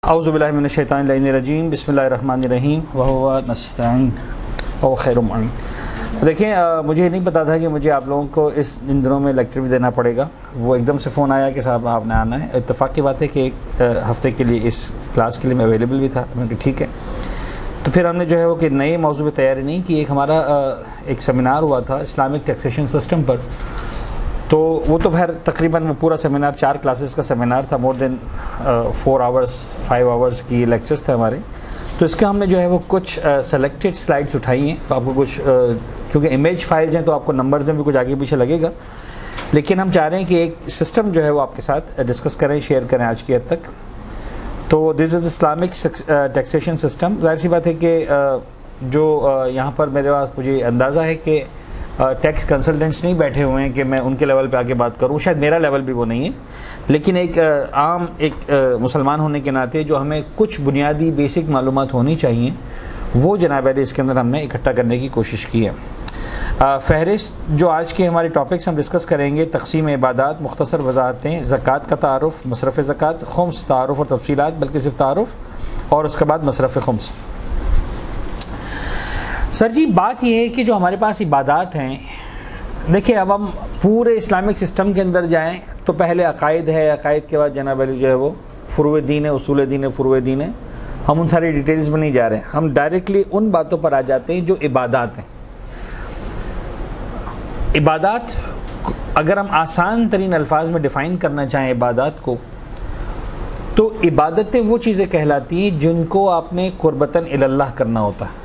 औज़ुबिल्लाहिमिनश्शैतानिर्रजीम बिस्मिल्लाहिर्रहमानिर्रहीम व हुवा नस्तईन व खैरुम अईन। देखिए, मुझे नहीं पता था कि मुझे आप लोगों को इन दिनों में लेक्चर भी देना पड़ेगा। वो एकदम से फ़ोन आया कि साहब आपने आना है। इत्तेफाक की बात है कि एक हफ़्ते के लिए इस क्लास के लिए मैं अवेलेबल भी था, तो मैंने कहा ठीक है। तो फिर हमने जो है वो कि नए मौजू पर तैयारी नहीं की। एक हमारा एक सेमिनार हुआ था इस्लामिक टैक्सेशन सिस्टम पर, तो वो तो खैर तकरीबन वो पूरा सेमिनार 4 क्लासेस का सेमिनार था। मोर देन 4 आवर्स 5 आवर्स की लेक्चर्स थे हमारे। तो इसका हमने जो है वो कुछ सेलेक्टेड स्लाइड्स उठाई हैं। तो आपको कुछ क्योंकि इमेज फाइल्स हैं तो आपको नंबर्स में भी कुछ आगे पीछे लगेगा, लेकिन हम चाह रहे हैं कि एक सिस्टम जो है वो आपके साथ डिस्कस करें, शेयर करें आज की हद तक। तो this is Islamic taxation system. जाहिर सी बात है कि जो यहाँ पर मेरे पास मुझे अंदाज़ा है कि टैक्स कंसल्टेंट्स नहीं बैठे हुए हैं कि मैं उनके लेवल पे आके बात करूँ, शायद मेरा लेवल भी वो नहीं है, लेकिन एक आम मुसलमान होने के नाते जो हमें कुछ बुनियादी बेसिक मालूमात होनी चाहिए वो जनाब अली इसके अंदर हमने इकट्ठा करने की कोशिश की है। फ़हरिस्त जो आज के हमारे टॉपिक्स हम डिस्कस करेंगे: तक़सीम इबादात, मुख्तसर वज़ाहतें, ज़कात का तारुफ़, मसरफ़ ज़कात, खुम्स तारुफ़ और तफ़सीलात, बल्कि सिर्फ तारुफ़, और उसके बाद मसरफ़ खुम्स। सर जी, बात यह है कि जो हमारे पास इबादात हैं, देखिए अब हम पूरे इस्लामिक सिस्टम के अंदर जाएं तो पहले अकायद है, अकायद के बाद जनाब अली जो है वो फ़ुरूए दीन है, उसूल दीन है, फ़ुरूए दीन है। हम उन सारी डिटेल्स में नहीं जा रहे हैं, हम डायरेक्टली उन बातों पर आ जाते हैं जो इबादात हैं। इबादात अगर हम आसान तरीन अल्फाज में डिफ़ाइन करना चाहें इबादात को, तो इबादतें वो चीज़ें कहलाती हैं जिनको आपने क़ुर्बतन इलल्लाह करना होता है।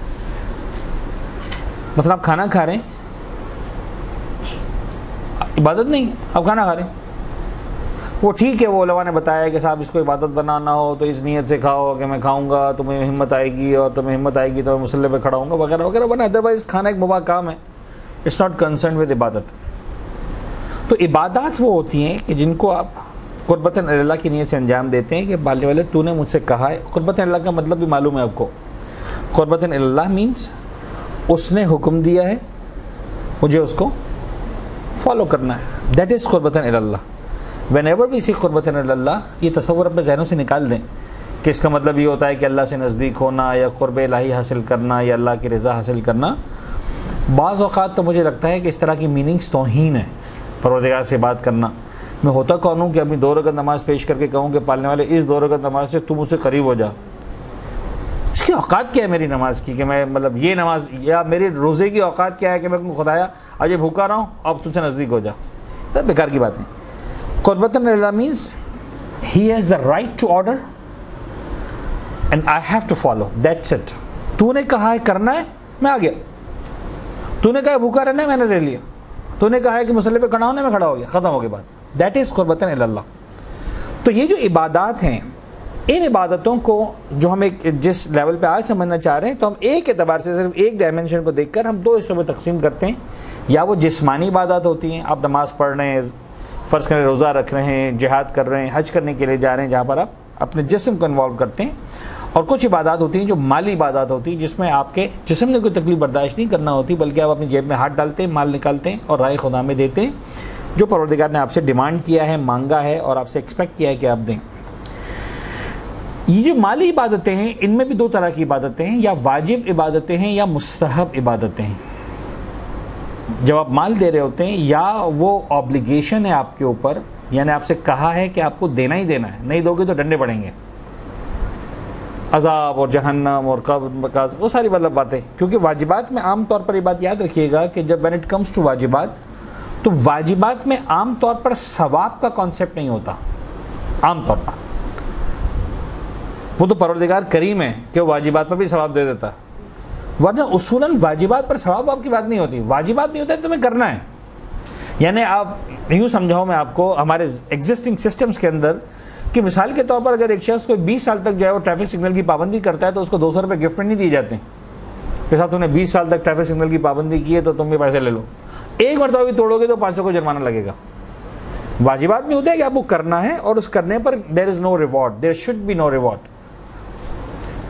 मतलब आप खाना खा रहे हैं, इबादत नहीं, आप खाना खा रहे हैं, वो ठीक है। वो उलमा ने बताया कि साहब इसको इबादत बनाना हो तो इस नीयत से खाओ कि मैं खाऊंगा तो मुझे हिम्मत आएगी, और तुम्हें हिम्मत आएगी तो मैं मुसल्ले पे खड़ा होऊंगा, वगैरह वगैरह बना। अदरवाइज़ खाना एक मुबाह काम है, इट्स नॉट कंसर्न विद इबादत। तो इबादत वो होती हैं कि जिनको आप क़ुर्बतन अल्लाह की नीयत से अंजाम देते हैं कि बाले वाले तूने मुझसे कहा है। क़ुर्बतन अल्लाह का मतलब भी मालूम है आपको। क़ुर्बतन अल्लाह मीन्स उसने हुक्म दिया है, मुझे उसको फॉलो करना है। दैट इज़ क़ुर्बतन इलल्लाह। व्हेन एवर वी सी क़ुर्बतन इलल्लाह, ये तसव्वुर अपने ज़हनों से निकाल दें कि इसका मतलब ये होता है कि अल्लाह से नज़दीक होना या क़ुर्ब इलाही हासिल करना या अल्लाह की रज़ा हासिल करना। बाज़ औक़ात तो मुझे लगता है कि इस तरह की मीनिंग्स तौहीन है। परवरदिगार से बात करना, मैं होता कौन हूँ कि अपनी 2 रकात नमाज़ पेश करके कहूँ कि पालने वाले इस 2 रकात नमाज से तू मुझसे करीब हो जा। इसकी औकात क्या है मेरी नमाज की कि मैं मतलब ये नमाज, या मेरे रोज़े की औकात क्या है कि मैं खुदाया आज ये भूखा रहा हूँ, अब तुझसे नज़दीक हो जा। तो बेकार की बात है। क़ुर्बतन अल्लाह means he has the right to order and I have to follow, that's it. तूने कहा है करना है, मैं आ गया। तूने कहा है भूखा रहना है, मैंने ले लिया। तूने कहा है कि मुसल्ले पे खड़ा होने में खड़ा हो गया, ख़त्म हो गई बात। दैट इज़ क़ुर्बतन अल्लाह। तो ये जो इबादात हैं, इन इबादतों को जो हम एक जिस लेवल पे आज समझना चाह रहे हैं, तो हम एक एतबार से सिर्फ एक डायमेंशन को देखकर हम 2 हिस्सों में तकसीम करते हैं। या वो जिस्मानी इबादत होती हैं, आप नमाज़ पढ़ रहे हैं, फ़र्ज़ करें रोज़ा रख रहे हैं, जिहाद कर रहे हैं, हज करने के लिए जा रहे हैं, जहाँ पर आप अपने जिस्म को इन्वॉल्व करते हैं। और कुछ इबादत होती हैं जो माली इबादत होती हैं, जिसमें आपके जिस्म ने कोई तकलीफ बर्दाश्त नहीं करना होती, बल्कि आप अपनी जेब में हाथ डालते हैं, माल निकालते हैं और राह खुदा में देते हैं, जो परवरदिगार ने आपसे डिमांड किया है, मांगा है और आपसे एक्सपेक्ट किया है कि आप दें। ये जो माली इबादतें हैं, इनमें भी 2 तरह की इबादतें हैं, या वाजिब इबादतें हैं या मुस्तहब इबादतें हैं। जब आप माल दे रहे होते हैं, या वो ऑब्लिगेशन है आपके ऊपर, यानी आपसे कहा है कि आपको देना ही देना है, नहीं दोगे तो डंडे पड़ेंगे, अज़ाब और जहन्नम और कब्र, वो सारी मतलब बातें। क्योंकि वाजिबात में आम तौर पर ये बात याद रखिएगा कि जब व्हेन इट कम्स टू वाजिबात, तो वाजिबात में आम तौर पर सवाब का कॉन्सेप्ट नहीं होता। आम तौर पर वो तो परवरदिगार करीम है कि वो वाजिबात पर भी सवाब दे देता, वरना उसूलन वाजिबात पर सवाब आपकी बात नहीं होती। वाजिबात नहीं होता है, तुम्हें करना है। यानी आप यूँ समझाओ मैं आपको, हमारे एग्जिस्टिंग सिस्टम्स के अंदर कि मिसाल के तौर पर अगर एक शख्स को 20 साल तक जो है वो ट्रैफिक सिग्नल की पाबंदी करता है, तो उसको 200 रुपये गिफ्ट में नहीं दिए जाते कि साथ तुमने 20 साल तक ट्रैफिक सिग्नल की पाबंदी की है तो तुम भी पैसे ले लो। एक मरतबा भी तोड़ोगे तो 500 को जुर्माना लगेगा। वाजिबात में होता है कि आपको करना है और उस करने पर there is no reward, there should be no reward.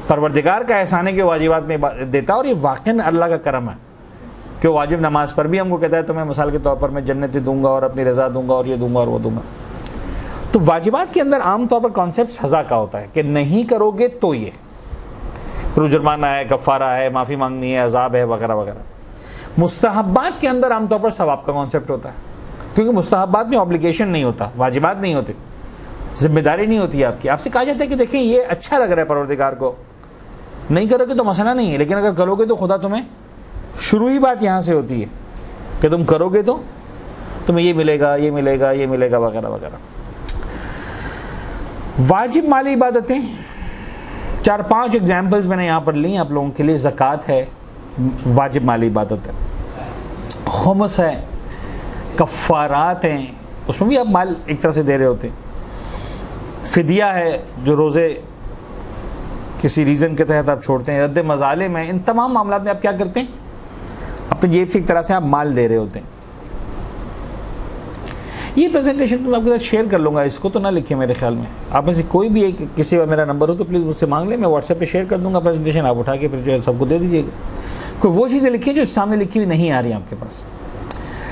परवरदिगार का एहसान है कि वाजिबात में देता है, और ये वाक़ई अल्लाह का करम है कि वाजिब नमाज पर भी हमको कहता है तो मैं मिसाल के तौर पर मैं जन्नत दूंगा और अपनी रज़ा दूंगा और ये दूंगा और वो दूंगा। तो वाजिबात के अंदर आमतौर पर कॉन्सेप्ट सज़ा का होता है कि नहीं करोगे तो ये जुर्माना है, कफ़ारा है, माफ़ी मांगनी है, अजाब है, वगैरह वगैरह। मुस्तहब्बात के अंदर आमतौर पर सवाब का कॉन्सेप्ट होता है, क्योंकि मुस्तहब्बात में ऑब्लिगेशन नहीं होता, वाजिबात नहीं होती, जिम्मेदारी नहीं होती आपकी। आपसे कहा जाता है कि देखें ये अच्छा लग रहा है परवरदिगार को, नहीं करोगे तो मसला नहीं है, लेकिन अगर करोगे तो खुदा तुम्हें, शुरू ही बात यहाँ से होती है कि तुम करोगे तो तुम्हें ये मिलेगा, ये मिलेगा, ये मिलेगा, वगैरह वगैरह। वाजिब माली इबादतें, 4-5 एग्जाम्पल्स मैंने यहाँ पर ली आप लोगों के लिए। ज़कात है, वाजिब माली इबादत है, खुम्स है, कफ़ारात हैं, उसमें भी आप माल एक तरह से दे रहे होते हैं, फ़िदिया है जो रोज़े किसी रीज़न के तहत आप छोड़ते हैं, रद्द मज़ालिम है, इन तमाम मामलों में आप क्या करते हैं, अपनी जेब से एक तरह से आप माल दे रहे होते हैं। ये प्रेजेंटेशन तो मैं आपके साथ शेयर कर लूँगा, इसको तो ना लिखिए मेरे ख्याल में। आप में से कोई भी एक किसी का मेरा नंबर हो तो प्लीज़ मुझसे मांग लें, मैं व्हाट्सएप पे शेयर कर दूँगा प्रेजेंटेशन, आप उठा के फिर जो है सबको दे दीजिएगा। कोई वो चीज़ें लिखिए जो सामने लिखी हुई नहीं आ रही आपके पास।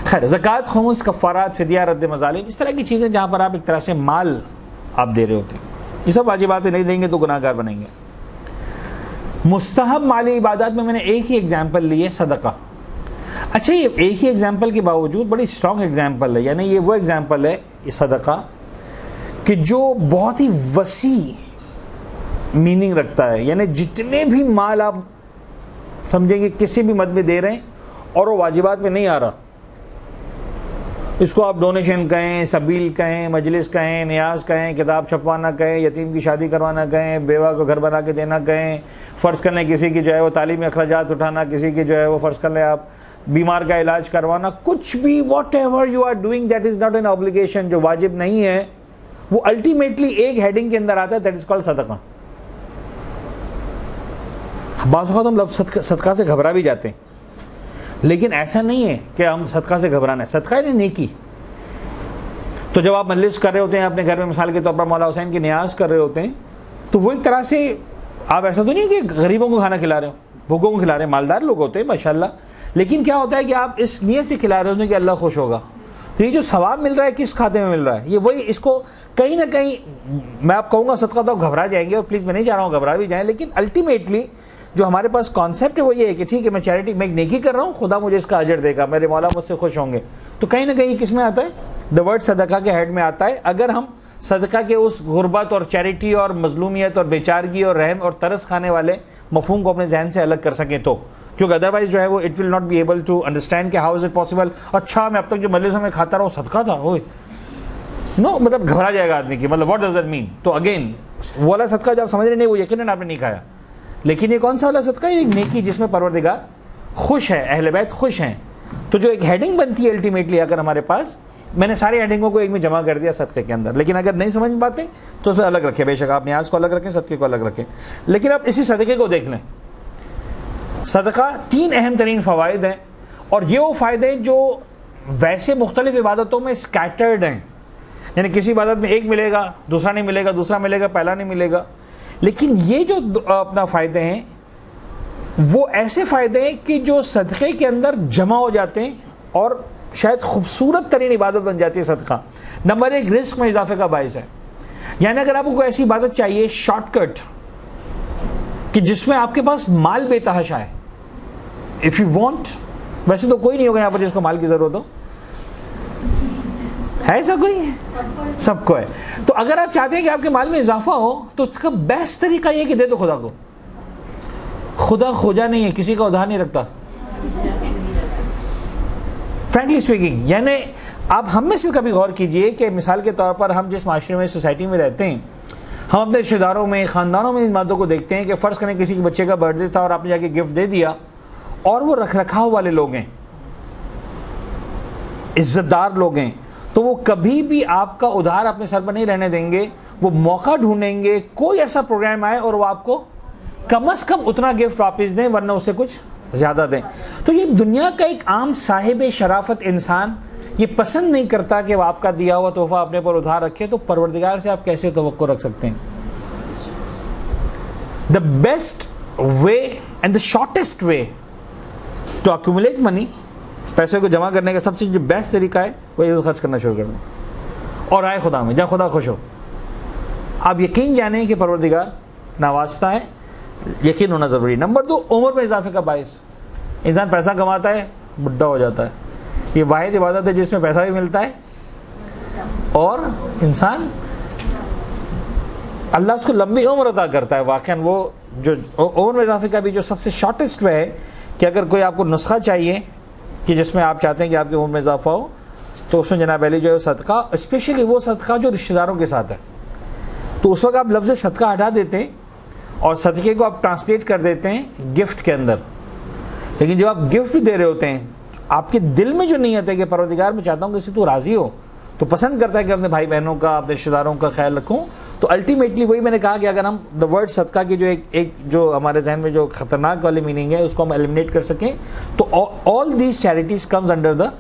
खैर, ज़कात, खुम्स, कफ़ारात, फ़िदिया, रद्द मज़ालिम, इस तरह की चीज़ें जहाँ पर आप एक तरह से माल आप दे रहे होते हैं, ये सब वाजिबातें नहीं देंगे तो गुनाहगार बनेंगे। मुस्तहब माली इबादत में मैंने एक ही एग्जाम्पल ली है, सदका। अच्छा, ये एक ही एग्जाम्पल के बावजूद बड़ी स्ट्रॉन्ग एग्जाम्पल है, यानी ये वो एग्जाम्पल है ये सदका कि जो बहुत ही वसी मीनिंग रखता है, यानी जितने भी माल आप समझेंगे किसी भी मद में दे रहे हैं और वो वाजिबात में नहीं आ रहा, इसको आप डोनेशन कहें, सबील कहें, मजलिस कहें, नियाज कहें, किताब छपवाना कहें, यतीम की शादी करवाना कहें, बेवा को घर बना के देना कहें, फ़र्ज़ कर लें किसी की जो है वो तालीमी अखराजात उठाना, किसी की जो है वो फ़र्ज़ कर लें आप बीमार का इलाज करवाना, कुछ भी whatever you are doing that is not an obligation, जो वाजिब नहीं है, वो अल्टीमेटली एक हेडिंग के अंदर आता है, दैट इज़ कॉल्ड सदका। बाज़ वक़्त हम लफ्ज़ सदका से घबरा भी जाते हैं, लेकिन ऐसा नहीं है कि हम सदका से घबराना है। सदका यानी नेकी। तो जब आप मजलिस कर रहे होते हैं अपने घर में, मिसाल के तौर पर मौला हुसैन की नियाज कर रहे होते हैं, तो वो एक तरह से आप ऐसा तो नहीं कि गरीबों को खाना खिला रहे हो, भूखों को खिला रहे हैं, मालदार लोग होते हैं माशाल्लाह, लेकिन क्या होता है कि आप इस नीयत से खिला रहे होते हैं कि अल्लाह खुश होगा। तो ये जो सवाब मिल रहा है किस खाते में मिल रहा है, ये वही, इसको कहीं ना कहीं मैं आप कहूँगा सदका तो आप घबरा जाएंगे, और प्लीज़ मैं नहीं चाह रहा हूँ घबरा भी जाएँ, लेकिन अल्टीमेटली जो हमारे पास कॉन्सेप्ट है वो ये है कि ठीक है मैं चैरिटी, मैं नेकी कर रहा हूँ, खुदा मुझे इसका अजर देगा, मेरे मौला मुझसे खुश होंगे। तो कहीं ना कहीं किस में आता है, द वर्ड सदका के हेड में आता है। अगर हम सदका के उस गुर्बत और चैरिटी और मजलूमियत और बेचारगी और रहम और तरस खाने वाले मफहूम को अपने जहन से अलग कर सकें तो, क्योंकि अदरवाइज जो है वो it will not be able to understand कि हाउ इज़ इट पॉसिबल, अच्छा मैं अब तक जो मजलिसों में खाता रहा हूँ सदका था, ओए नो, मतलब घबरा जाएगा आदमी की, मतलब व्हाट डज दैट मीन। तो अगेन वो वाला सदका जो आप समझ रहे नहीं, वो यकीनन आपने नहीं खाया, लेकिन ये कौन सा वाला सदका है, एक नेकी जिसमें परवरदिगार खुश है, अहले बैत खुश हैं। तो जो एक हेडिंग बनती है अल्टीमेटली, अगर हमारे पास, मैंने सारी हेडिंगों को एक में जमा कर दिया सदक़े के अंदर, लेकिन अगर नहीं समझ पाते तो फिर अलग रखें, बेशक आप न्याज को अलग रखें, सदक़े को अलग रखें, लेकिन आप इसी सदक़े को देख लें। सदका 3 अहम तरीन फ़वाइद हैं, और ये वो फ़ायदे जो वैसे मुख्तलिफ इबादतों में स्कैटर्ड हैं, यानी किसी इबादत में एक मिलेगा, दूसरा नहीं मिलेगा, दूसरा मिलेगा, पहला नहीं मिलेगा, लेकिन ये जो अपना फ़ायदे हैं वो ऐसे फ़ायदे हैं कि जो सदक़े के अंदर जमा हो जाते हैं और शायद खूबसूरत तरीन इबादत बन जाती है सदका। नंबर 1, रिस्क में इजाफे का बायस है, यानी अगर आपको ऐसी इबादत चाहिए शॉर्टकट कि जिसमें आपके पास माल बेतहाशा है, इफ़ यू वांट, वैसे तो कोई नहीं होगा यहाँ पर जिसको माल की ज़रूरत हो, है ऐसा कोई? सबको है। तो अगर आप चाहते हैं कि आपके माल में इजाफा हो तो उसका बेस्ट तरीका ये कि दे दो खुदा को। खुदा खोजा नहीं है, किसी का उधार नहीं रखता, फ्रैंकली स्पीकिंग। यानी आप हम में से कभी गौर कीजिए कि मिसाल के तौर पर हम जिस माशरे में, सोसाइटी में रहते हैं, हम अपने रिश्तेदारों में, ख़ानदानों में इन बातों को देखते हैं कि फ़र्ज़ करें किसी के बच्चे का बर्थडे था और आपने जाके गिफ्ट दे दिया, और वो रख रखाव वाले लोग हैं, इज्जतदार लोग हैं, तो वो कभी भी आपका उधार अपने सर पर नहीं रहने देंगे, वो मौका ढूंढेंगे कोई ऐसा प्रोग्राम आए और वो आपको कम से कम उतना गिफ्ट वापस दें, वरना उससे कुछ ज़्यादा दें। तो ये दुनिया का एक आम साहिब शराफत इंसान ये पसंद नहीं करता कि वो आपका दिया हुआ तोहफा अपने पर उधार रखे, तो परवरदिगार से आप कैसे तवक्को रख सकते हैं? The best way and the shortest way to accumulate money, पैसे को जमा करने का सबसे जो बेस्ट तरीका है वो ये खर्च करना शुरू कर दें, और आए खुदा में, जहाँ खुदा खुश हो। आप यकीन जाने कि परवरदिगार नवाजता है, यकीन होना ज़रूरी। नंबर 2, उम्र में इजाफे का बायस। इंसान पैसा कमाता है, बुढ़ा हो जाता है। ये वाहिद इबादत है जिसमें पैसा भी मिलता है और इंसान अल्लाह उसको लंबी उम्र अता करता है। वाकई वो जो उम्र में इजाफे का भी जो सबसे शॉर्टेस्ट वे है कि अगर कोई आपको नुस्खा चाहिए कि जिसमें आप चाहते हैं कि आपकी उम्र में इजाफा हो, तो उसमें जनाब अली जो है सदका, स्पेशली वो सदका जो रिश्तेदारों के साथ है, तो उस वक्त आप लफ्ज़ सदका हटा देते हैं और सदक़े को आप ट्रांसलेट कर देते हैं गिफ्ट के अंदर। लेकिन जब आप गिफ्ट भी दे रहे होते हैं, आपके दिल में जो नीयत है कि परवरदिगार मैं चाहता हूँ कि इससे तू राज़ी हो, तो पसंद करता है कि अपने भाई बहनों का, अपने रिश्तेदारों का ख्याल रखूँ, तो अल्टीमेटली वही मैंने कहा कि अगर हम द वर्ड सदका की जो एक जो हमारे जहन में जो ख़तरनाक वाली मीनिंग है उसको हम एलिमिनेट कर सकें, तो all these charities comes under the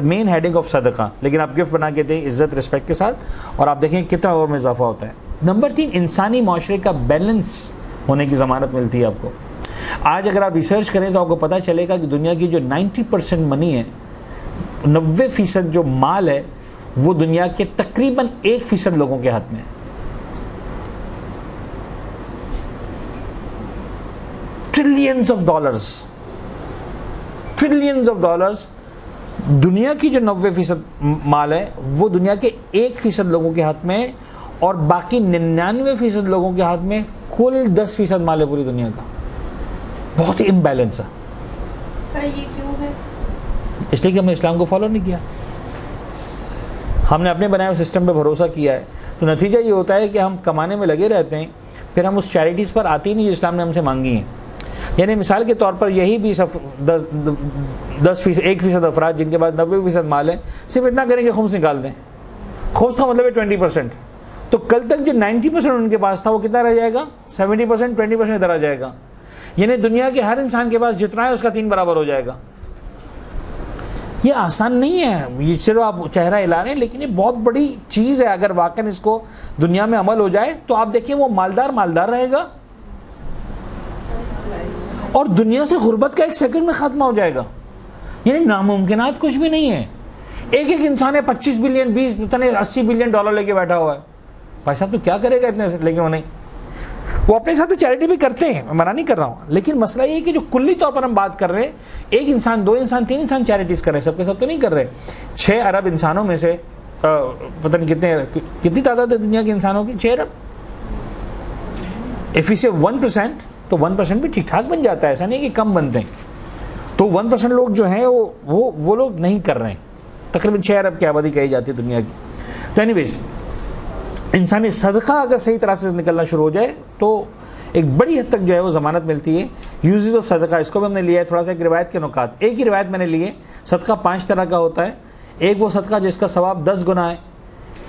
main heading of सदका। लेकिन आप गिफ्ट बना के दें इज़्ज़त रिस्पेक्ट के साथ, और आप देखें कितना और में इजाफा होता है। नंबर 3, इंसानी माशरे का बैलेंस होने की ज़मानत मिलती है आपको। आज अगर आप रिसर्च करें तो आपको पता चलेगा कि दुनिया की जो 90% मनी है, 90% जो माल है, वो दुनिया के तकरीबन 1% लोगों के हाथ में है। ट्रिलियंस ऑफ डॉलर्स दुनिया की जो 90% माल है वो दुनिया के 1% लोगों के हाथ में है, और बाकी 99% लोगों के हाथ में कुल 10% माल है पूरी दुनिया का। बहुत ही इम्बैलेंस है। ये क्यों है? इसलिए कि हमने इस्लाम को फॉलो नहीं किया, हमने अपने बनाए हुए सिस्टम पे भरोसा किया है। तो नतीजा ये होता है कि हम कमाने में लगे रहते हैं, फिर हम उस चैरिटीज़ पर आती नहीं जो इस्लाम ने हमसे मांगी हैं। यानी मिसाल के तौर पर यही भी 1% अफराद जिनके पास 90% माल है, सिर्फ इतना करें कि खुम्स निकाल दें। खुम्स का मतलब है 20%। तो कल तक जो 90% उनके पास था वो कितना रह जाएगा? 70%, 20% इधर आ जाएगा। यानी दुनिया के हर इंसान के पास जितना है उसका 3 बराबर हो जाएगा। ये आसान नहीं है, ये सिर्फ आप चेहरा हिला रहे हैं, लेकिन ये बहुत बड़ी चीज़ है। अगर वाकई इसको दुनिया में अमल हो जाए तो आप देखिए वो मालदार रहेगा और दुनिया से गुर्बत का 1 सेकंड में ख़त्म हो जाएगा। यानी नामुमकिनात कुछ भी नहीं है। एक इंसान है 25 बिलियन, 20, पता नहीं 80 बिलियन डॉलर लेके बैठा हुआ है। भाई साहब तो क्या करेगा इतने से? लेकिन वो नहीं, वो अपने साथ चैरिटी भी करते हैं, मैं मना नहीं कर रहा हूँ, लेकिन मसला ये है कि जो कुल्ली तौर पर हम बात कर रहे हैं, 1 इंसान, 2 इंसान, 3 इंसान चैरिटीज़ कर रहे हैं, सबके सब तो नहीं कर रहे। 6 अरब इंसानों में से पता नहीं कितनी तादाद है दुनिया के इंसानों की? 6 अरब। इफ इसे 1%, तो 1% भी ठीक ठाक बन जाता है, ऐसा नहीं कि कम बनते हैं। तो 1% लोग जो हैं वो लोग नहीं कर रहे हैं। तकरीबन 6 अरब की आबादी कही जाती है दुनिया की। तो एनीवेज, इंसानी सदका अगर सही तरह से निकलना शुरू हो जाए तो एक बड़ी हद तक जो है वो ज़मानत मिलती है। यूज़ ऑफ सदका, इसको भी हमने लिया है थोड़ा सा एक रिवायत के नुकात। एक ही रिवायत मैंने ली है। सदका 5 तरह का होता है। एक वो सदका जिसका सवाब 10 गुना है,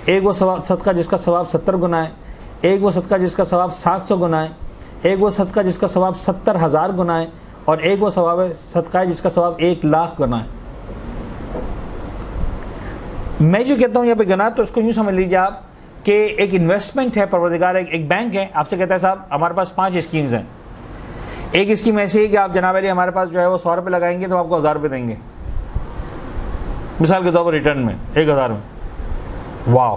एक वो सदका जिसका सवाब 70 गुना है, एक वो सदका जिसका सवाब 700 गुना है, एक वो सदका जिसका सवाब 70,000 गुना है, और एक वो सदका है जिसका सवाब 1,00,000 गुना है। मैं जो कहता हूँ यहाँ पे गुना, तो उसको यूँ समझ लीजिए आप कि एक इन्वेस्टमेंट है। परवरदिगार एक बैंक है, आपसे कहता है साहब हमारे पास 5 स्कीम्स हैं। एक स्कीम ऐसी है कि आप जनाब अली हमारे पास जो है वो 100 रुपये लगाएंगे तो आपको 1000 रुपये देंगे, मिसाल के तौर पर रिटर्न में 1000 में। वाह,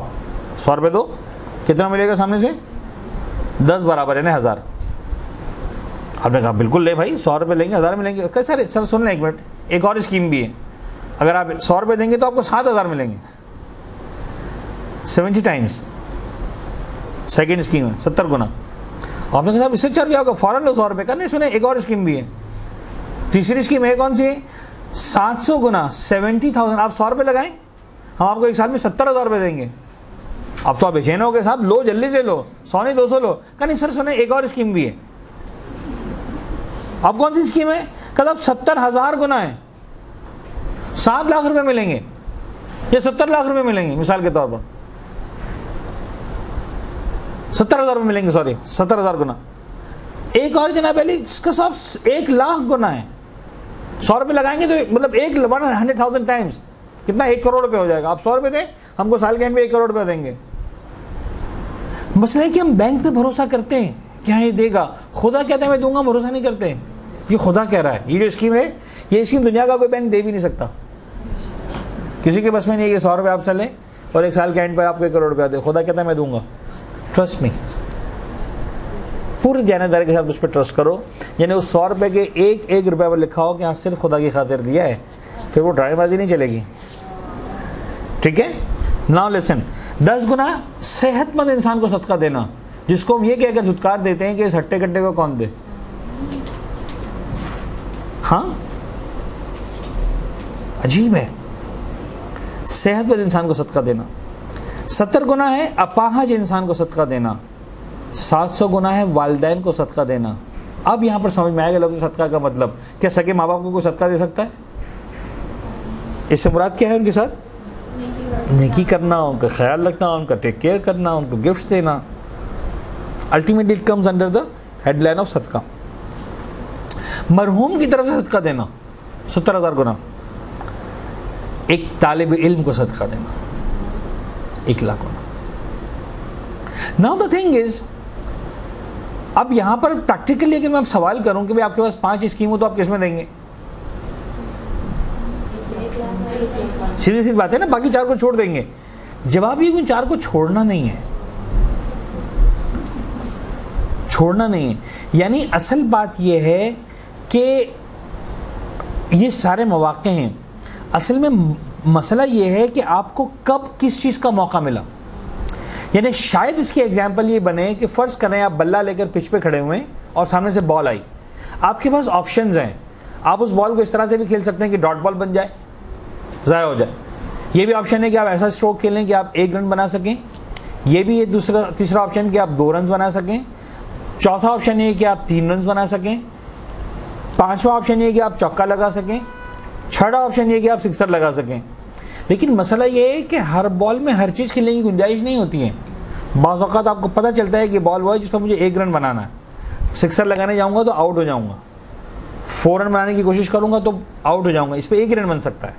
100 रुपये दो, कितना मिलेगा सामने से? 10 बराबर है ना 1000। आपने कहा बिल्कुल ले भाई, 100 रुपये लेंगे 1000 मिलेंगे। कैसे? सर सुन लें 1 मिनट, एक और स्कीम भी है। अगर आप 100 रुपये देंगे तो आपको 7000 मिलेंगे, 70 टाइम्स। सेकेंड स्कीम है 70 गुना। आपने कहा इससे अच्छा क्या होगा, फौरन लो 100 रुपये का। नहीं सुने, एक और स्कीम भी है। तीसरी स्कीम है कौन सी है? 700 गुना, 70,000। आप 100 रुपये लगाएं, हम आपको एक साल में 70,000 रुपये देंगे। अब तो आप बेचैन हो गए साहब, लो जल्दी से लो, 100 नहीं 200 लो। कहा नहीं सर सुने, एक और स्कीम भी है। अब कौन सी स्कीम है? कहा 70,000 गुना है, 7 लाख रुपए मिलेंगे या 70 लाख रुपए मिलेंगे, मिसाल के तौर पर 70,000 रुपये मिलेंगे, सॉरी 70,000 गुना। एक और जनाब पहले इसका सब 1,00,000 गुना है। 100 रुपये लगाएंगे तो मतलब 100,000 टाइम्स कितना? 1 करोड़ रुपये हो जाएगा। आप 100 रुपये दें, हमको साल के एंड में 1 करोड़ रुपये देंगे। मसला है कि हम बैंक पे भरोसा करते हैं कि हाँ ये देगा, खुदा कहता है मैं दूंगा, भरोसा नहीं करते। ये खुदा कह रहा है। ये जो स्कीम है, ये स्कीम दुनिया का कोई बैंक दे भी नहीं सकता। किसी के बस में नहीं है कि 100 रुपये आपसे लें, और 1 साल के एंड पर आपको 1 करोड़ रुपया दे, खुदा कहता है मैं दूंगा? ट्रस्ट मी, पूरी जानदारी के साथ उस पर ट्रस्ट करो। यानी उस 100 रुपये के एक रुपये पर लिखा हो कि हाँ सिर्फ खुदा की खातिर दिया है, फिर वो ड्रामेबाजी नहीं चलेगी। ठीक है, नाउ लिसन, 10 गुना सेहतमंद इंसान को सदका देना, जिसको हम ये कहकर धुतकार देते हैं कि इस हट्टे कट्टे को कौन दे। हाँ, अजीब है। सेहतमंद इंसान को सदका देना। 70 गुना है अपाहज इंसान को सदका देना। 700 गुना है वालिदैन को सदका देना। अब यहां पर समझ में आएगा लफ्ज़ सदका का मतलब। क्या सगे माँ बाप को कोई सदका दे सकता है? इससे मुराद क्या है उनके साथ? नेकी करना, उनका ख्याल रखना, उनका टेक केयर करना, उनको गिफ्ट्स देना। Ultimately it comes under the headline of सदका। मरहूम की तरफ से सदका देना 70,000 गुना। एक तालिब इल्म को सदका देना 1 लाख गुना। नाउ द थिंग इज, अब यहां पर प्रैक्टिकली अगर मैं आप सवाल करूं कि भाई आपके पास 5 स्कीम हो तो आप किसमें देंगे? सीधी सीधी बात है ना, बाकी 4 को छोड़ देंगे। जवाब ये कि 4 को छोड़ना नहीं है, छोड़ना नहीं है। यानी असल बात यह है कि ये सारे मौके हैं। असल में मसला ये है कि आपको कब किस चीज़ का मौका मिला। यानी शायद इसकी एग्जांपल ये बने कि फ़र्ज़ करें आप बल्ला लेकर पिच पे खड़े हुए हैं और सामने से बॉल आई, आपके पास ऑप्शंस हैं। आप उस बॉल को इस तरह से भी खेल सकते हैं कि डॉट बॉल बन जाए, ज़ाया हो जाए। ये भी ऑप्शन है कि आप ऐसा स्ट्रोक खेलें कि आप 1 रन बना सकें। ये भी है तीसरा ऑप्शन कि आप 2 रन बना सकें। चौथा ऑप्शन ये कि आप 3 रन बना सकें। 5वां ऑप्शन ये कि आप चौका लगा सकें। 6वां ऑप्शन ये कि आप सिक्सर लगा सकें। लेकिन मसला ये है कि हर बॉल में हर चीज़ खेलने की गुंजाइश नहीं होती है। बाज़ औक़ात आपको पता चलता है कि बॉल वो है जिस पर मुझे 1 रन बनाना है, सिक्सर लगाने जाऊँगा तो आउट हो जाऊँगा, 4 रन बनाने की कोशिश करूँगा तो आउट हो जाऊँगा। इस पर 1 रन बन सकता है,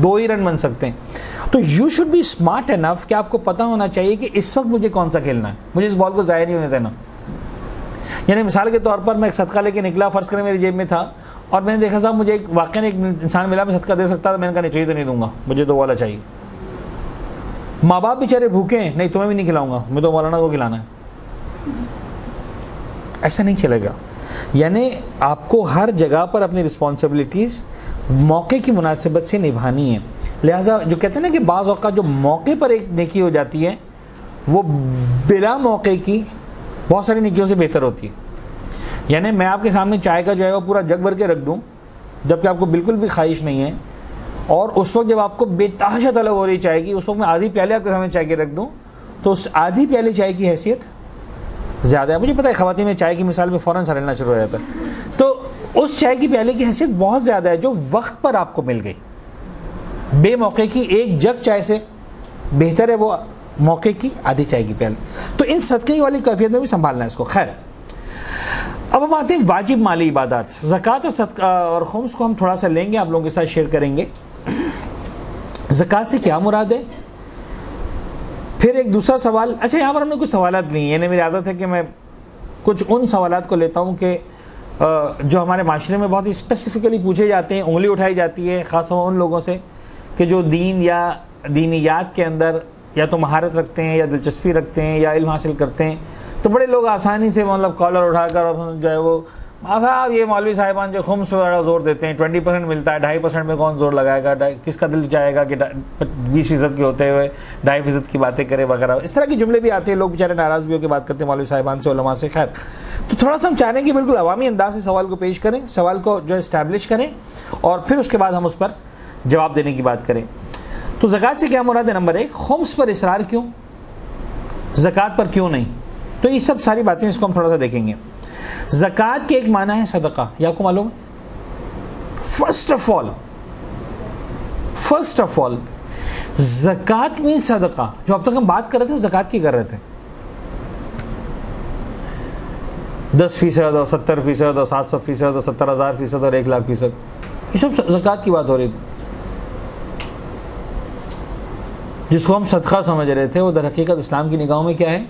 2 ही रन बन सकते हैं। तो you should be smart enough कि आपको पता होना चाहिए कि इस वक्त मुझे कौन सा खेलना है, मुझे इस बॉल को ज़ाया नहीं होने देना। यानी मिसाल के तौर पर मैं एक सदका लेके निकला, फ़र्ज़ करें मेरी जेब में था और मैंने देखा साहब मुझे एक वाकई एक इंसान मिला, मैं सदका दे सकता था। मैंने कहा नहीं, तो नहीं दूंगा, मुझे तो वाला चाहिए। माँ बाप बेचारे भूखे हैं, नहीं तुम्हें भी नहीं खिलाऊंगा, मैं तो मौलाना को खिलाना है। ऐसा नहीं चलेगा। यानी आपको हर जगह पर अपनी रिस्पॉन्सिबिलिटीज़ मौके की मुनासिबत से निभानी है। लिहाजा जो कहते हैं ना कि बाज़ औक़ात जो मौके पर एक नेकी हो जाती है वो बिला मौके की बहुत सारी नेकियों से बेहतर होती है। यानी मैं आपके सामने चाय का जो है वो पूरा जग भर के रख दूं जबकि आपको बिल्कुल भी ख्वाहिश नहीं है, और उस वक्त जब आपको बेतहाशा तलब हो रही चाय की, उस वक्त मैं आधी प्याले आपके सामने चाय के रख दूं तो उस आधी प्याले चाय की हैसियत ज़्यादा है। मुझे पता है ख़वातीन में चाय की मिसाल में फ़ौरन सर लेना शुरू हो जाता है। तो उस चाय की प्याले की हैसियत बहुत ज़्यादा है जो वक्त पर आपको मिल गई। बेमौके की एक जग चाय से बेहतर है वो मौके की आधी चाय की प्याली। तो इन सदक़े वाली कैफियत में भी संभालना है इसको। खैर, अब हम आते हैं वाजिब माली इबादत। ज़कात और सदका और खुम्स को हम थोड़ा सा लेंगे, आप लोगों के साथ शेयर करेंगे। ज़कात से क्या मुराद है, फिर एक दूसरा सवाल। अच्छा, यहाँ पर हमने कुछ सवालात लिए, यानी मेरी आदत है कि मैं कुछ उन सवालात को लेता हूँ कि जो हमारे माशरे में बहुत ही स्पेसिफिकली पूछे जाते हैं, उंगली उठाई जाती है ख़ासतौर उन लोगों से कि जो दीन या दीनियात के अंदर या तो महारत रखते हैं या दिलचस्पी रखते हैं या इल्म हासिल करते हैं। तो बड़े लोग आसानी से मतलब कॉलर उठाकर और जो है वो साहब ये मौलवी साहिबान जो खुम्स पे बड़ा जोर देते हैं, 20% मिलता है, 2.5% में कौन जोर लगाएगा, किसका दिल चाहेगा कि 20% के होते हुए 2.5% की बातें करें वगैरह। इस तरह के जुमले भी आते हैं, लोग बेचारे नाराज़ भी होकर बात करते हैं मौलवी साहिबान से, उलमा से। खैर, तो थोड़ा सा हम चाह रहे हैं कि बिल्कुल अवामी अंदाज से सवाल को पेश करें, सवाल को जो इस्टेब्लिश करें और फिर उसके बाद हम उस पर जवाब देने की बात करें। तो ज़कात से क्या मुराद है? नंबर 1, खुम्स पर इसरार क्यों, ज़कात पर क्यों नहीं? तो ये सब सारी बातें इसको हम थोड़ा सा देखेंगे। ज़कात के एक माना है सदका, ये आपको मालूम है? फर्स्ट ऑफ ऑल ज़कात मीन सदका। जो अब तक हम बात कर रहे थे ज़कात की कर रहे थे, 10% और 70% और 700% और 70,000% और 1,00,000%, ये सब ज़कात की बात हो रही थी। जिसको हम सदका समझ रहे थे वो दर हकीकत इस्लाम की निगाहों में क्या है?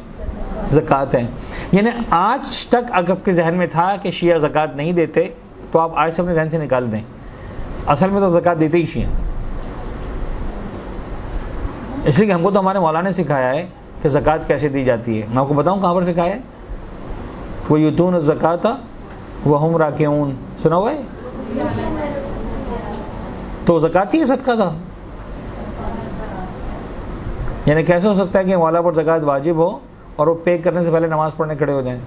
ज़कात है। यानी आज तक अगर आपके जहन में था कि शिया ज़कात नहीं देते तो आप आज से अपने जहन से निकाल दें, असल में तो ज़कात देते ही शिया। इसलिए कि हमको तो हमारे मौला ने सिखाया है कि ज़कात कैसे दी जाती है। मैं आपको बताऊं कहाँ पर सिखाया है? वो युतून ज़काता वहुम राकिऊन, सुना हुआ है? तो ज़कात ही सदका था। यानी कैसे हो सकता है कि मौला पर ज़कात वाजिब हो और वो पे करने से पहले नमाज़ पढ़ने खड़े हो जाएं?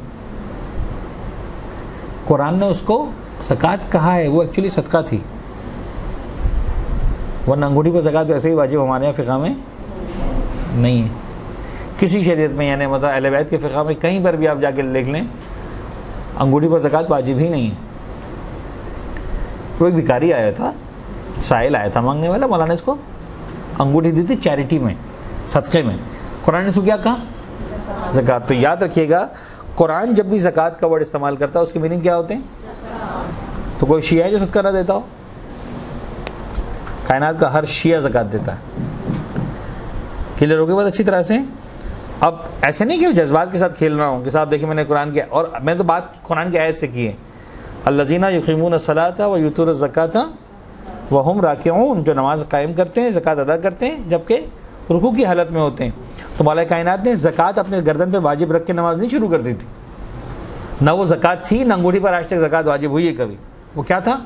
कुरान ने उसको ज़कात कहा है, वो एक्चुअली सदका थी। वरना अंगूठी पर ज़कात वैसे ही वाजिब हमारे यहाँ फ़िक़ा में नहीं है, किसी शरीयत में, यानी मतलब अहले बैत के फ़िक़ा में कहीं पर भी आप जाके लिख लें अंगूठी पर ज़कात वाजिब ही नहीं है। वो एक भिखारी आया था, साइल आया था मांगने वाला, मौलाना ने इसको अंगूठी दी थी चैरिटी में, सदक़े में। कुरान ने इसको क्या कहा? ज़कात। तो याद रखिएगा, कुरान जब भी ज़कात का वर्ड इस्तेमाल करता है उसके मीनिंग क्या होते हैं? तो कोई शिया है जो सदका ना देता हो? कायनात का हर शिया ज़कात देता है। क्लियर हो गई बात अच्छी तरह से? अब ऐसे नहीं कि जज्बात के साथ खेल रहा हूँ कि साहब देखिए मैंने कुरान के, और मैंने तो बात कुरान की आयत से की है, अल्लज़ीना युक़ीमून अस्सलाता व यूतून ज़काता व हुम राकिऊन, जो नमाज कायम करते हैं, ज़कात अदा करते हैं जबकि रुकू की हालत में होते हैं। तो मौला कायनात ने ज़कात अपने गर्दन पे वाजिब रख के नमाज नहीं शुरू कर दी थी। ना वो ज़कात थी, ना अंगूठी पर आज तक ज़कात वाजिब हुई है कभी। वो क्या था?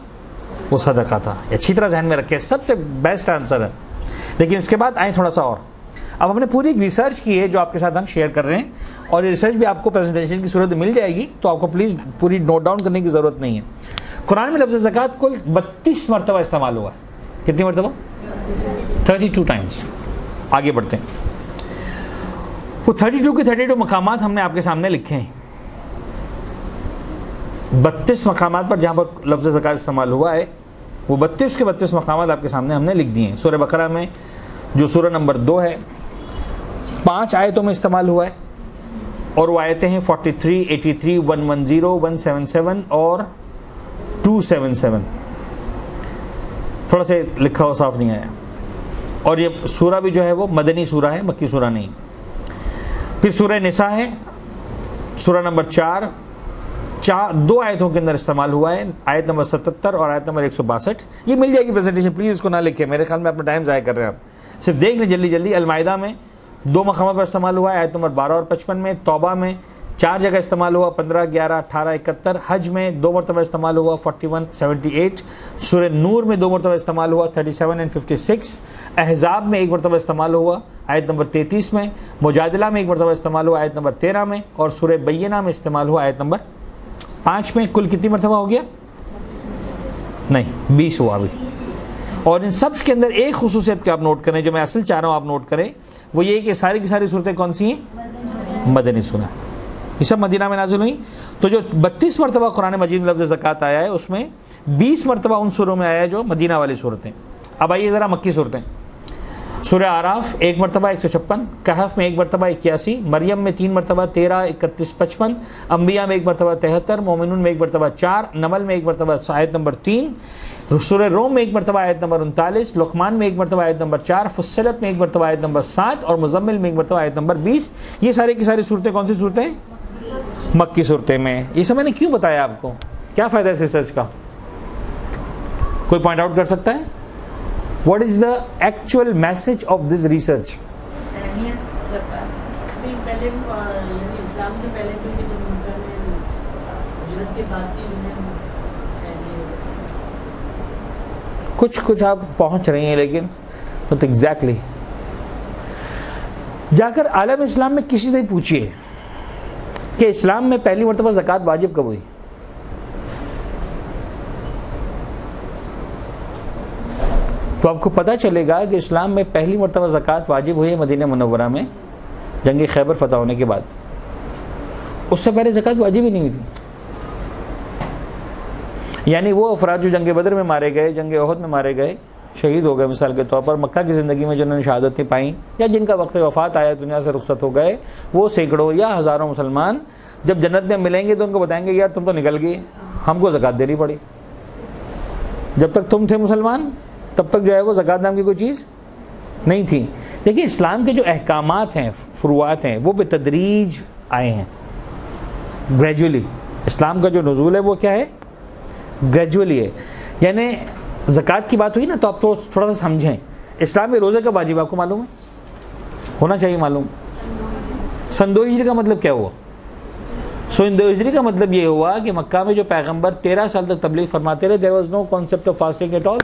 वो सदका था। अच्छी तरह ज़हन में रखें, सबसे बेस्ट आंसर है। लेकिन इसके बाद आए थोड़ा सा और, अब हमने पूरी एक रिसर्च की है जो आपके साथ हम शेयर कर रहे हैं, और ये रिसर्च भी आपको प्रेजेंटेशन की सूरत मिल जाएगी, तो आपको प्लीज़ पूरी नोट डाउन करने की ज़रूरत नहीं है। कुरान में लफ्ज़ ज़कात कुल 32 मरतबा इस्तेमाल हुआ है। कितनी मरतबा? 32 टाइम्स। आगे बढ़ते हैं। वो 32 के 32 मकामात हमने आपके सामने लिखे हैं। 32 मकामात पर जहाँ पर लफ्ज़ ज़कात इस्तेमाल हुआ है, वो 32 के 32 मकामात आपके सामने हमने लिख दिए हैं। सूरह बकरा में जो सूरह नंबर 2 है, 5 आयतों में इस्तेमाल हुआ है, और वो आयतें हैं 43, 83, 110, 177 और 277। थोड़ा से लिखा हुआ साफ नहीं आया। और ये सूरा भी जो है वो मदनी सूरा है, मक्की सूरा नहीं। फिर सूरह निसा है, सूरा नंबर 4, 2 आयतों के अंदर इस्तेमाल हुआ है, आयत नंबर 77 और आयत नंबर 162। ये मिल जाएगी प्रेजेंटेशन, प्लीज़ इसको ना लिखें, मेरे ख्याल में अपना टाइम ज़ाया कर रहे हैं आप। सिर्फ देख लें जल्दी जल्दी। अल-माइदा में 2 मकामात पर इस्तेमाल हुआ है, आयत नंबर 12 और 55 में। तौबा में 4 जगह इस्तेमाल हुआ, 15, 11, 18, 71। हज में 2 मरतबा इस्तेमाल हुआ, 41, 78। सूरह नूर में 2 मरतबा इस्तेमाल हुआ, 37 और 56। अहज़ाब में 1 मरतबा इस्तेमाल हुआ, आयत नंबर 33 में। मुजादिला में 1 मरतबा इस्तेमाल हुआ, आयत नंबर 13 में। और सूरह बय्यना में इस्तेमाल हुआ, आयत नंबर 5 में। कुल कितनी मरतबा हो गया? नहीं, 20 हुआ अभी। और इन सब के अंदर एक खुसूसियत क्या आप नोट करें, जो मैं असल चाह रहा हूँ आप नोट करें, वो ये कि सारी की सारी सूरतें कौन सी हैं? मदनी सूरह। ये सब मदीना में नाज़िल हुई। तो जो 32 मरतबा कुरान मजीद में लफ्ज़ ज़कात आया है, उसमें 20 मरतबा उन सूरों में आया है जो मदीना वाली सूरतें। अब आइए ज़रा मक्की सूरतें। सूरह आराफ 1 मरतबा 156, कहफ में 1 मरतबा 81, मरियम में 3 मरतबा 13, 31, 55, अम्बिया में 1 मरतबा 73, मोमिनून में 1 मरतबा 4, नमल में 1 मरतबा आयत नंबर 3, सूरह रोम में 1 मरतबा आयत नंबर 39, लुक़मान में 1 मरतबा आयत नंबर 4, फुस्सिलत में 1 मरतबा आयत नंबर 7 और मुज़म्मिल में 1 मरतबा आयत नंबर 20। ये सारी की सारी सूरतें कौन सी सूरतें हैं? मक्की सूरतें में। ये सब मैंने क्यों बताया आपको? क्या फ़ायदा है इस रिसर्च का? कोई पॉइंट आउट कर सकता है? What is the actual message of this research? इस्लाम से पहले क्योंकि जो मुल्क में हिजरत के बाद की जो है कुछ आप पहुंच रही हैं, लेकिन तो एग्जैक्टली जाकर आलम इस्लाम में किसी से पूछिए कि इस्लाम में पहली मरतबा ज़कात वाजिब कब हुई? तो आपको पता चलेगा कि इस्लाम में पहली मरतबा ज़कात वाजिब हुई है मदीना मुनव्वरा में, जंग खैबर फतह होने के बाद। उससे पहले ज़कात वाजिब ही नहीं हुई थी। यानी वो अफराद जो जंग बदर में मारे गए, जंग ओहद में मारे गए, शहीद हो गए मिसाल के तौर पर, मक्का की ज़िंदगी में जिन्होंने शहादतें पाई या जिनका वक्त वफ़ात आया, दुनिया से रुखसत हो गए, वो सैकड़ों या हज़ारों मुसलमान जब जन्नत में मिलेंगे तो उनको बताएंगे यार तुम तो निकल गए, हमको ज़कात देनी पड़ी। जब तक तुम थे मुसलमान तब तक जो है वो ज़कात नाम की कोई चीज़ नहीं थी। देखिए इस्लाम के जो अहकामात हैं, फ़ुरुआत हैं, वो बेतदरीज आए हैं, ग्रेजुअली। इस्लाम का जो नुज़ूल है वो क्या है? ग्रेजुअली है। यानी ज़कात की बात हुई ना, तो आप तो थोड़ा सा समझें, इस्लाम में रोज़े का वाजिब आपको मालूम है? होना चाहिए मालूम। सन 2 हिजरी का मतलब क्या हुआ? सन 2 हिजरी का मतलब ये हुआ कि मक्का में जो पैगंबर 13 साल तक तबलीग फरमाते रहे, there was no concept of fasting at all.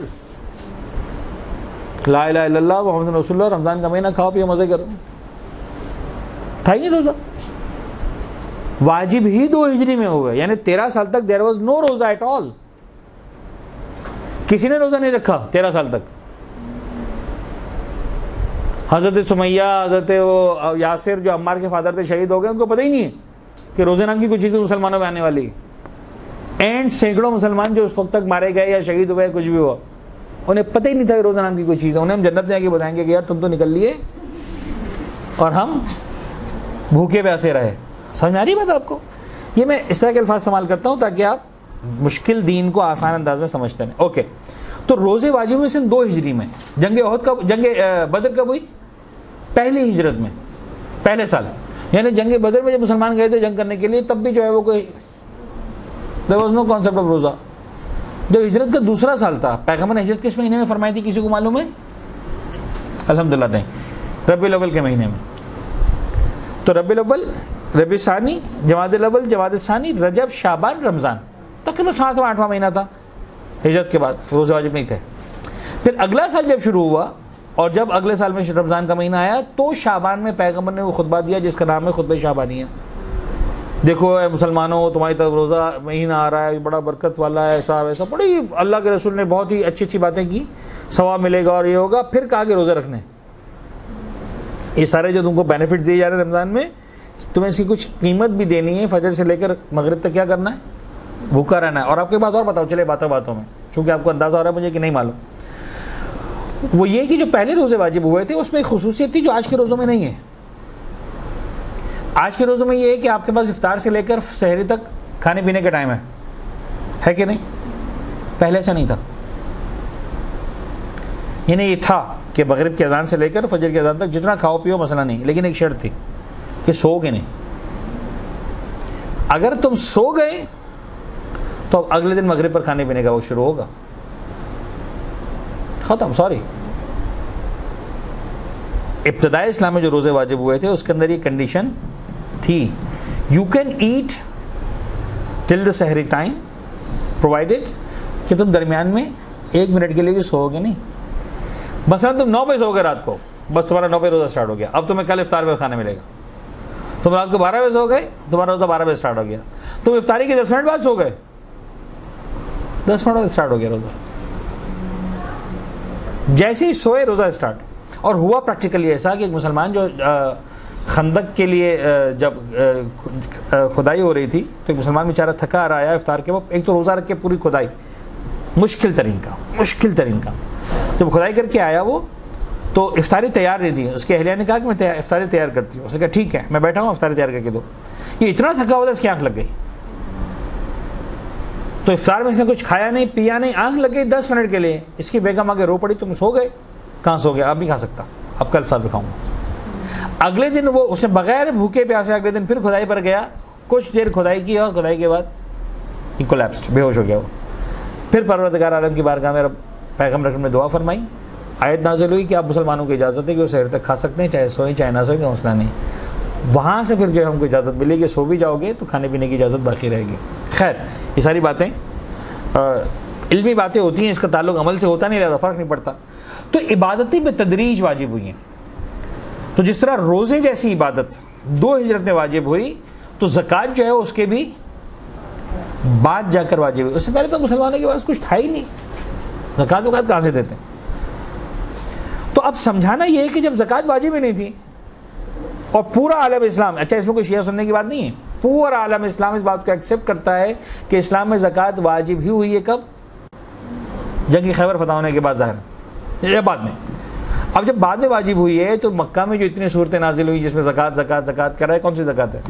ला इलाहा इल्लल्लाह मुहम्मद रसूलुल्लाह, रमज़ान का महीना खाओ पियो मज़े करो, था ही नहीं रोज़ा। वाजिब ही 2 हिजरी में हुए, यानी 13 साल तक देयर वाज नो रोज़ा एट ऑल। किसी ने रोज़ा नहीं रखा 13 साल तक। हज़रत सुमैया, हज़रत वो यासिर जो अम्मार के फादर थे शहीद हो गए, उनको पता ही नहीं है कि रोज़े नाम की कोई चीज़ मुसलमानों में आने वाली है। एंड सैकड़ों मुसलमान जो उस वक्त तक मारे गए या शहीद हुए, कुछ भी हुआ, उन्हें पता ही नहीं था कि रोज़ा नाम की कोई चीज़ है। उन्हें हम जन्नत में आके बताएंगे कि यार तुम तो निकल लिए और हम भूखे प्यासे रहे। समझ में आ रही बात आपको? ये मैं इस तरह के अल्फाज इस्तेमाल करता हूँ ताकि आप मुश्किल दीन को आसान अंदाज में समझते हैं। ओके, तो रोज़े वाजिब हुए सन 2 हिजरी में। जंग ओहद कब, जंग बदर कब हुई? पहली हिजरत में, पहले साल। यानी जंग बदर में जब मुसलमान गए थे जंग करने के लिए, तब भी जो है वो कोई there was no concept of रोज़ा। जब हिजरत का दूसरा साल था, पैगंबर ने हिजरत किस महीने में फरमाई थी, किसी को मालूम है? अल्हम्दुलिल्लाह नहीं, रबीउल अव्वल के महीने में। तो रबीउल अव्वल, रबी सानी, जमादुल अव्वल, जमादुल सानी, रजब, शाबान, रमज़ान, तकरीबन 7वां 8वां महीना था हिजरत के बाद। रोज़े वाजिब नहीं थे। फिर अगला साल जब शुरू हुआ और जब अगले साल में रमज़ान का महीना आया, तो शाबान में पैगंबर ने वो खुतबा दिया जिसका नाम है खुतबा शाबानिया। देखो मुसलमानों, तुम्हारी तरफ रोज़ा महीना आ रहा है, बड़ा बरकत वाला है, ऐसा वैसा, बड़ी अल्लाह के रसूल ने बहुत ही अच्छी अच्छी बातें की, सवाब मिलेगा और ये होगा। फिर कहा कि रोज़ा रखने, ये सारे जो तुमको बेनिफिट दिए जा रहे हैं रमज़ान में, तुम्हें इसकी कुछ कीमत भी देनी है। फजर से लेकर मगरिब तक क्या करना है? भूखा रहना है। और आपके बात और बताओ चले बातों बातों में, चूँकि आपको अंदाज़ा हो रहा है मुझे कि नहीं मालूम, वो ये कि जो पहले रोज़े वाजिब हुए थे उसमें एक खुसूसियत थी जो आज के रोज़ों में नहीं है। आज के रोज़ों में ये है कि आपके पास इफ्तार से लेकर सहरी तक खाने पीने का टाइम है कि नहीं? पहले ऐसा नहीं था। यानी ये था कि मगरिब की अजान से लेकर फजर की अजान तक जितना खाओ पियो मसला नहीं, लेकिन एक शर्त थी कि सोओगे नहीं। अगर तुम सो गए तो अब अगले दिन मगरिब पर खाने पीने का वक्त शुरू होगा, ख़त्म। सॉरी, इब्तदाई इस्लाम में जो रोज़े वाजिब हुए थे उसके अंदर ये कंडीशन थी, you can eat till the सहरी टाइम प्रोवाइडेड कि तुम दरमियान में 1 मिनट के लिए भी सोओगे नहीं। मसलन तुम 9 बजे सोओगे रात को, बस तुम्हारा 9 बजे रोज़ा स्टार्ट हो गया, अब तुम्हें कल इफ्तार में खाने मिलेगा। तुम रात को 12 बजे सो गए, तुम्हारा रोज़ा 12 बजे स्टार्ट हो गया। तुम इफ्तारी के 10 मिनट बाद सो गए, 10 मिनट बाद स्टार्ट हो गया रोज़ा। जैसे ही सोए रोज़ा स्टार्ट। और हुआ प्रैक्टिकली ऐसा कि एक मुसलमान जो खंदक के लिए जब खुदाई हो रही थी, तो एक मुसलमान बेचारा थका आ रहा है इफ्तार के वक्त। एक तो रोज़ा रख के पूरी खुदाई, मुश्किल तरीन का। जब खुदाई करके आया वो, तो इफ्तारी तैयार नहीं थी। उसके अहलिया ने कहा कि मैं इफ्तारी तैयार करती हूँ। उसने कहा ठीक है मैं बैठा हूँ, इफ्तारी तैयार करके दो। ये इतना थका हुआ था इसकी आँख लग गई। तो इफ्तार में इसने कुछ खाया नहीं पिया नहीं, आँख लग गई 10 मिनट के लिए। इसकी बेगम आगे रो पड़ी, तुम सो गए? कहाँ सो गया? अब नहीं खा सकता, अब कल इफ्तार पे खाऊंगा। अगले दिन वो उसने बगैर भूखे प्यासे अगले दिन फिर खुदाई पर गया, कुछ देर खुदाई की और खुदाई के बाद ही कोलैप्स्ड, बेहोश हो गया वो। फिर परवरदिगार आलम की बारगाह में पैगंबर में दुआ फरमाई, आयत नाज़िल हुई कि आप मुसलमानों को इजाज़त है कि वो सहर तक खा सकते हैं, चाहे सोएं चाहे ना सोएं, का मसला नहीं। वहाँ से फिर जो है हमको इजाज़त मिली कि सो भी जाओगे तो खाने पीने की इजाज़त बाकी रहेगी। खैर, ये सारी बातें इल्मी बातें होती हैं, इसका ताल्लुक अमल से होता नहीं रहता, फ़र्क नहीं पड़ता। तो इबादतें बेतदरीज वाजिब हुई हैं। तो जिस तरह रोज़े जैसी इबादत 2 हिजरत में वाजिब हुई, तो ज़कात जो है उसके भी बाद जाकर वाजिब हुई। उससे पहले तो मुसलमानों के पास कुछ था ही नहीं, ज़कात वक़ात कहाँ से देते? तो अब समझाना ये है कि जब ज़कात वाजिब ही नहीं थी और पूरा आलम इस्लाम, अच्छा इसमें कोई शिया सुनने की बात नहीं है, पूरा आलम इस्लाम इस बात को एक्सेप्ट करता है कि इस्लाम में ज़कात वाजिब ही हुई है। कब? जंग खैबर फतह होने के बाद, ज़ाहिर या बाद में। अब जब बाद में वाजिब हुई है तो मक्का में जो इतनी सूरतें नाजिल हुई जिसमें ज़कात ज़कात ज़कात कर रहा है, कौन सी ज़कात है?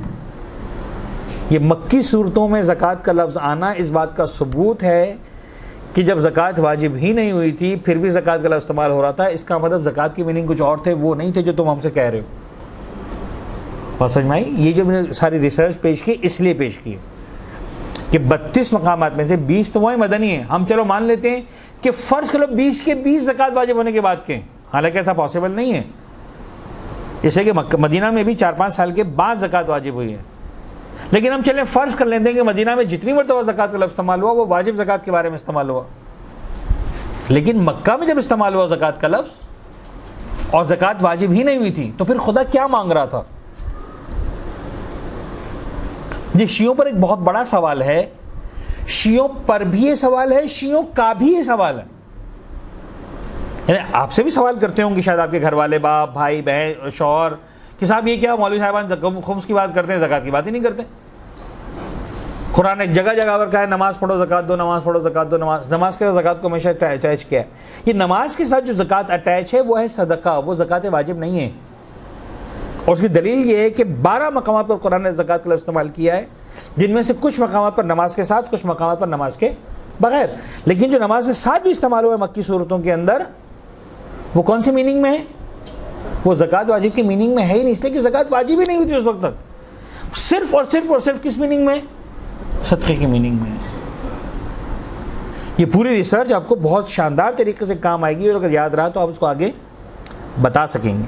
ये मक्की सूरतों में ज़कात का लफ्ज़ आना इस बात का सबूत है कि जब ज़कात वाजिब ही नहीं हुई थी फिर भी ज़कात का लफ्ज़ इस्तेमाल हो रहा था। इसका मतलब ज़कात की मीनिंग कुछ और थे, वो नहीं थे जो तुम हमसे कह रहे हो। बात समझ में आई? ये जो मैंने सारी रिसर्च पेश की इसलिए पेश की कि 32 मकामात में से 20 तो वही मदनी है। हम चलो मान लेते हैं कि फ़र्ज़ करो 20 के 20 ज़कात वाजिब होने के बाद के, हालांकि ऐसा पॉसिबल नहीं है। जैसे कि मदीना में भी 4-5 साल के बाद ज़कात वाजिब हुई है, लेकिन हम चलें फ़र्ज़ कर लेते हैं कि मदीना में जितनी मरतबा ज़कात का लफ्ज़ इस्तेमाल हुआ वो वाजिब ज़कात के बारे में इस्तेमाल हुआ, लेकिन मक्का में जब इस्तेमाल हुआ ज़कात का लफ्ज़ और ज़कात वाजिब ही नहीं हुई थी, तो फिर खुदा क्या मांग रहा था? ये शियों पर एक बहुत बड़ा सवाल है, शियों पर भी ये सवाल है, शियों का भी ये सवाल है। यानी आपसे भी सवाल करते होंगे शायद आपके घर वाले, बाप, भाई, बहन, शौहर कि साहब ये क्या मौलवी साहबान खुम्स की बात करते हैं, ज़कात की बात ही नहीं करते। कुरान ने जगह जगह पर कहा है नमाज पढ़ो ज़कात दो, नमाज पढ़ो ज़कात दो। नमाज के साथ ज़कात को हमेशा अटैच किया है। ये नमाज के साथ जो ज़कात अटैच है वो है सदका, वो ज़कात वाजिब नहीं है। और उसकी दलील ये है कि 12 मकामात पर कुरान ने ज़कात का लफ्ज़ इस्तेमाल किया है, जिनमें से कुछ मकामात पर नमाज के साथ, कुछ मकामात पर नमाज के बगैर। लेकिन जो नमाज के साथ भी इस्तेमाल हुआ है मक्की सूरतों के अंदर, वो कौन सी मीनिंग में है? वो ज़कात वाजिब की मीनिंग में है ही नहीं, इसलिए कि ज़कात वाजिब ही नहीं हुई थी उस वक्त तक। सिर्फ और सिर्फ किस मीनिंग में? सदक़े की मीनिंग में। ये पूरी रिसर्च आपको बहुत शानदार तरीके से काम आएगी और अगर याद रहा तो आप उसको आगे बता सकेंगे।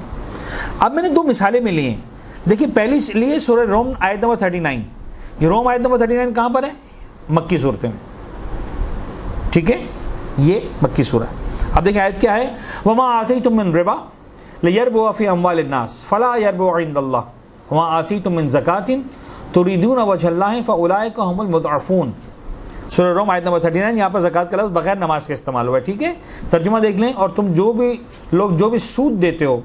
अब मैंने 2 मिसालें मिली हैं। देखिए, पहली लिए सूरह रोम आयत नंबर 39। ये रोम आयत नंबर 39 कहाँ पर है? मक्की सूरत में, ठीक है, ये मक्की सूरह। अब देखिए आयत क्या है, वमा आतीतुम मिन रिबा लियरबुआ फी अम्वालिन नास फला यरबुअ इंदल्लाह वमा आतीतुम मिन ज़कातिन तुरीदूना वजहल्लाह फउलाइका हुमुल मुदअफ़ून। सूरह रोम आयत नंबर 39। यहाँ पर ज़कात का लफ्ज़ बगैर नमाज के इस्तेमाल हुआ है, ठीक है। तर्जुमा देख लें। और तुम जो भी सूद देते हो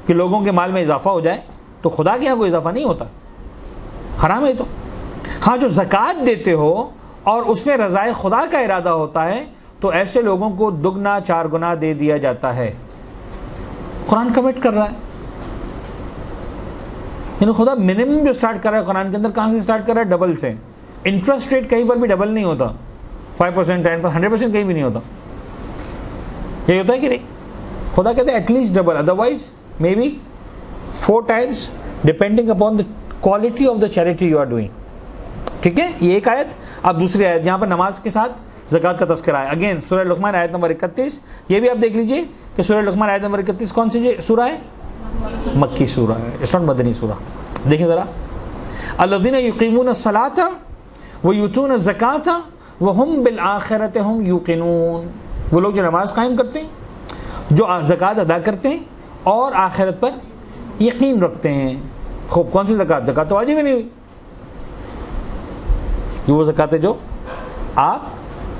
कि लोगों के माल में इजाफा हो जाए, तो खुदा के यहाँ कोई इजाफा नहीं होता, हराम है। तो हाँ, जो ज़कात देते हो और उसमें रज़ाए खुदा का इरादा होता है, तो ऐसे लोगों को दुगना 4 गुना दे दिया जाता है। कुरान कमिट कर रहा है, यानी खुदा मिनिमम जो स्टार्ट कर रहा है कुरान के अंदर, कहाँ से स्टार्ट कर रहा है? डबल से। इंटरेस्ट रेट कहीं पर भी डबल नहीं होता, 5%, 10%, 100% कहीं भी नहीं होता। ये होता है कि नहीं? खुदा कहते हैं at least double, otherwise may be 4 times depending upon the quality of the charity you are doing, ठीक है। ये एक आयत। अब दूसरी आयत, यहाँ पर नमाज के साथ ज़कात का तज़किरा है। अगेन सूरह लुक़मान आयत नंबर 31। ये भी आप देख लीजिए कि सूरह लुक़मान आयत नंबर 31 कौन सी सूरा है? मक्की सूरा है, इट्स नॉट मदनी सूरा। देखिए ज़रा, अल्लज़ीना युक़ीमून अस्सलाता व यूतून अज़्ज़काता व हुम बिल आखिरति हुम यूक़िनून। वो लोग जो नमाज कायम करते हैं, जो ज़कात अदा करते हैं और आखिरत पर यकीन रखते हैं। खूब, कौन सी ज़कात? ज़कात तो वाजिब ही नहीं हुई। ये वो ज़कात है जो आप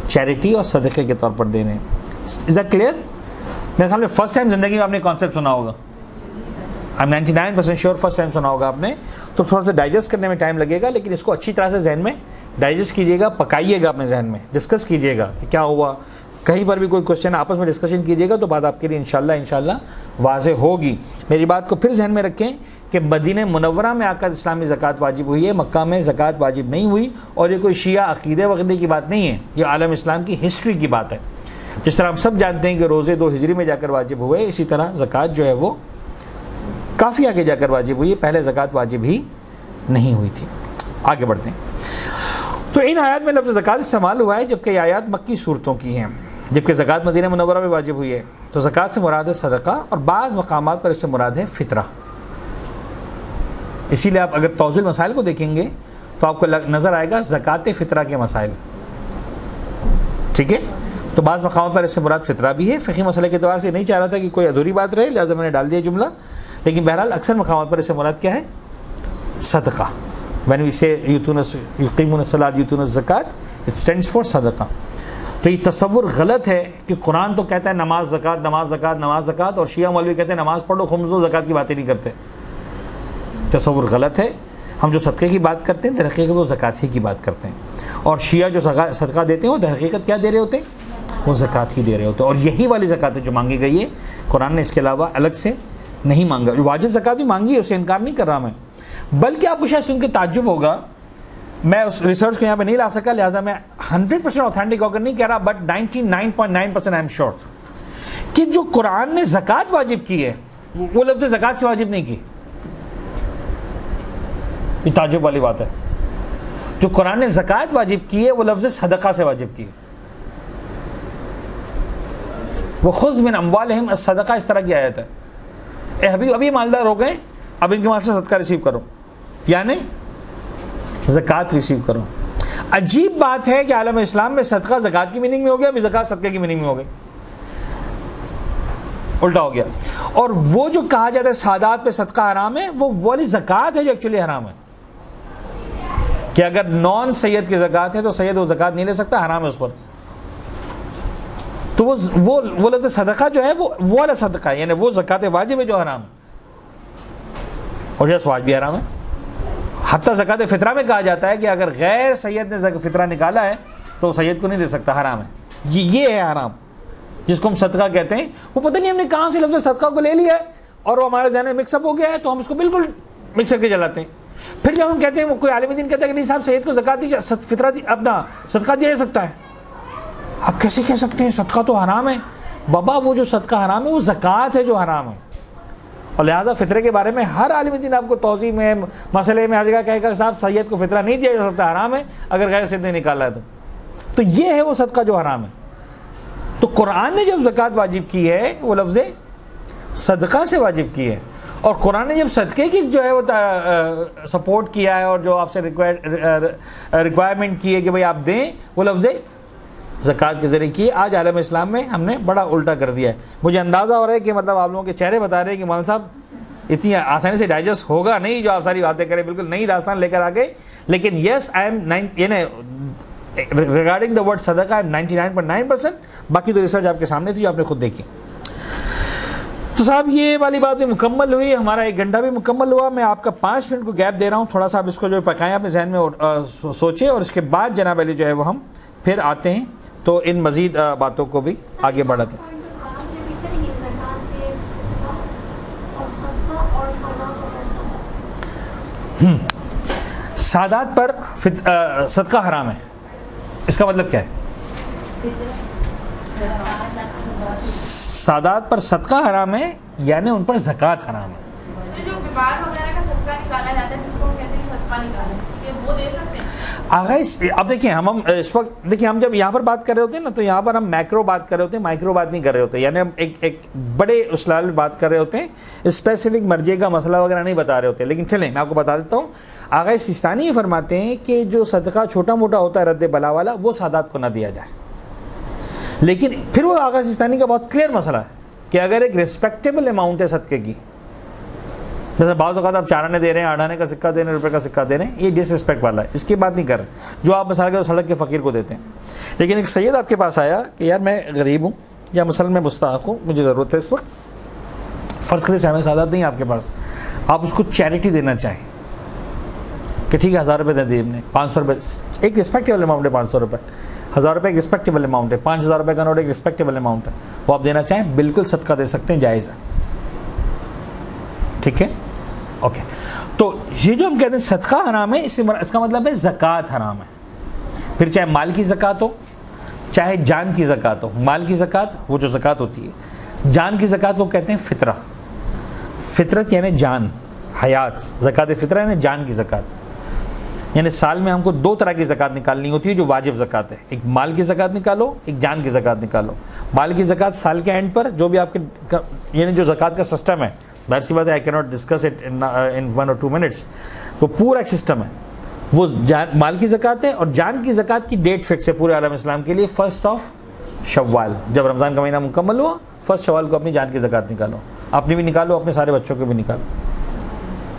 चैरिटी और सदक़े के तौर पर दे रहे हैं। Is that clear? मेरे ख्याल में फर्स्ट टाइम ज़िंदगी में आपने कॉन्सेप्ट सुना होगा। I am 99% sure first time सुना होगा आपने। तो थोड़ा सा डाइजेस्ट करने में टाइम लगेगा, लेकिन इसको अच्छी तरह से जहन में डाइजेस्ट कीजिएगा, पकाइएगा अपने जहन में, डिस्कस कीजिएगा कि क्या हुआ। कहीं पर भी कोई क्वेश्चन आपस में डिस्कशन कीजिएगा तो बात आपके लिए इंशाल्लाह वाज़े होगी। मेरी बात को फिर जहन में रखें कि मदीने मुनव्वरा में आकर इस्लामी ज़कात वाजिब हुई है, मक्का में ज़कात वाजिब नहीं हुई। और ये कोई शिया अक़ीदे वक़ीदे की बात नहीं है, ये आलम इस्लाम की हिस्ट्री की बात है। जिस तरह हम सब जानते हैं कि रोज़े 2 हिजरी में जाकर वाजिब हुए, इसी तरह ज़कात जो है वो काफ़ी आगे जाकर वाजिब हुई है, पहले ज़कात वाजिब ही नहीं हुई थी। आगे बढ़ते हैं। तो इन आयत में लफ्ज़ ज़कात इस्तेमाल हुआ है, जबकि आयत मक्की सूरतों की हैं, जबकि ज़कात मदीना मुनव्वरा में वाजिब हुई है। तो ज़कात से मुराद है सदका, और बाज़ मकामात पर इससे मुराद है फ़ितरा। इसीलिए आप अगर तौज़ील मसाइल को देखेंगे तो आपको नज़र आएगा ज़कात फ़ितरा के मसाइल, ठीक है। तो बाज़ मकामात पर इससे मुराद फ़ितरा भी है। फ़िक़ही मसले के एतबार से नहीं चाह रहा था कि कोई अधूरी बात रहे, लिहाजा मैंने डाल दिया जुमला, लेकिन बहरहाल अक्सर मकामात पर इससे मुराद क्या है? सदका। व्हेन वी से युक़ीमून अस्सलात यूतून अज़्ज़कात, इट स्टैंड्स फॉर सदका। तो ये तसव्वुर गलत है कि कुरान तो कहता है नमाज ज़कात, नमाज ज़कात, नमाज ज़कात, और शिया मौलवी कहते हैं नमाज पढ़ो, खुम्स दो, ज़कात की बातें नहीं करते। तसव्वुर गलत है। हम जो सदक़े की बात करते हैं दरहक़ीक़त वो ज़कात ही की बात करते हैं, और शिया जो सदका देते हैं वो दरहक़ीक़त क्या दे रहे होते हैं? वो ज़कात ही दे रहे होते हैं। और यही वाली ज़कात है जो मांगी गई है, कुरान ने इसके अलावा अलग से नहीं मांगा। जो वाजिब ज़कात भी मांगी है, उससे इनकार नहीं कर रहा मैं, बल्कि आपको शायद सुन के ताज्जुब होगा, मैं उस रिसर्च को यहाँ पे नहीं ला सका, लिहाजा मैं 100% ऑथेंटिक होकर नहीं कह रहा, बट 99.9% आई एम श्योर कि जो कुरान ने ज़कात वाजिब की है वो लफ्ज़ ज़कात से वाजिब नहीं की। ये ताज्जुब वाली बात है। जो कुरान ने ज़कात वाजिब की है वो लफ्ज़ सदका से वाजिब की है। वो खुद मिन अम्वालिहिम सदका, इस तरह की आयत है। अभी मालदार हो गए, अब इनके वहाँ से सदका रिसीव करो, यानी ज़कात रिसीव करो। अजीब बात है कि आलम इस्लाम में सदका ज़कात की मीनिंग में हो गया, अभी ज़कात सदके की मीनिंग में हो गई, उल्टा हो गया। और वो जो कहा जाता है सादात पे सदका हराम है, वो वाली ज़कात है जो एक्चुअली हराम है, कि अगर नॉन सैयद की ज़कात है तो सैयद वो ज़कात नहीं ले सकता, हराम है उस पर। तो वो लफ्ज़ सदका जो है वो वाला सदका है, यानी वो ज़कात वाजिब है जो हराम है, और यह वाजिब भी हराम है। हत्ता ज़कात फ़ितरा में कहा जाता है कि अगर गैर सैयद ने फ़ितरा निकाला है तो सैयद को नहीं दे सकता, हराम है। ये है हराम, जिसको हम सदका कहते हैं। वो पता नहीं हमने कहाँ से लफ्ज़ सदका को ले लिया है और वो हमारे ज़हन में मिक्सअप हो गया है, तो हम उसको बिल्कुल मिक्स करके चलाते हैं। फिर जब हम कहते हैं, वो कोई आलिम दीन कहता है कि नहीं साहब सैयद को ज़कात दी, फ़ितरा दी, अपना सदका दिया जा सकता है। आप कैसे कह सकते हैं सदका तो हराम है? बाबा वो जो सदका हराम है वो ज़कात है जो हराम है, और लिहाजा फ़ितरे के बारे में हर आलिम दीन आपको तौज़ी में, मसले में हर जगह कहेगा साहब सैयद को फ़ितरा नहीं दिया जा सकता, हराम है अगर गैर सैयद ने निकाला है तो ये है वो सदका जो हराम है। तो कुरान ने जब ज़कात वाजिब की है वो लफ्ज़ सदका से वाजिब की है, और कुरान ने जब सदक़े की जो है वो सपोर्ट किया है और जो आपसे रिक्वायरमेंट की है कि भाई आप दें, वो लफ्ज़ ज़कात के ज़रिए की। आज आलम इस्लाम में हमने बड़ा उल्टा कर दिया है। मुझे अंदाज़ा हो रहा है कि मतलब आप लोगों के चेहरे बता रहे हैं कि मौलाना साहब इतनी आसानी से डाइजेस्ट होगा नहीं जो आप सारी बातें करें, बिल्कुल नई दास्तान लेकर आ गए। लेकिन yes I am regarding the word सदका आई एम 99.9%, बाकी तो रिसर्च आपके सामने थी जो आपने खुद देखी। तो साहब ये वाली बात भी मुकम्मल हुई, हमारा 1 घंटा भी मुकम्मल हुआ। मैं आपका 5 मिनट को गैप दे रहा हूँ, थोड़ा सा आप इसको जो पकाएं अपने जहन में सोचें, और इसके बाद जनाब अली जो है वो हम फिर आते हैं तो इन मज़ीद बातों को भी आगे बढ़ाते हैं। सादात पर सदका हराम है, इसका मतलब क्या है? सादात पर सदका हराम है यानी उन पर ज़कात हराम है। जो बीमार वगैरह का सदका निकाला जाता है जिसको हम कहते हैं सदका निकाला है, वो दे सकते हैं? अब देखिए हम इस वक्त देखिए हम जब यहाँ पर बात कर रहे होते हैं ना, तो यहाँ पर हम मैक्रो बात कर रहे होते हैं, माइक्रो बात नहीं कर रहे होते, यानी हम एक बड़े उसलाल में बात कर रहे होते हैं, स्पेसिफिक मर्जे का मसला वगैरह नहीं बता रहे होते। लेकिन चलें मैं आपको बता देता हूँ, आगा सिस्तानी ये फरमाते हैं कि जो सदका छोटा मोटा होता है रद्द बला वाला, वो सादात को ना दिया जाए। लेकिन फिर वो आगा सिस्तानी का बहुत क्लियर मसला है कि अगर एक रिस्पेक्टेबल अमाउंट है सदक़े की, जैसे बाज़ औक़ात आप 4 आने दे रहे हैं, 8 आने का सिक्का दे रहे हैं, रुपये का सिक्का दे रहे हैं, ये डिसरिस्पेक्ट वाला है, इसकी बात नहीं कर रहे जो आप मिसाल के सड़क के फ़कीर को देते हैं। लेकिन एक सैयद आपके पास आया कि यार मैं गरीब हूँ या मसल में मुस्ताहक हूँ, मुझे ज़रूरत है इस वक्त, फ़र्ज़ करें सहमे सादात नहीं आपके पास, आप उसको चैरिटी देना चाहें कि ठीक है 1000 रुपये दे दिए हमने, 500 रुपये एक रिस्पेक्टेबल अमाउंट है, 500 रुपये, 1000 रुपये एक रिस्पेक्टेबल अमाउंट है, 5000 रुपये का नोट एक रिस्पेक्टेबल अमाउंट है, वो आप देना चाहें बिल्कुल सदका दे सकते हैं, जायज़ है। ठीक है, ओके। तो ये जो हम कहते हैं सदका हराम है, इसका मतलब है ज़कात हराम है। फिर चाहे माल की ज़कात हो चाहे जान की ज़कात हो। माल की ज़कात वो जो ज़कात होती है, जान की ज़कात वो कहते हैं फ़ितरा, फ़ितरत यानी जान, हयात, ज़कात फ़ितरा यानी जान की ज़कात। यानी साल में हमको 2 तरह की ज़कात निकालनी होती है जो वाजिब ज़कात है, एक माल की ज़कात निकालो, एक जान की ज़कात निकालो। माल की ज़कात साल के एंड पर जो भी आपके यानी जो ज़कात का सिस्टम है, ज़ाहिर सी बात है I can not discuss it in 1 or 2 minutes, तो पूरा एक सिस्टम है, वो माल की ज़कात है। और जान की ज़कात की डेट फिक्स है पूरे आलम इस्लाम के लिए, 1 शव्वाल, जब रमज़ान का महीना मुकम्मल हुआ 1 शव्वाल को अपनी जान की ज़कात निकालो, अपनी भी निकालो, अपने सारे बच्चों को भी निकालो।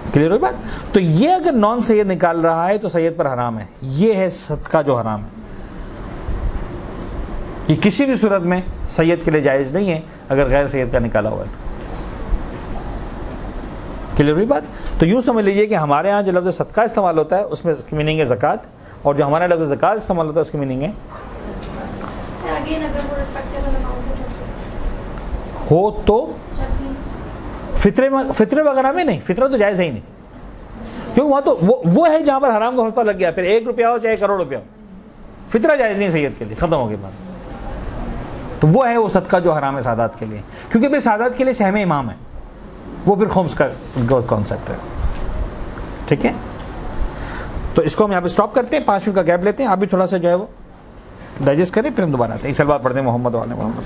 क्लियर हुई बात? तो ये अगर नॉन सैयद निकाल रहा है तो सैयद पर हराम है, ये है सदका जो हराम है। ये किसी भी सूरत में सैयद के लिए जायज़ नहीं है अगर गैर सैयद का निकाला हुआ है तो। क्लियर हुई बात? तो यूँ समझ लीजिए कि हमारे यहाँ जो लफ्ज़ सदका इस्तेमाल होता है उसमें उसकी मीनिंग है ज़कात, और जो हमारे लफ्ज़ ज़कात इस्तेमाल होता है उसकी मीनिंग है हो तो फितरे वगैरह में नहीं, फितरा तो जायज़ है ही नहीं, क्योंकि वहाँ तो वो है जहाँ पर हराम का फतवा लग गया, फिर 1 रुपया हो चाहे 1 करोड़ रुपया हो, फितरा जायज़ नहीं सैयद के लिए, ख़त्म हो गई बात। तो वो है वो सदका जो हराम है सादात के लिए, क्योंकि फिर सादात के लिए सहमे इमाम है, वो फिर खुम्स का कॉन्सेप्ट है। ठीक है, तो इसको हम यहाँ पे स्टॉप करते हैं, 5 मिनट का गैप लेते हैं, आप भी थोड़ा सा जो है वो डाइजेस्ट करें, फिर हम दोबारा आते हैं। एक सलवात पढ़ते हैं मोहम्मद वाले मोहम्मद।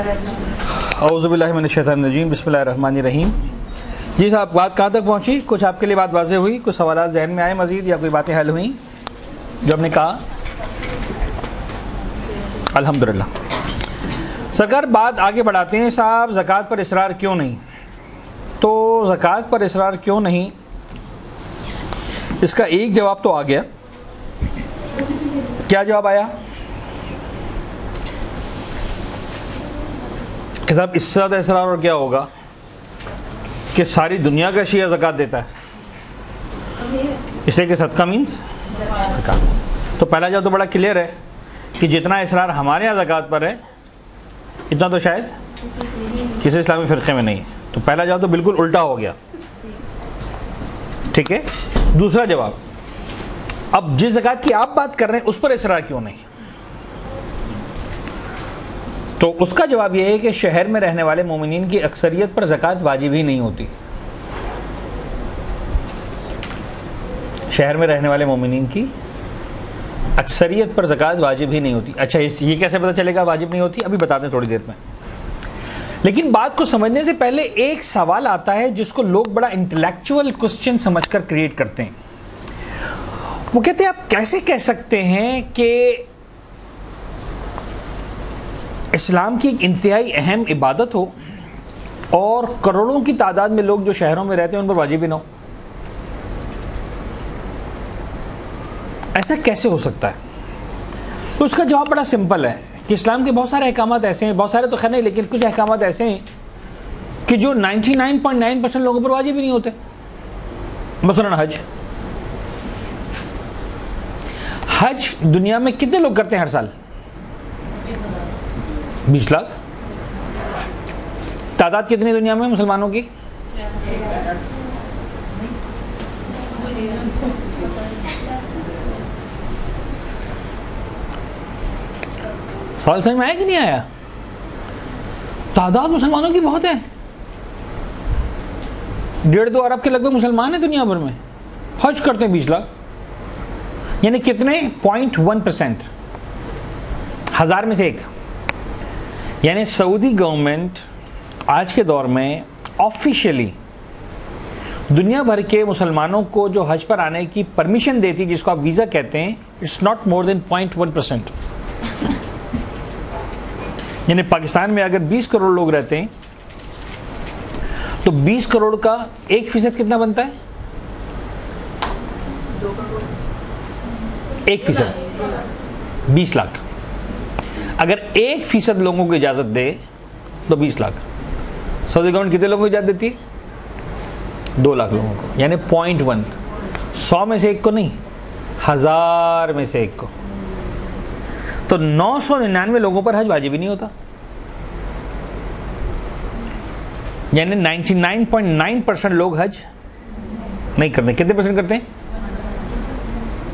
औज़ुबिल्लाहिमिनश्शैतानिर्रजीम बिस्मिल्लाहिर्रहमानिर्रहीम। जी साहब, बात कहाँ तक पहुँची? कुछ आपके लिए बात वाज़ेह हुई? कुछ सवाल जहन में आए मज़ीद, या कोई बातें हल हुई जो हमने कहा? अल्हम्दुलिल्लाह। सरकार, बात आगे बढ़ाते हैं साहब। ज़कात पर इसरार क्यों नहीं? तो ज़कात पर इसरार क्यों नहीं, इसका एक जवाब तो आ गया। क्या जवाब आया कि साहब इससे ज़्यादा इसरार और क्या होगा कि सारी दुनिया का शिया ज़कात देता है, इसलिए कि सदका मीन्स ज़कात। तो पहला जवाब तो बड़ा क्लियर है कि जितना इसरार हमारे यहाँ ज़कात पर है इतना तो शायद किसी इस्लामी फ़िरक़े में नहीं है। तो पहला जवाब तो बिल्कुल उल्टा हो गया। ठीक है। दूसरा जवाब, अब जिस ज़कात की आप बात कर रहे हैं उस पर इसरार क्यों नहीं? तो उसका जवाब यह है कि शहर में रहने वाले मोमिनीन की अक्सरियत पर ज़कात वाजिब ही नहीं होती। शहर में रहने वाले मोमिनीन की अक्सरियत पर ज़कात वाजिब ही नहीं होती। अच्छा, ये कैसे पता चलेगा वाजिब नहीं होती? अभी बताते हैं थोड़ी देर में। लेकिन बात को समझने से पहले एक सवाल आता है जिसको लोग बड़ा इंटेलेक्चुअल क्वेश्चन समझकर क्रिएट करते हैं। वो कहते हैं आप कैसे कह सकते हैं कि इस्लाम की एक इंतहाई अहम इबादत हो और करोड़ों की तादाद में लोग जो शहरों में रहते हैं उन पर वाजिब ही ना हो? ऐसा कैसे हो सकता है? तो उसका जवाब बड़ा सिंपल है कि इस्लाम के बहुत सारे अहकामात ऐसे हैं, बहुत सारे तो खैर नहीं, लेकिन कुछ अहकामात ऐसे हैं कि जो 99.9% लोगों पर वाजिब ही नहीं होते। मसलन हज दुनिया में कितने लोग करते हैं हर साल? 20 लाख। तादाद कितनी दुनिया में मुसलमानों की? सवाल समझ में आया कि नहीं आया? तादाद मुसलमानों की बहुत है। 1.5-2 अरब के लगभग मुसलमान हैं दुनिया भर में, हज करते हैं 20 लाख। यानी कितने? 0.1%, 1000 में से एक। यानी सऊदी गवर्नमेंट आज के दौर में ऑफिशियली दुनिया भर के मुसलमानों को जो हज पर आने की परमिशन देती, जिसको आप वीज़ा कहते हैं, इट्स नॉट मोर देन 0.1%। यानी पाकिस्तान में अगर 20 करोड़ लोग रहते हैं तो 20 करोड़ का 1% कितना बनता है? 1%, 20 लाख। अगर 1% लोगों को इजाज़त दे तो 20 लाख। सऊदी गवर्नमेंट कितने लोगों को इजाज़त देती है? 2 लाख लोगों को। यानी 0.1, 100 में से एक को नहीं, 1000 में से एक को। तो 999 लोगों पर हज वाजिब ही नहीं होता। यानी 99.9% लोग हज नहीं करते। कितने परसेंट करते हैं?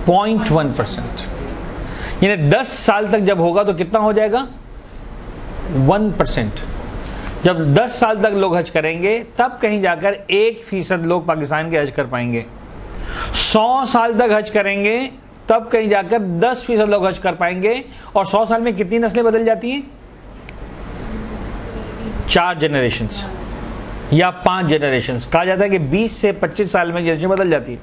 0.1%। यानी 10 साल तक जब होगा तो कितना हो जाएगा? 1%। जब 10 साल तक लोग हज करेंगे तब कहीं जाकर 1% लोग पाकिस्तान के हज कर पाएंगे। 100 साल तक हज करेंगे तब कहीं जाकर 10% लोग हज कर पाएंगे। और 100 साल में कितनी नस्लें बदल जाती हैं? 4 जनरेशन्स या 5 जनरेशन्स। कहा जाता है कि 20 से 25 साल में जनरेशन बदल जाती है।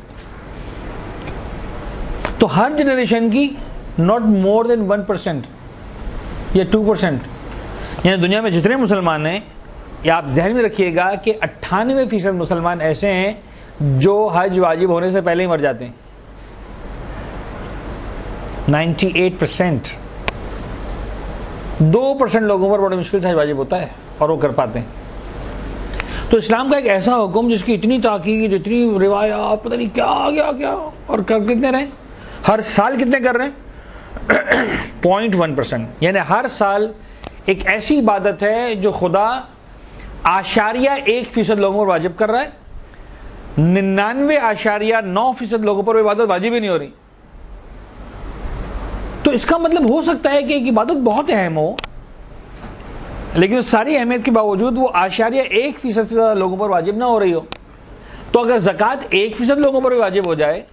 तो हर जनरेशन की नॉट मोर देन 1% या 2%। यानी दुनिया में जितने मुसलमान हैं, या आप ध्यान में रखिएगा कि 98% मुसलमान ऐसे हैं जो हज वाजिब होने से पहले ही मर जाते हैं। 98%। 2% लोगों पर बड़ी मुश्किल से हज वाजिब होता है और वो कर पाते हैं। तो इस्लाम का एक ऐसा हुक्म जिसकी इतनी ताकीद, इतनी रिवायात, पता नहीं क्या और कर कितने रहे? हर साल कितने कर रहे हैं? 0.1%। यानी हर साल एक ऐसी इबादत है जो खुदा 0.1% लोगों पर वाजिब कर रहा है। 99.9% लोगों पर इबादत वाजिब ही नहीं हो रही। तो इसका मतलब हो सकता है कि एक इबादत बहुत अहम हो, लेकिन उस सारी अहमियत के बावजूद वो 0.1% से ज़्यादा लोगों पर वाजिब ना हो रही हो। तो अगर ज़कात 1% लोगों पर भी वाजिब हो जाए,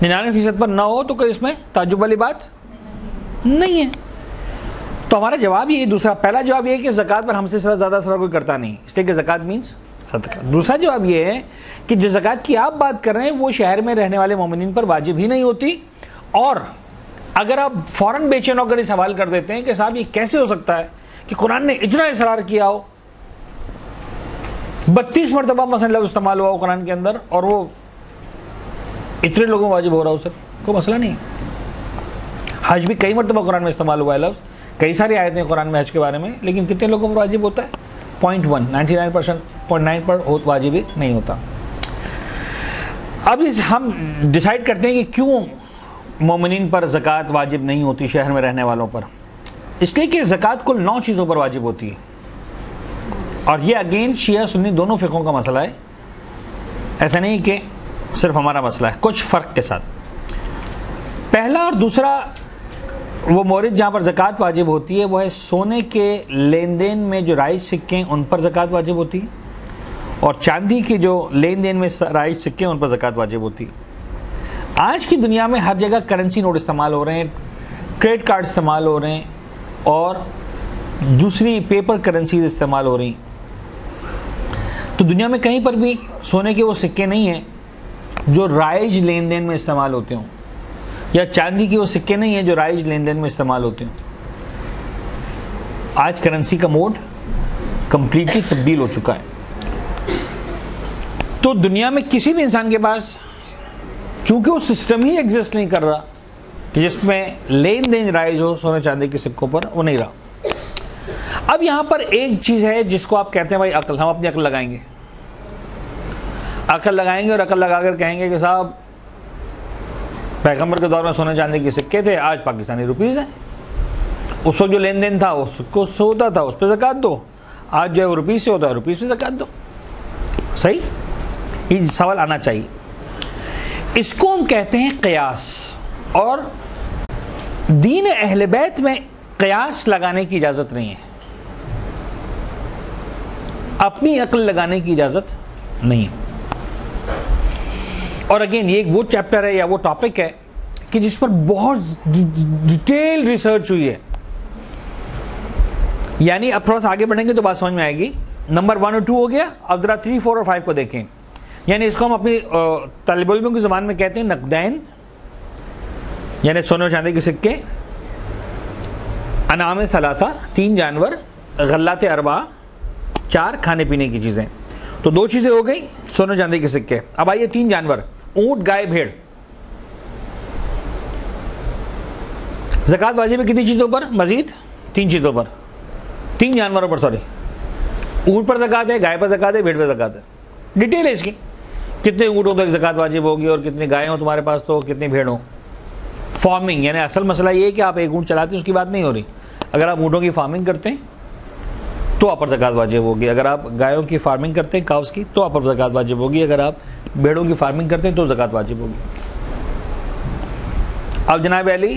99% पर ना हो, तो कोई इसमें ताज्जुब वाली बात नहीं है। तो हमारा जवाब ये दूसरा, पहला जवाब ये है कि ज़कात पर हमसे ज़्यादा असर कोई करता नहीं, इसलिए कि ज़कात मीन्स सदका। दूसरा जवाब ये है कि जो ज़कात की आप बात कर रहे हैं वो शहर में रहने वाले मोमिनीन पर वाजिब ही नहीं होती। और अगर आप फ़ौरन बेचैन होकर सवाल कर देते हैं कि साहब ये कैसे हो सकता है कि कुरान ने इतना इसरार किया हो, 32 मरतबा मसला इस्तेमाल हुआ हो कुरान के अंदर और वो इतने लोगों को वाजिब हो रहा हो, सिर्फ कोई मसला नहीं। हज भी कई मरतबा कुरान में इस्तेमाल हुआ है लफ्ज़, कई सारी आयतें कुरान में हज के बारे में, लेकिन कितने लोगों पर वाजिब होता है? 99% पर वाजिब ही नहीं होता। अब हम डिसाइड करते हैं कि क्यों मोमिनीन पर ज़कात वाजिब नहीं होती शहर में रहने वालों पर। इसलिए कि ज़कात कुल 9 चीज़ों पर वाजिब होती है, और ये अगेन शिया सुन्नी दोनों फ़िक़ों का मसला है, ऐसा नहीं कि सिर्फ हमारा मसला है, कुछ फ़र्क के साथ। पहला और दूसरा वो मोरिद जहाँ पर ज़कात वाजिब होती है वो है सोने के लेन देन में जो राइज सिक्के हैं उन पर ज़कात वाजिब होती है, और चांदी के जो लेन देन में राइज सिक्के हैं उन पर ज़कात वाजिब होती है। आज की दुनिया में हर जगह करेंसी नोट इस्तेमाल हो रहे हैं, क्रेडिट कार्ड इस्तेमाल हो रहे हैं और दूसरी पेपर करेंसीज इस्तेमाल हो रही। तो दुनिया में कहीं पर भी सोने के वो सिक्के नहीं हैं जो राइज लेन देन में इस्तेमाल होते हों, या चांदी के वो सिक्के नहीं हैं जो राइज लेन देन में इस्तेमाल होते हों। आज करेंसी का मोड कंप्लीटली तब्दील हो चुका है। तो दुनिया में किसी भी इंसान के पास चूंकि वो सिस्टम ही एग्जिस्ट नहीं कर रहा कि जिसमें लेन देन राइज हो सोने चांदी के सिक्कों पर, वो नहीं रहा। अब यहां पर एक चीज है जिसको आप कहते हैं भाई अक्ल, हम अपनी अक्ल लगाएंगे, अक्ल लगाएंगे और अक्ल लगाकर कहेंगे कि साहब पैगंबर के दौर में सोने चांदी के सिक्के थे, आज पाकिस्तानी रुपीज़ हैं, उस वक्त जो लेन देन था उसको होता था उस पर ज़कात दो, आज जो है रुपीज़ से होता है रुपीज़ से ज़कात दो। सही, ये सवाल आना चाहिए। इसको हम कहते हैं क़यास, और दीन अहले बैत में क़यास लगाने की इजाज़त नहीं है, अपनी अक्ल लगाने की इजाज़त नहीं है। और अगेन ये वो चैप्टर है या वो टॉपिक है कि जिस पर बहुत डिटेल रिसर्च हुई है, यानी अब थोड़ा सा आगे बढ़ेंगे तो बात समझ में आएगी। नंबर 1 और 2 हो गया, अब जरा 3, 4 और 5 को देखें। यानी इसको हम अपनी तलिब इल्म की ज़बान में कहते हैं नकदैन, यानी सोने और चांदी के सिक्के, अनाम सलासा 3 जानवर, गल्लात अरबा 4 खाने पीने की चीज़ें। तो 2 चीज़ें हो गई, सोने चांदी के सिक्के। अब आइए 3 जानवर, ऊंट गाय भेड़। ज़कात वाजिब है कितनी चीज़ों पर? मजीद 3 चीज़ों पर, 3 जानवरों पर, सॉरी। ऊंट पर ज़कात है, गाय पर ज़कात है, भेड़ पर ज़कात है। डिटेल है इसकी, कितने ऊँट हो तो एक ज़कात वाजिब होगी और कितनी गायें हो तुम्हारे पास तो कितनी भेड़ हो। फार्मिंग, यानी असल मसला ये है कि आप एक ऊँट चलाते हैं उसकी बात नहीं हो रही। अगर आप ऊँटों की फार्मिंग करते हैं तो आप पर ज़कात वाजिब होगी, अगर आप गायों की फार्मिंग करते हैं काउस की तो आप पर ज़कात वाजिब होगी, अगर आप भेड़ों की फार्मिंग करते हैं तो ज़कात वाजिब होगी। अब जनाब अली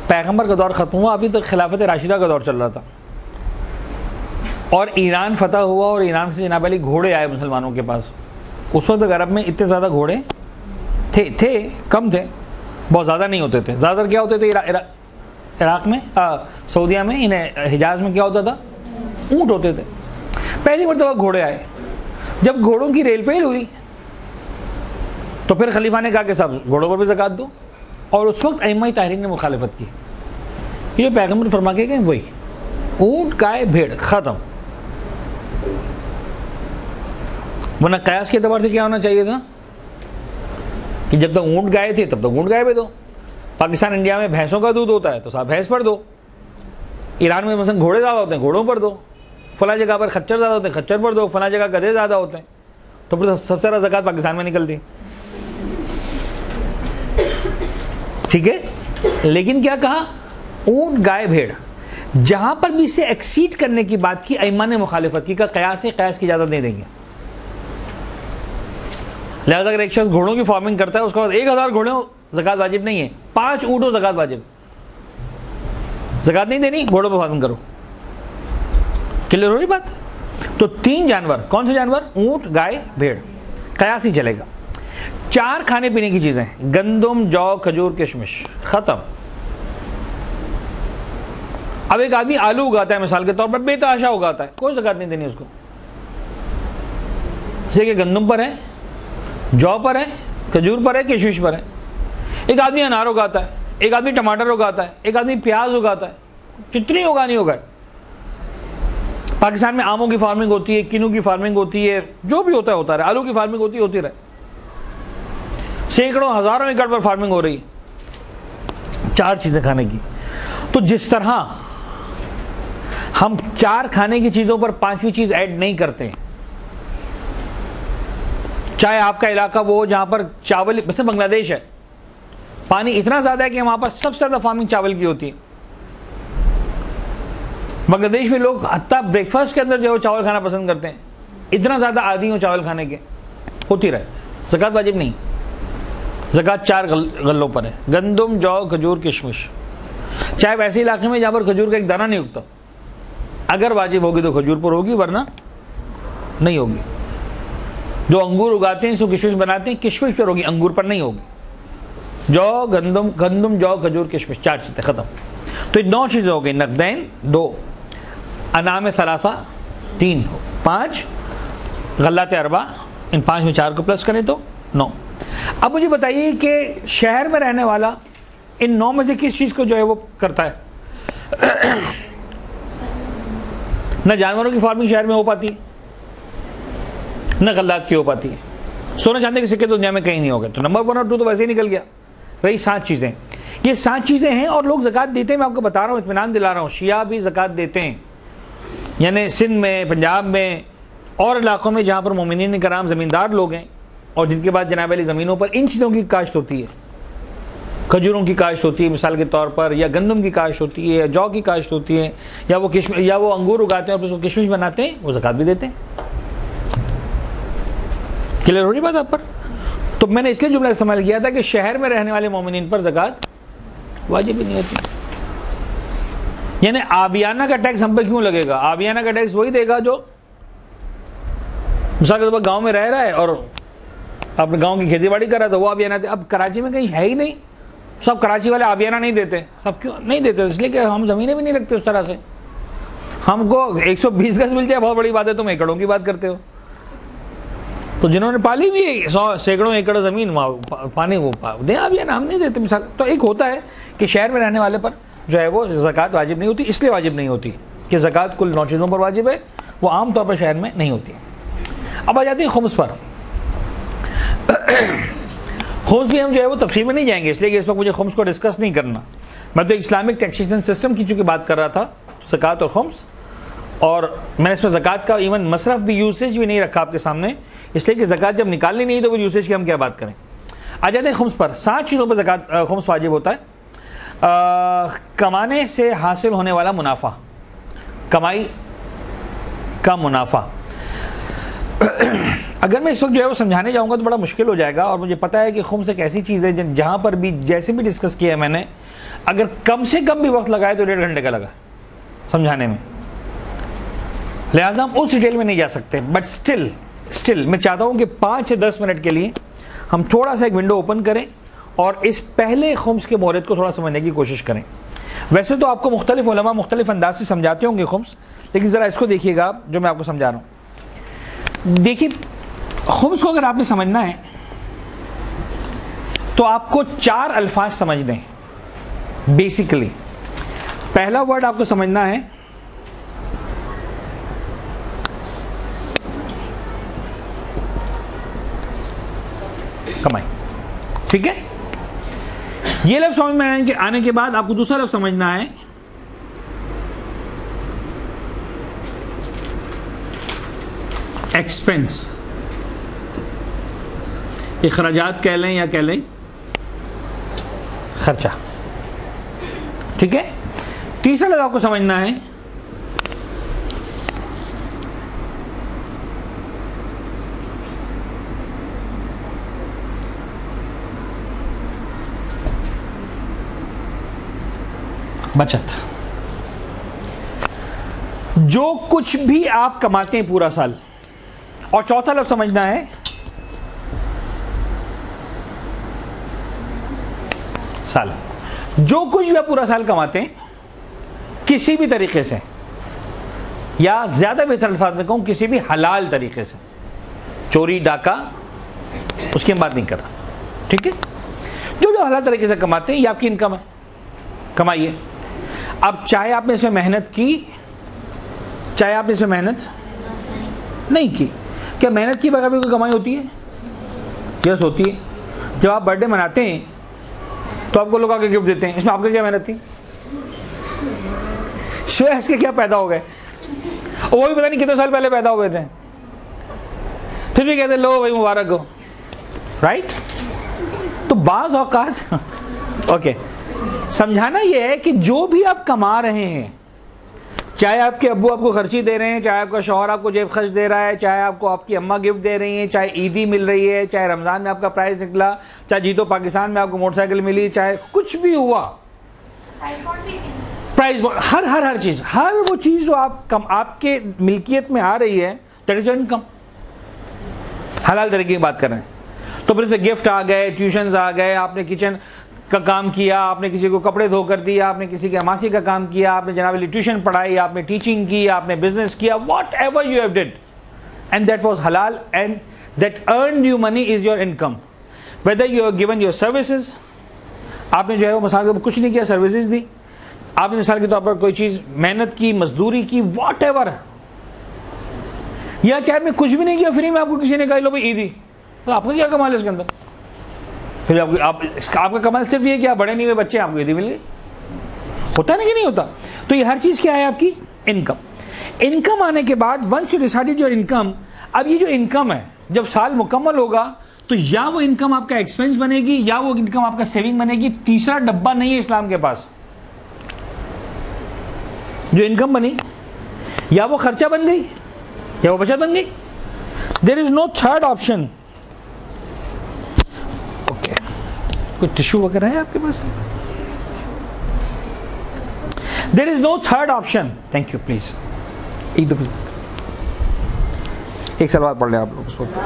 पैगंबर का दौर ख़त्म हुआ, अभी तक खिलाफत राशिदा का दौर चल रहा था और ईरान फतह हुआ और ईरान से जनाब अली घोड़े आए मुसलमानों के पास। उस वक्त अरब में इतने ज़्यादा घोड़े थे कम थे, बहुत ज़्यादा नहीं होते थे। ज़्यादातर क्या होते थे इराक़ में, सऊदीया में, इन्हें हिजाज़ में क्या होता था? ऊँट होते थे। पहली मरतबा घोड़े आए, जब घोड़ों की रेल पेल हुई तो फिर खलीफा ने कहा कि सब घोड़ों पर भी ज़कात दो, और उस वक्त अइम्मा ताहरीन ने मुखालिफत की। ये पैगंबर फरमा के गए वही ऊँट गाय भेड़ ख़त्म। वरना कयास के एतबार से क्या होना चाहिए था कि जब तक ऊँट गाय थे तब तक ऊँट गाय पे दो। पाकिस्तान इंडिया में भैंसों का दूध होता है तो साहब भैंस पर दो, ईरान में मसलन घोड़े ज़्यादा होते हैं घोड़ों पर दो, फला जगह पर खच्चर ज़्यादा होते हैं खच्चर पर दो, फला जगह गधे ज़्यादा होते हैं, तो फिर सबसे ज़्यादा ज़कात पाकिस्तान में निकलती। ठीक है, लेकिन क्या कहा? ऊँट गाय भेड़। जहां पर भी इसे एक्सीड करने की बात की अइम्मा ने मुखालिफत की, का कयास से कयास की इजाज़त नहीं देंगे। लिहाजा अगर एक शख्स घोड़ों की फार्मिंग करता है उसके बाद 1000 घोड़े हो ज़कात वाजिब नहीं है, 5 ऊँट हो ज़कात वाजिब, ज़कात नहीं देनी, घोड़ों पर फार्मिंग करो। क्लियर हो रही बात? तो 3 जानवर, कौन से जानवर? ऊँट गाय भेड़, कयास ही चलेगा। 4 खाने पीने की चीज़ें, गंदम जौ खजूर किशमिश, ख़त्म। अब एक आदमी आलू उगाता है मिसाल के तौर पर, बेतहाशा उगाता है, कोई ज़कात नहीं देनी उसको। जैसे गंदम पर है, जौ पर है, खजूर पर है, किशमिश पर है। एक आदमी अनार उगाता है, एक आदमी टमाटर उगाता है, एक आदमी प्याज उगाता है, कितनी उगानी होगा। पाकिस्तान में आमों की फार्मिंग होती है, किन्नू की फार्मिंग होती है, जो भी होता है होता रहे, आलू की फार्मिंग होती रहे, सैकड़ों हजारों एकड़ पर फार्मिंग हो रही है, 4 चीजें खाने की। तो जिस तरह हम 4 खाने की चीजों पर 5वीं चीज ऐड नहीं करते, चाहे आपका इलाका वो जहां पर चावल, वैसे बांग्लादेश है, पानी इतना ज्यादा है कि वहां पर सबसे ज्यादा फार्मिंग चावल की होती है। बांग्लादेश में लोग हत्ता ब्रेकफास्ट के अंदर जो है चावल खाना पसंद करते हैं, इतना ज्यादा आदी हो चावल खाने के, होती रहे, ज़कात वाजिब नहीं। ज़कात 4 गल्लों पर है, गंदम, जौ, खजूर, किशमिश। चाहे वैसे इलाके में जहां पर खजूर का एक दाना नहीं उगता, अगर वाजिब होगी तो खजूर पर होगी, वरना नहीं होगी। जो अंगूर उगाते हैं इसको किशमिश बनाते हैं, किशमिश पर होगी, अंगूर पर नहीं होगी। जौ, गंदम, जौ, खजूर, किशमिश, 4 चीजें खत्म। तो ये 9 चीजें हो गई। नकदैन 2, अनाम सलासा 3, 5, गल्लात अरबा, इन 5 में 4 को प्लस करें तो 9। अब मुझे बताइए कि शहर में रहने वाला इन 9 में से किस चीज को जो है वो करता है? न जानवरों की फार्मिंग शहर में हो पाती है, न गल्लात की हो पाती है, सोना चांदी के सिक्के तो दुनिया में कहीं नहीं हो गए। तो नंबर 1 और 2 तो वैसे ही निकल गया। रही 7 चीजें, ये 7 चीजें हैं और लोग ज़कात देते हैं। मैं आपको बता रहा हूँ, इत्मीनान दिला रहा हूँ, शिया भी ज़कात देते हैं, यानी सिंध में, पंजाब में और इलाकों में जहाँ पर मोमिनीन कराम ज़मींदार लोग हैं और जिनके पास जनाब वाली ज़मीनों पर इन चीज़ों की काश्त होती है, खजूरों की काश्त होती है मिसाल के तौर पर, या गंदम की काश्त होती है, या जौ की काश्त होती है, या वो अंगूर उगाते हैं और उसको किशमिश बनाते हैं, वो ज़कात भी देते हैं। क्लियर हो रही बात आप पर? तो मैंने इसलिए जुमला इस्तेमाल किया था कि शहर में रहने वाले मोमिनीन पर ज़कात वाजिब ही नहीं होती। यानी आबियाना का टैक्स हम पर क्यों लगेगा? आबियाना का टैक्स वही देगा जो मिसाल के तौर पर गाँव में रह रहा है और अपने गाँव की खेती बाड़ी कर रहा था, वो आबियाना दे। अब कराची में कहीं है ही नहीं, सब कराची वाले आबियाना नहीं देते। सब क्यों नहीं देते? इसलिए कि हम ज़मीनें भी नहीं रखते उस तरह से। हमको 120 गज मिल जाए बहुत बड़ी बात है, तुम एकड़ों की बात करते हो। तो जिन्होंने पाली भी 100 सैकड़ों एकड़ ज़मीन पानी वो दें आबियाना, हम नहीं देते मिसाल। तो एक होता है कि शहर में रहने वाले पर जो है वो ज़कात वाजिब नहीं होती, इसलिए वाजिब नहीं होती कि ज़कात कुल 9 चीज़ों पर वाजिब है, वो आम तौर पर शहर में नहीं होती है। अब आ जाती है खुम्स पर। खुम्स भी हम जो है वो तफसील में नहीं जाएंगे, इसलिए कि इस वक्त मुझे खुम्स को डिस्कस नहीं करना। मैं तो इस्लामिक टैक्सेशन सिस्टम की चूँकि बात कर रहा था, ज़कात और खुम्स, और मैंने इसमें ज़कात का इवन मसरफ भी, यूसेज भी नहीं रखा आपके सामने, इसलिए कि ज़कात जब निकालनी नहीं तो फिर यूसेज की हम क्या बात करें। आ जाते हैं खुम्स पर। 7 चीज़ों पर ज़कात खुम्स वाजिब होता है। कमाने से हासिल होने वाला मुनाफा, कमाई का मुनाफा। अगर मैं इस वक्त जो है वो समझाने जाऊंगा तो बड़ा मुश्किल हो जाएगा, और मुझे पता है कि खुम्स एक ऐसी चीज़ है जहाँ पर भी जैसे भी डिस्कस किया है मैंने, अगर कम से कम भी वक्त लगाए तो 1.5 घंटे का लगा समझाने में, लिहाजा हम उस डिटेल में नहीं जा सकते। बट स्टिल मैं चाहता हूँ कि 5 से 10 मिनट के लिए हम थोड़ा सा एक विंडो ओपन करें और इस पहले खुम्स के मोरद को थोड़ा समझने की कोशिश करें। वैसे तो आपको मुख्तलिफ उलमा मुख्तलिफ अंदाज से समझाते होंगे खुम्स, लेकिन ज़रा इसको देखिएगा आप जो मैं आपको समझा रहा हूँ। देखिए, खुम्स को अगर आपने समझना है तो आपको 4 अल्फाज समझने हैं बेसिकली। पहला वर्ड आपको समझना है कमाई, ठीक है? ये लफ्ज़ समझ में आने के बाद आपको दूसरा लफ्ज़ समझना है एक्सपेंस, इखराजात कह लें या कह लें खर्चा, ठीक है? तीसरा लफ्ज़ आपको समझना है बचत। जो कुछ भी आप कमाते हैं पूरा साल। और चौथा लफ्ज़ समझना है साल। जो कुछ भी आप पूरा साल कमाते हैं, किसी भी तरीके से, या ज़्यादा बेहतर अल्फाज में कहूँ किसी भी हलाल तरीके से, चोरी डाका उसकी हम बात नहीं कर रहा, ठीक है। जो हलाल तरीके से कमाते हैं ये आपकी इनकम है, कमाइए। अब चाहे आपने इसमें मेहनत की, चाहे आपने इसमें मेहनत नहीं की, क्या मेहनत की बगैर भी कोई कमाई होती है? यस होती है। जब आप बर्थडे मनाते हैं तो आपको लोग आके गिफ्ट देते हैं, इसमें आपकी क्या मेहनत थी? सिवाय इसके क्या पैदा हो गए, और वो भी पता नहीं कितने साल पहले पैदा हुए थे, फिर भी कहते लो भाई मुबारक हो, राइट। तो बाज़ औकात ओके, समझाना ये है कि जो भी आप कमा रहे हैं, चाहे आपके अब्बू आपको खर्ची दे रहे हैं, चाहे आपका शौहर आपको जेब खर्च दे रहा है, चाहे आपको आपकी अम्मा गिफ्ट दे रही हैं, चाहे ईदी मिल रही है, चाहे रमज़ान में आपका प्राइज़ निकला, चाहे जीतो पाकिस्तान में आपको मोटरसाइकिल मिली, चाहे कुछ भी हुआ, प्राइज़ हर चीज़, हर वो चीज़ जो आपके मिल्कियत में आ रही है, दैट इज इनकम। हलाल तरीके की बात कर रहे हैं। तो फिर गिफ्ट आ गए, ट्यूशन्स आ गए, आपने किचन का काम किया, आपने किसी को कपड़े धोकर दिया, आपने किसी के अमासी का काम किया, आपने जनाब ट्यूशन पढ़ाई, आपने टीचिंग की, आपने बिजनेस किया, whatever you have did and that was हलाल and that earn you money is your income. Whether you have given your services, आपने जो है वो मिसाल के तौर पर कुछ नहीं किया, सर्विसेज दी, आपने मिसाल के तौर पर कोई चीज़ मेहनत की, मजदूरी की, वॉट एवर, या चाहे आपने कुछ भी नहीं किया, फ्री में आपको किसी ने कहा लो भाई ईदी, तो आपका क्या कमाल है इसके अंदर? फिर आपका कमाल सिर्फ ये कि आप बड़े नहीं हुए बच्चे, आपको ईदी मिल गई, होता नहीं कि नहीं होता। तो ये हर चीज़ क्या है आपकी इनकम। इनकम आने के बाद once you decided your income, अब ये जो इनकम है जब साल मुकम्मल होगा तो या वो इनकम आपका एक्सपेंस बनेगी या वो इनकम आपका सेविंग बनेगी। तीसरा डब्बा नहीं है इस्लाम के पास। जो इनकम बनी या वो खर्चा बन गई या वो बचत बन गई, there is no third option. Okay, कोई टिश्यू वगैरह है आपके पास? There is no third option. Thank you, please एक दो एक सलवात पढ़ लें आप लोग उस वक्त।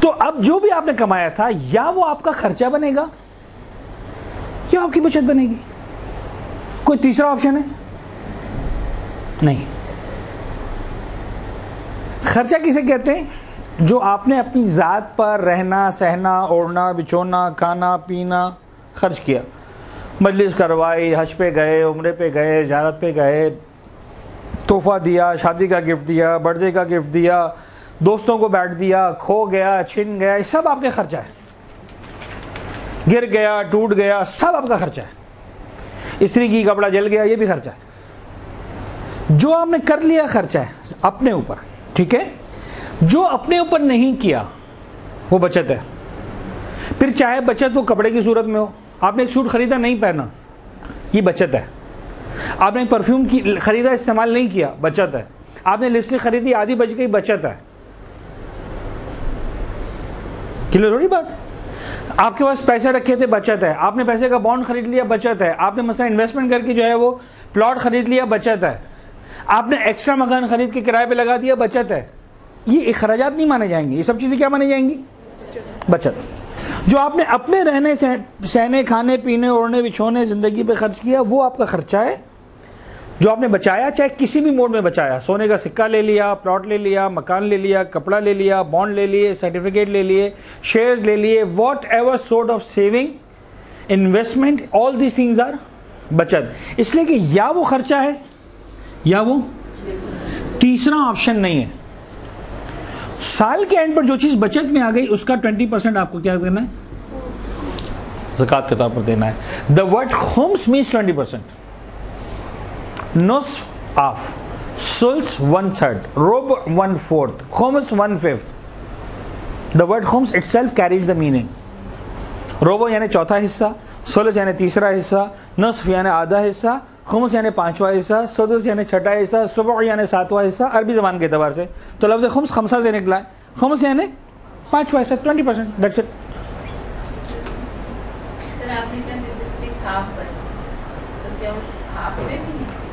तो अब जो भी आपने कमाया था या वो आपका खर्चा बनेगा या आपकी बचत बनेगी। कोई तीसरा ऑप्शन है? नहीं। खर्चा किसे कहते हैं? जो आपने अपनी ज़ात पर रहना, सहना, ओढ़ना, बिछोना, खाना पीना खर्च किया, मजलिस करवाई, हज पे गए, उम्रे पे गए, ज़ियारत पे गए, तोहफा दिया, शादी का गिफ्ट दिया, बर्थडे का गिफ्ट दिया, दोस्तों को बैठ दिया, खो गया, छिन गया, ये सब आपके खर्चा है। गिर गया, टूट गया, सब आपका खर्चा है। स्त्री की कपड़ा जल गया, ये भी खर्चा है। जो आपने कर लिया खर्चा है अपने ऊपर, ठीक है। जो अपने ऊपर नहीं किया वो बचत है। फिर चाहे बचत वो कपड़े की सूरत में हो, आपने एक सूट खरीदा नहीं पहना, ये बचत है। आपने परफ्यूम की खरीदा इस्तेमाल नहीं किया, बचत है। आपने लिपस्टिक खरीदी आधी बच गई, बचत है। क्लियर हो रही बात? आपके पास पैसे रखे थे, बचत है। आपने पैसे का बॉन्ड खरीद लिया, बचत है। आपने मसला इन्वेस्टमेंट करके जो है वो प्लॉट खरीद लिया, बचत है। आपने एक्स्ट्रा मकान खरीद के किराए पे लगा दिया, बचत है। ये अखराजात नहीं माने जाएंगे, ये सब चीज़ें क्या मानी जाएंगी? बचत। जो आपने अपने रहने सहने, खाने पीने, ओढ़ने बिछोने, ज़िंदगी पे खर्च किया, वो आपका खर्चा है। जो आपने बचाया, चाहे किसी भी मोड में बचाया, सोने का सिक्का ले लिया, प्लॉट ले लिया, मकान ले लिया, कपड़ा ले लिया, बॉन्ड ले लिए, सर्टिफिकेट ले लिए, शेयर्स ले लिए, whatever sort of saving, investment, all these things are बचत। इसलिए कि या वो खर्चा है या वो, तीसरा ऑप्शन नहीं है। साल के एंड पर जो चीज़ बचत में आ गई उसका 20% आपको क्या देना है? ज़कात के तौर पर देना है। द वर्ड खुम्स मीन्स 20%, नुस्फ ऑफ, सुल्स 1/3, रुब 1/4, खुम्स 1/5। द वर्ड खुम्स इटसेल्फ कैरीज द मीनिंग। रुब यानी चौथा हिस्सा, सुल्स यानी तीसरा हिस्सा, नुस्फ यानी आधा हिस्सा, खुम्स यानी पांचवा हिस्सा, सुदुस यानी छठा हिस्सा, सुबह यानी सातवां हिस्सा अरबी ज़बान के अतबार से। तो लफ्ज़ खुम्स खमसा से निकला है। खुम्स यानी पांचवा हिस्सा, 20%, दैट्स इट।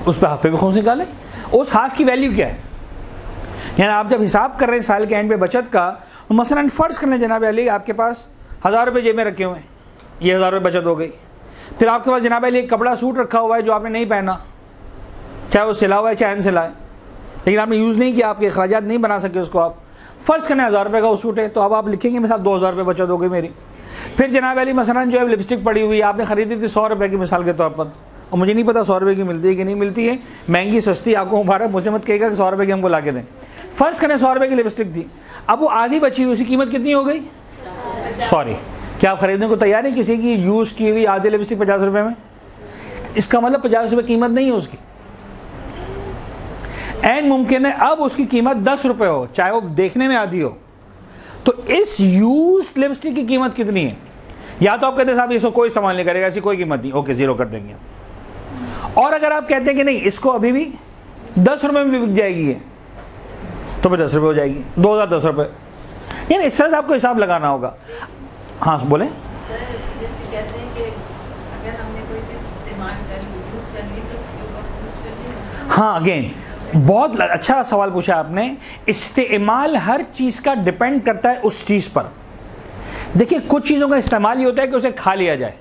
उस पर हाफ पे भी खुम्स निकाले। उस हाफ की वैल्यू क्या है? यानी आप जब हिसाब कर रहे हैं साल के एंड पे बचत का, तो मसलन फ़र्ज़ करने जनाब अली आपके पास 1000 रुपये जेब में रखे हुए हैं, ये 1000 रुपये बचत हो गई। फिर आपके पास जनाब अली एक कपड़ा सूट रखा हुआ है जो आपने नहीं पहना, चाहे वो सिला हुआ है चाहे अनसिला है, लेकिन आपने यूज़ नहीं किया, आपके अखराजात नहीं बना सके उसको। आप फ़र्ज़ करने 1000 रुपये का वो सूट है, तो अब आप लिखेंगे मेरे साथ 2000 रुपये बचत हो गई मेरी। फिर जनाब अली मसलन जो है लिपस्टिक पड़ी हुई है, आपने ख़रीदी थी 100 रुपये की मिसाल के तौर पर, और मुझे नहीं पता 100 रुपये की मिलती है कि नहीं मिलती है, महंगी सस्ती आपको मुबारक, मुझे मत कहेगा कि 100 रुपये की हमको ला के दें। फ़र्ज़ करें 100 रुपये की लिपस्टिक थी, अब वो आधी बची हुई, उसकी कीमत कितनी हो गई? सॉरी, क्या आप ख़रीदने को तैयार हैं किसी की यूज़ की हुई आधी लिपस्टिक 50 रुपये में? इसका मतलब 50 रुपये कीमत नहीं है उसकी। एन मुमकिन है अब उसकी कीमत 10 रुपये हो, चाहे वो देखने में आधी हो। तो इस यूज लिपस्टिक की कीमत कितनी है? या तो आप कहते हैं साहब इसको कोई इस्तेमाल नहीं करेगा, ऐसी कोई कीमत नहीं, ओके ज़ीरो कर देंगे। और अगर आप कहते हैं कि नहीं इसको अभी भी 10 रुपये में भी बिक जाएगी है, तो 50 रुपये हो जाएगी, 2010 रुपये। यानी इस तरह से आपको हिसाब लगाना होगा। हाँ बोले। हाँ अगेन बहुत अच्छा सवाल पूछा आपने। इस्तेमाल हर चीज़ का डिपेंड करता है उस चीज़ पर। देखिए कुछ चीज़ों का इस्तेमाल ये होता है कि उसे खा लिया जाए,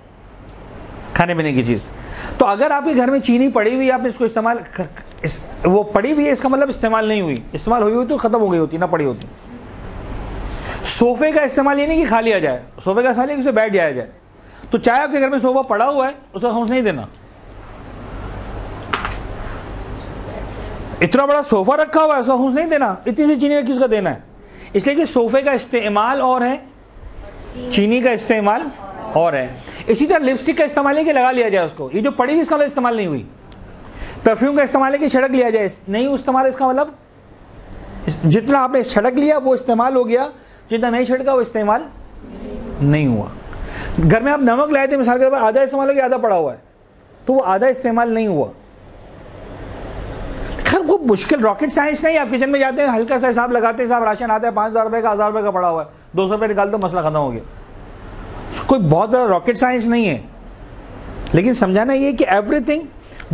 खाने पीने की चीज़। तो अगर आपके घर में चीनी पड़ी हुई है, आपने इसको इस्तेमाल वो पड़ी हुई है, इसका मतलब इस्तेमाल नहीं हुई। इस्तेमाल हुई तो ख़त्म हो गई होती, ना पड़ी होती। सोफ़े का इस्तेमाल ये नहीं कि खा लिया जाए, सोफ़े का इस्तेमाल है कि उसे बैठ जाया जाए। तो चाहे आपके घर में सोफ़ा पड़ा हुआ है, उसका खौफ नहीं देना। इतना बड़ा सोफ़ा रखा हुआ है, उसका खौफ नहीं देना। इतनी सी चीनी रखी उसका देना है, इसलिए कि सोफ़े का इस्तेमाल और है, चीनी का इस्तेमाल और है। इसी तरह लिपस्टिक का इस्तेमाल है कि लगा लिया जाए उसको, ये जो पड़ी हुई इसका इस्तेमाल नहीं हुई। परफ्यूम का इस्तेमाल है कि छिड़क लिया जाए, नहीं इस्तेमाल, इसका मतलब जितना आपने छिड़क लिया वो इस्तेमाल हो गया, जितना नहीं छिड़का वो इस्तेमाल नहीं हुआ। घर में आप नमक लाए थे मिसाल के तौर पर, आधा इस्तेमाल हो गया, आधा पड़ा हुआ है, तो वो आधा इस्तेमाल नहीं हुआ। खैर वो मुश्किल रॉकेट साइंस नहीं। आप किचन में जाते हैं, हल्का सा हिसाब लगाते हैं, साहब राशन आता है 5000 रुपये का, 1000 रुपये का पड़ा हुआ है, 200 रुपये निकाल दो, मसला खत्म हो गया। कोई बहुत ज़्यादा रॉकेट साइंस नहीं है, लेकिन समझाना ये कि एवरीथिंग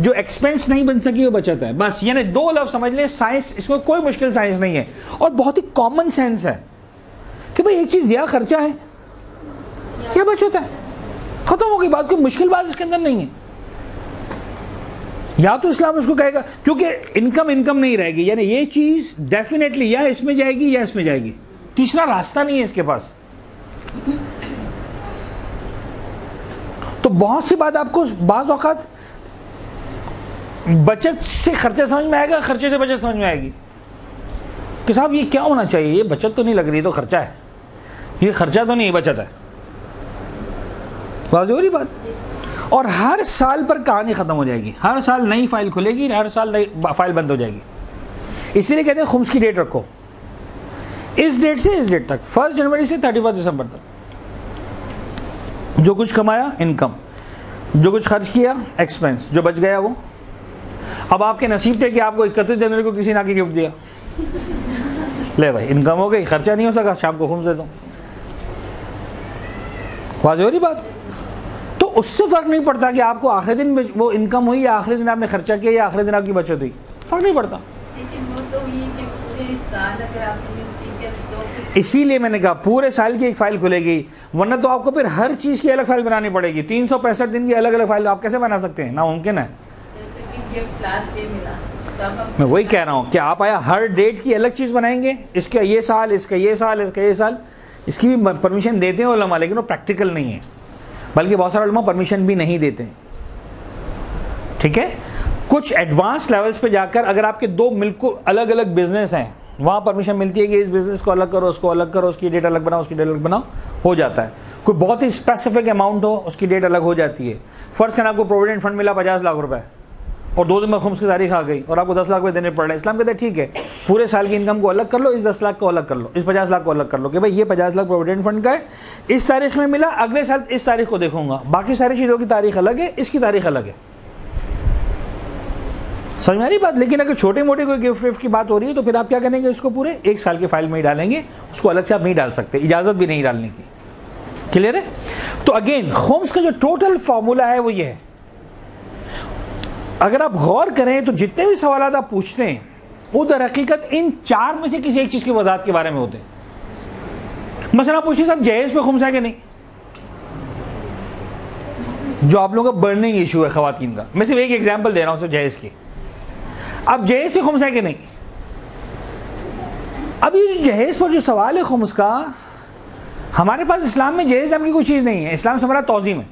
जो एक्सपेंस नहीं बन सकी वो बचत है, बस। यानी दो लफ्ज़ समझ लें, साइंस, इसमें कोई मुश्किल साइंस नहीं है और बहुत ही कॉमन सेंस है कि भाई एक चीज़ या खर्चा है या बचत है, खत्म हो गई बात। कोई मुश्किल बात इसके अंदर नहीं है। या तो इस्लाम उसको कहेगा, क्योंकि इनकम नहीं रहेगी, यानी ये चीज़ डेफिनेटली या इसमें जाएगी या इसमें जाएगी, तीसरा रास्ता नहीं है इसके पास। तो बहुत सी बात आपको बाज़ औक़ात बचत से खर्चा समझ में आएगा, खर्चे से बचत समझ में आएगी कि साहब ये क्या होना चाहिए, ये बचत तो नहीं लग रही, तो खर्चा है, ये खर्चा तो नहीं बचत है। वाज़ेह हो रही बात। और हर साल पर कहानी ख़त्म हो जाएगी, हर साल नई फाइल खुलेगी, हर साल नई फाइल बंद हो जाएगी। इसीलिए कहते हैं खुम्स की डेट रखो, इस डेट से इस डेट तक, 1 जनवरी से 31 दिसंबर तक। जो कुछ कमाया इनकम, जो कुछ खर्च किया एक्सपेंस, जो बच गया वो। अब आपके नसीब थे कि आपको 31 जनवरी को किसी ने आके गिफ्ट दिया, ले भाई इनकम हो गई, खर्चा नहीं हो सका, शाम को खुम्स दे दो। वाज़ेह हो रही बात। तो उससे फ़र्क नहीं पड़ता कि आपको आखिरी दिन में वो इनकम हुई या आखिरी दिन आपने खर्चा किया या आखिरी दिन आपकी बचत हुई, फ़र्क नहीं पड़ता। इसीलिए मैंने कहा पूरे साल की एक फ़ाइल खुलेगी, वरना तो आपको फिर हर चीज़ की अलग फ़ाइल बनानी पड़ेगी। 365 दिन की अलग अलग फ़ाइल आप कैसे बना सकते हैं? नामुमकिन है। मैं वही कह रहा हूँ कि आप आया हर डेट की अलग चीज़ बनाएंगे, इसका ये साल, इसका ये साल, इसका ये साल। इसकी भी परमिशन देते हैं उलमा, लेकिन वो प्रैक्टिकल नहीं है, बल्कि बहुत सारे उलमा परमिशन भी नहीं देते हैं। ठीक है, कुछ एडवांस लेवल्स पे जाकर अगर आपके दो बिल्कुल अलग अलग बिजनेस हैं, वहाँ परमिशन मिलती है कि इस बिज़नेस को अलग करो, उसको अलग करो, उसकी डेट अलग बनाओ, उसकी डेट अलग बनाओ, हो जाता है। कोई बहुत ही स्पेसिफिक अमाउंट हो, उसकी डेट अलग हो जाती है। फ़र्ज़ करें आपको प्रोविडेंट फंड मिला 50 लाख रुपए और 2 दिन में खुम्स की तारीख आ गई और आपको 10 लाख रुपये देने पड़ रहे हैं। इस्लाम कहते हैं ठीक है, पूरे साल की इनकम को अलग कर लो, इस 10 लाख को अलग कर लो, इस 50 लाख को अलग कर लो कि भाई ये 50 लाख प्रोविडेंट फंड का है, इस तारीख में मिला, अगले साल इस तारीख को देखूंगा, बाकी सारी चीज़ों की तारीख अलग है, इसकी तारीख अलग है। समझ में आ रही बात। लेकिन अगर छोटे मोटे कोई गिफ्ट विफ्ट की बात हो रही है तो फिर आप क्या करेंगे, उसको पूरे 1 साल की फाइल में ही डालेंगे, उसको अलग से आप नहीं डाल सकते, इजाज़त भी नहीं डालने की। क्लियर है। तो अगेन खुम्स का जो टोटल फार्मूला है वो ये है, अगर आप गौर करें तो जितने भी सवाल आप पूछते हैं वो दर हकीकत इन 4 में से किसी एक चीज़ की वजाहत के बारे में होते हैं। मसला आप पूछिए साहब जहेज पे खुम्स है कि नहीं, जो आप लोगों का बर्निंग इशू है खवातीन का। मैं सिर्फ एक एग्जांपल दे रहा हूं सिर्फ जहेज की। अब जहेज पे खुम्स है कि नहीं, अब ये जहेज पर जो सवाल है खुम्स का, हमारे पास इस्लाम में जहेज नाम की कोई चीज़ नहीं है। इस्लाम से हमारा तौज़ीम है।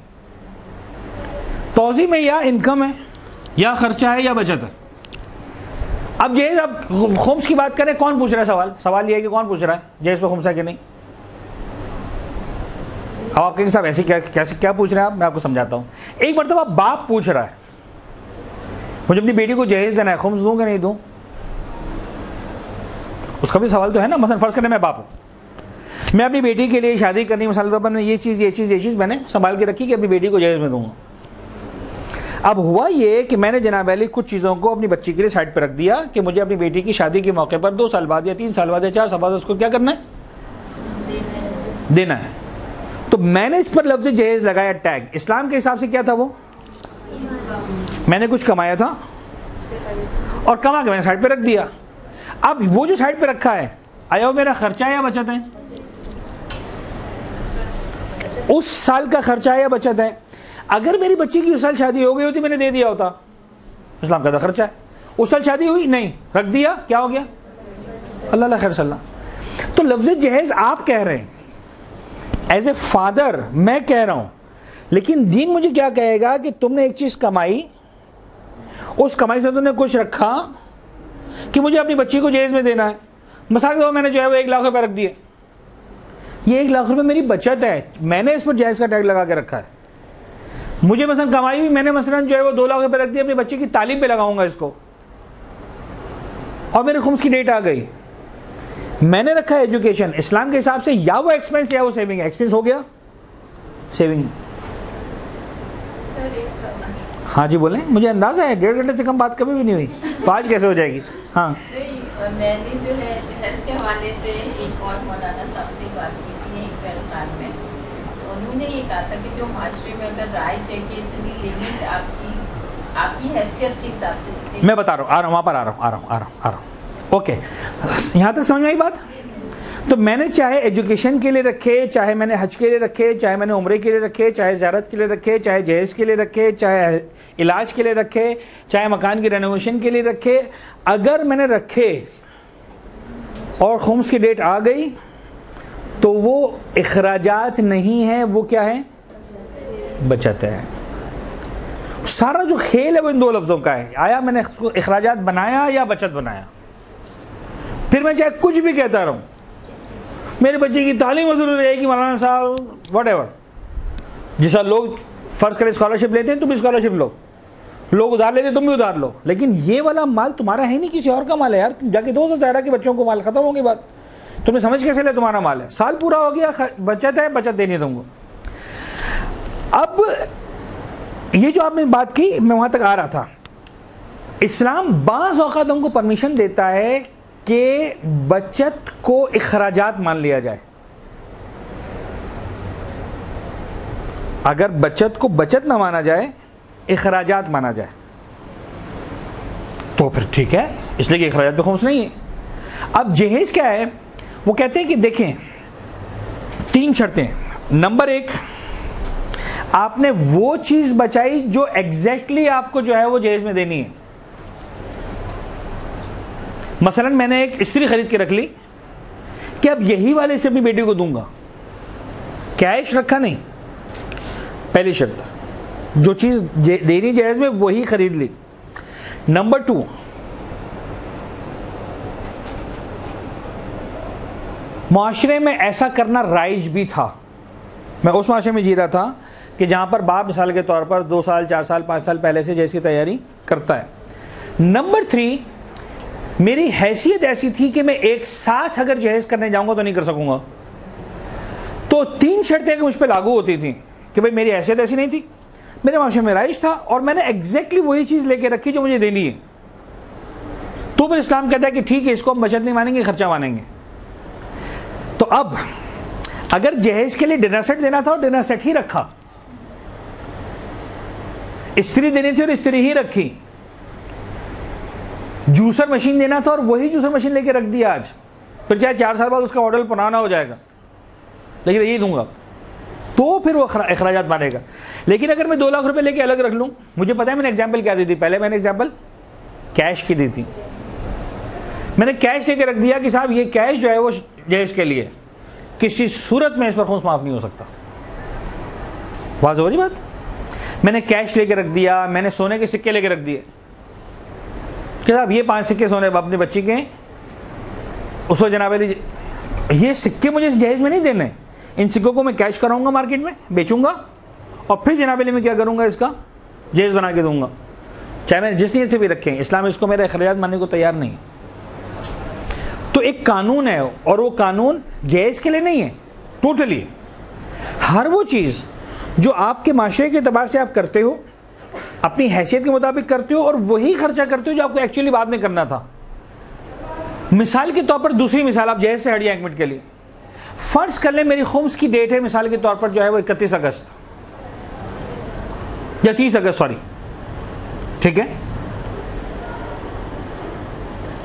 तौज़ीम में या इनकम है या खर्चा है या बचत है। अब जहेज, अब खुम्स की बात करें, कौन पूछ रहा है सवाल? सवाल ये है कि कौन पूछ रहा है जहेज पर खुम्स है कि नहीं। अब आप कहेंगे साहब ऐसे क्या पूछ रहे हैं आप, मैं आपको समझाता हूँ। एक मरतबा बाप पूछ रहा है मुझे अपनी बेटी को जहेज देना है, खुम्स दूँ कि नहीं दूँ? उसका भी सवाल तो है ना। मसलन फर्ज करें मैं बाप हूँ, मैं अपनी बेटी के लिए शादी करनी, मसाले तौर पर मैंने ये चीज़ मैंने संभाल के रखी कि अपनी बेटी को जहेज में दूंगा। अब हुआ ये कि मैंने जनाब अली कुछ चीज़ों को अपनी बच्ची के लिए साइड पर रख दिया कि मुझे अपनी बेटी की शादी के मौके पर 2 साल बाद या 3 साल बाद या 4 साल बाद उसको क्या करना है, देना है। तो मैंने इस पर लफ्ज़ जहेज लगाया टैग। इस्लाम के हिसाब से क्या था वो, मैंने कुछ कमाया था और कमा के मैंने साइड पर रख दिया। अब वो जो साइड पर रखा है, आया वो मेरा खर्चा है या बचत है? उस साल का खर्चा है या बचत है? अगर मेरी बच्ची की उस साल शादी हो गई होती, मैंने दे दिया होता, इस्लाम का खर्चा है। उस साल शादी हुई नहीं, रख दिया, क्या हो गया? अल्लाह खैर सल्लाह। तो लफ्ज़ जहेज आप कह रहे हैं, एज ए फादर मैं कह रहा हूं, लेकिन दीन मुझे क्या कहेगा कि तुमने एक चीज़ कमाई, उस कमाई से तुमने कुछ रखा कि मुझे अपनी बच्ची को जहेज में देना है। मसाले दो मैंने जो है वो 1 लाख रुपए रख दिए, ये 1 लाख रुपए मेरी बचत है, मैंने इस पर जहेज का टैग लगा के रखा है। मुझे मसलन कमाई हुई, मैंने मसलन जो है वो 2 लाख रुपए रख दिए, अपनी बच्ची की तालीम पे लगाऊंगा इसको, और मेरे खुम्स की डेट आ गई, मैंने रखा है एजुकेशन। इस्लाम के हिसाब से या वो एक्सपेंस या वो सेविंग है। एक्सपेंस हो गया, सेविंग। हाँ जी बोलें, मुझे अंदाजा है 1.5 घंटे से कम बात कभी भी नहीं हुई, तो आज कैसे हो जाएगी? हाँ मैंने जो है जहेज के हवाले से एक और मौलाना साहब से बात की थी एक पहलगाम में, तो उन्होंने ये कहा था कि जो माशरे में अगर राय है कि इतनी लिमिट आपकी हैसियत के हिसाब से, मैं बता रहा हूँ, आ रहा हूँ, वहाँ पर आ रहा हूँ। ओके, यहाँ तक समझ में आई बात? तो मैंने चाहे एजुकेशन के लिए रखे, चाहे मैंने हज के लिए रखे, चाहे मैंने उम्रे के लिए रखे, चाहे ज़ियारत के लिए रखे, चाहे जहेज के लिए रखे, चाहे इलाज के लिए रखे, चाहे मकान की रेनोवेशन के लिए रखे, अगर मैंने रखे और खुम्स की डेट आ गई तो वो इखराजात नहीं है, वो क्या है? बचत है। सारा जो खेल है वो इन 2 लफ्ज़ों का है। आया मैंने इखराजात बनाया या बचत बनाया, फिर मैं चाहे कुछ भी कहता रहूँ, मेरे बच्चे की तालीम ज़रूर रहेगी मौलाना साहब, वट एवर। जैसा लोग फ़र्ज़ करें स्कॉलरशिप लेते हैं, तुम भी स्कॉलरशिप लो, लोग उधार लेते हैं, तुम भी उधार लो, लेकिन ये वाला माल तुम्हारा है नहीं, किसी और का माल है यार। तुम जाके 200 ज़ायरा के बच्चों को माल, ख़त्म होगी बात। तुम्हें समझ कैसे ले तुम्हारा माल है, साल पूरा हो गया, बचत है, बचत देनी है तुमको। अब ये जो आपने बात की, मैं वहाँ तक आ रहा था। इस्लाम बाज़ औक़ात हमको परमिशन देता है कि बचत को इखराजात मान लिया जाए। अगर बचत को बचत ना माना जाए, इखराजात माना जाए, तो फिर ठीक है, इसलिए कि इखराजात पे खुम्स नहीं है। अब जहेज क्या है, वो कहते हैं कि देखें 3 शर्तें। नंबर 1, आपने वो चीज बचाई जो एग्जैक्टली आपको जो है वो जहेज में देनी है। मसलन मैंने एक इस्त्री खरीद के रख ली कि अब यही वाले से अपनी बेटी को दूंगा, कैश रखा नहीं, पहली शर्त। जो चीज देनी जहेज में वही खरीद ली। नंबर 2, माशरे में ऐसा करना राइज भी था। मैं उस माशरे में जी रहा था कि जहां पर बाप मिसाल के तौर पर 2 साल 4 साल 5 साल पहले से जहेज की तैयारी करता है। नंबर 3, मेरी हैसियत ऐसी थी कि मैं एक साथ अगर जहेज करने जाऊंगा तो नहीं कर सकूंगा। तो 3 शर्तें मुझ पर लागू होती थी कि भाई मेरी हैसियत ऐसी नहीं थी, मेरे माशरे में राइज था और मैंने एग्जैक्टली वही चीज लेके रखी जो मुझे देनी है। तो फिर इस्लाम कहता है कि ठीक है, इसको हम बचत नहीं मानेंगे, खर्चा मानेंगे। तो अब अगर जहेज के लिए डिनर सेट देना था और डिनर सेट ही रखा, इस्त्री देनी थी और इस्त्री ही रखी, जूसर मशीन देना था और वही जूसर मशीन लेके रख दिया आज, फिर चाहे 4 साल बाद उसका मॉडल पुराना हो जाएगा, लेकिन यही दूंगा, तो फिर वो अखराजात मानेगा। लेकिन अगर मैं 2 लाख रुपए लेके अलग रख लूँ, मुझे पता है मैंने एग्जाम्पल क्या दी थी, पहले मैंने एग्जाम्पल कैश की दी थी। मैंने कैश लेके रख दिया कि साहब ये कैश जो है वो जहेज के लिए, किसी सूरत में इस पर खुम्स माफ नहीं हो सकता। वाज़ हो रही बात? मैंने कैश लेके रख दिया, मैंने सोने के सिक्के लेके रख दिए कि साहब ये 5 सिक्के सोने अपनी बच्ची के, उस पर जनाब अली ये सिक्के मुझे इस जहेज में नहीं देने, इन सिक्कों को मैं कैश कराऊंगा, मार्केट में बेचूंगा और फिर जनाब अली मैं क्या करूंगा, इसका जहेज बना के दूंगा, चाहे मैंने जिस नीयत से भी रखें। इस्लाम इसको मेरे अखराजात मानने को तैयार नहीं। तो एक कानून है और वो कानून जहेज के लिए नहीं है, टोटली हर वो चीज़ जो आपके माशरे के अतबार से आप करते हो, अपनी हैसियत के मुताबिक करते हो और वही खर्चा करते हो जो आपको एक्चुअली बाद में करना था। मिसाल के तौर पर, दूसरी मिसाल, आप जहेज से हट जाए 1 मिनट के लिए, फर्ज कर लें मेरी खुम्स की डेट है मिसाल के तौर पर जो है वो 31 अगस्त या 30 अगस्त, सॉरी, ठीक है।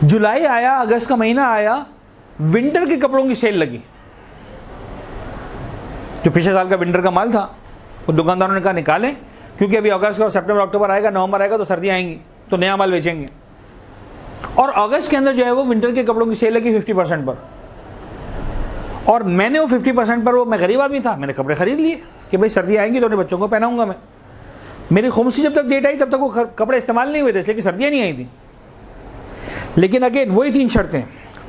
जुलाई आया, अगस्त का महीना आया, विंटर के कपड़ों की सेल लगी, जो पिछले साल का विंटर का माल था वो दुकानदारों ने कहा निकालें, क्योंकि अभी अगस्त और सितंबर अक्टूबर आएगा, नवंबर आएगा तो सर्दियां आएंगी, तो नया माल बेचेंगे। और अगस्त के अंदर जो है वो विंटर के कपड़ों की सेल लगी 50% पर, और मैंने वो 50% पर, वो मैं गरीब आदमी था, मैंने कपड़े खरीद लिए कि भाई सर्दी आएंगी तो अपने बच्चों को पहनाऊंगा मैं। मेरी खुम्स की जब तक डेट आई तब तक वो कपड़े इस्तेमाल नहीं हुए थे, इसलिए कि सर्दियाँ नहीं आई थी। लेकिन अगेन वही 3 शर्तें,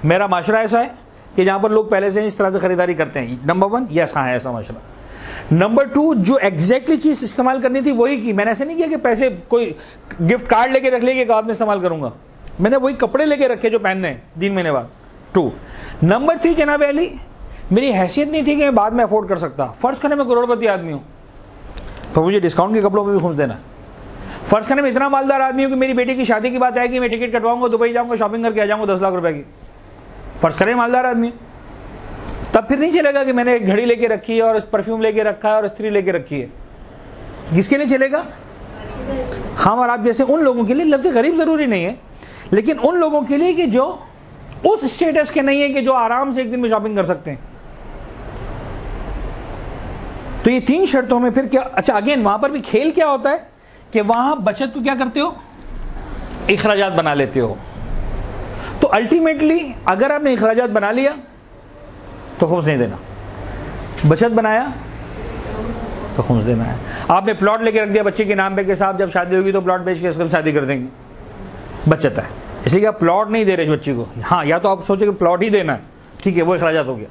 मेरा माशरा ऐसा है कि जहाँ पर लोग पहले से इस तरह से खरीदारी करते हैं, नंबर 1 यस, हाँ है ऐसा माशरा। नंबर 2, जो एग्जैक्टली चीज़ इस्तेमाल करनी थी वही की, मैंने ऐसे नहीं किया कि पैसे कोई गिफ्ट कार्ड लेके रख लिया कि बाद में इस्तेमाल करूँगा, मैंने वही कपड़े लेके रखे जो पहनने हैं 3 महीने बाद। 2 नंबर 3 जनाब अली, मेरी हैसियत नहीं थी कि मैं बाद में अफोर्ड कर सकता। फ़र्ज़ करने में करोड़पति आदमी हूँ तो मुझे डिस्काउंट के कपड़ों में भी खुम्स देना। फ़र्ज़ करने में इतना मालदार आदमी हूँ कि मेरी बेटी की शादी की बात आएगी, मैं टिकट कटवाऊंगा, दुबई जाऊँगा, शॉपिंग करके आ जाऊँगा 10 लाख रुपए की, फ़र्ज़ करें मालदार आदमी, तब फिर नहीं चलेगा कि मैंने एक घड़ी लेके रखी है और परफ्यूम लेके रखा है और स्त्री लेके रखी है। किसके लिए चलेगा? हम और आप जैसे उन लोगों के लिए। लफ्ज़ गरीब ज़रूरी नहीं है, लेकिन उन लोगों के लिए कि जो उस स्टेटस के नहीं है कि जो आराम से एक दिन में शॉपिंग कर सकते हैं। तो ये 3 शर्तों में फिर क्या, अच्छा अगेन वहां पर भी खेल क्या होता है कि वहां बचत को क्या करते हो, इखराजात बना लेते हो। तो अल्टीमेटली अगर आपने इखराजात बना लिया तो खुम्स नहीं देना, बचत बनाया तो खुम्स देना है। आपने प्लॉट लेके रख दिया बच्चे के नाम पे कि साहब जब शादी होगी तो प्लॉट बेच के उसको शादी कर देंगे, बचत है, इसलिए आप प्लॉट नहीं दे रहे बच्ची को। हाँ, या तो आप सोचे कि प्लॉट ही देना है, ठीक है, वो इखराजात हो गया,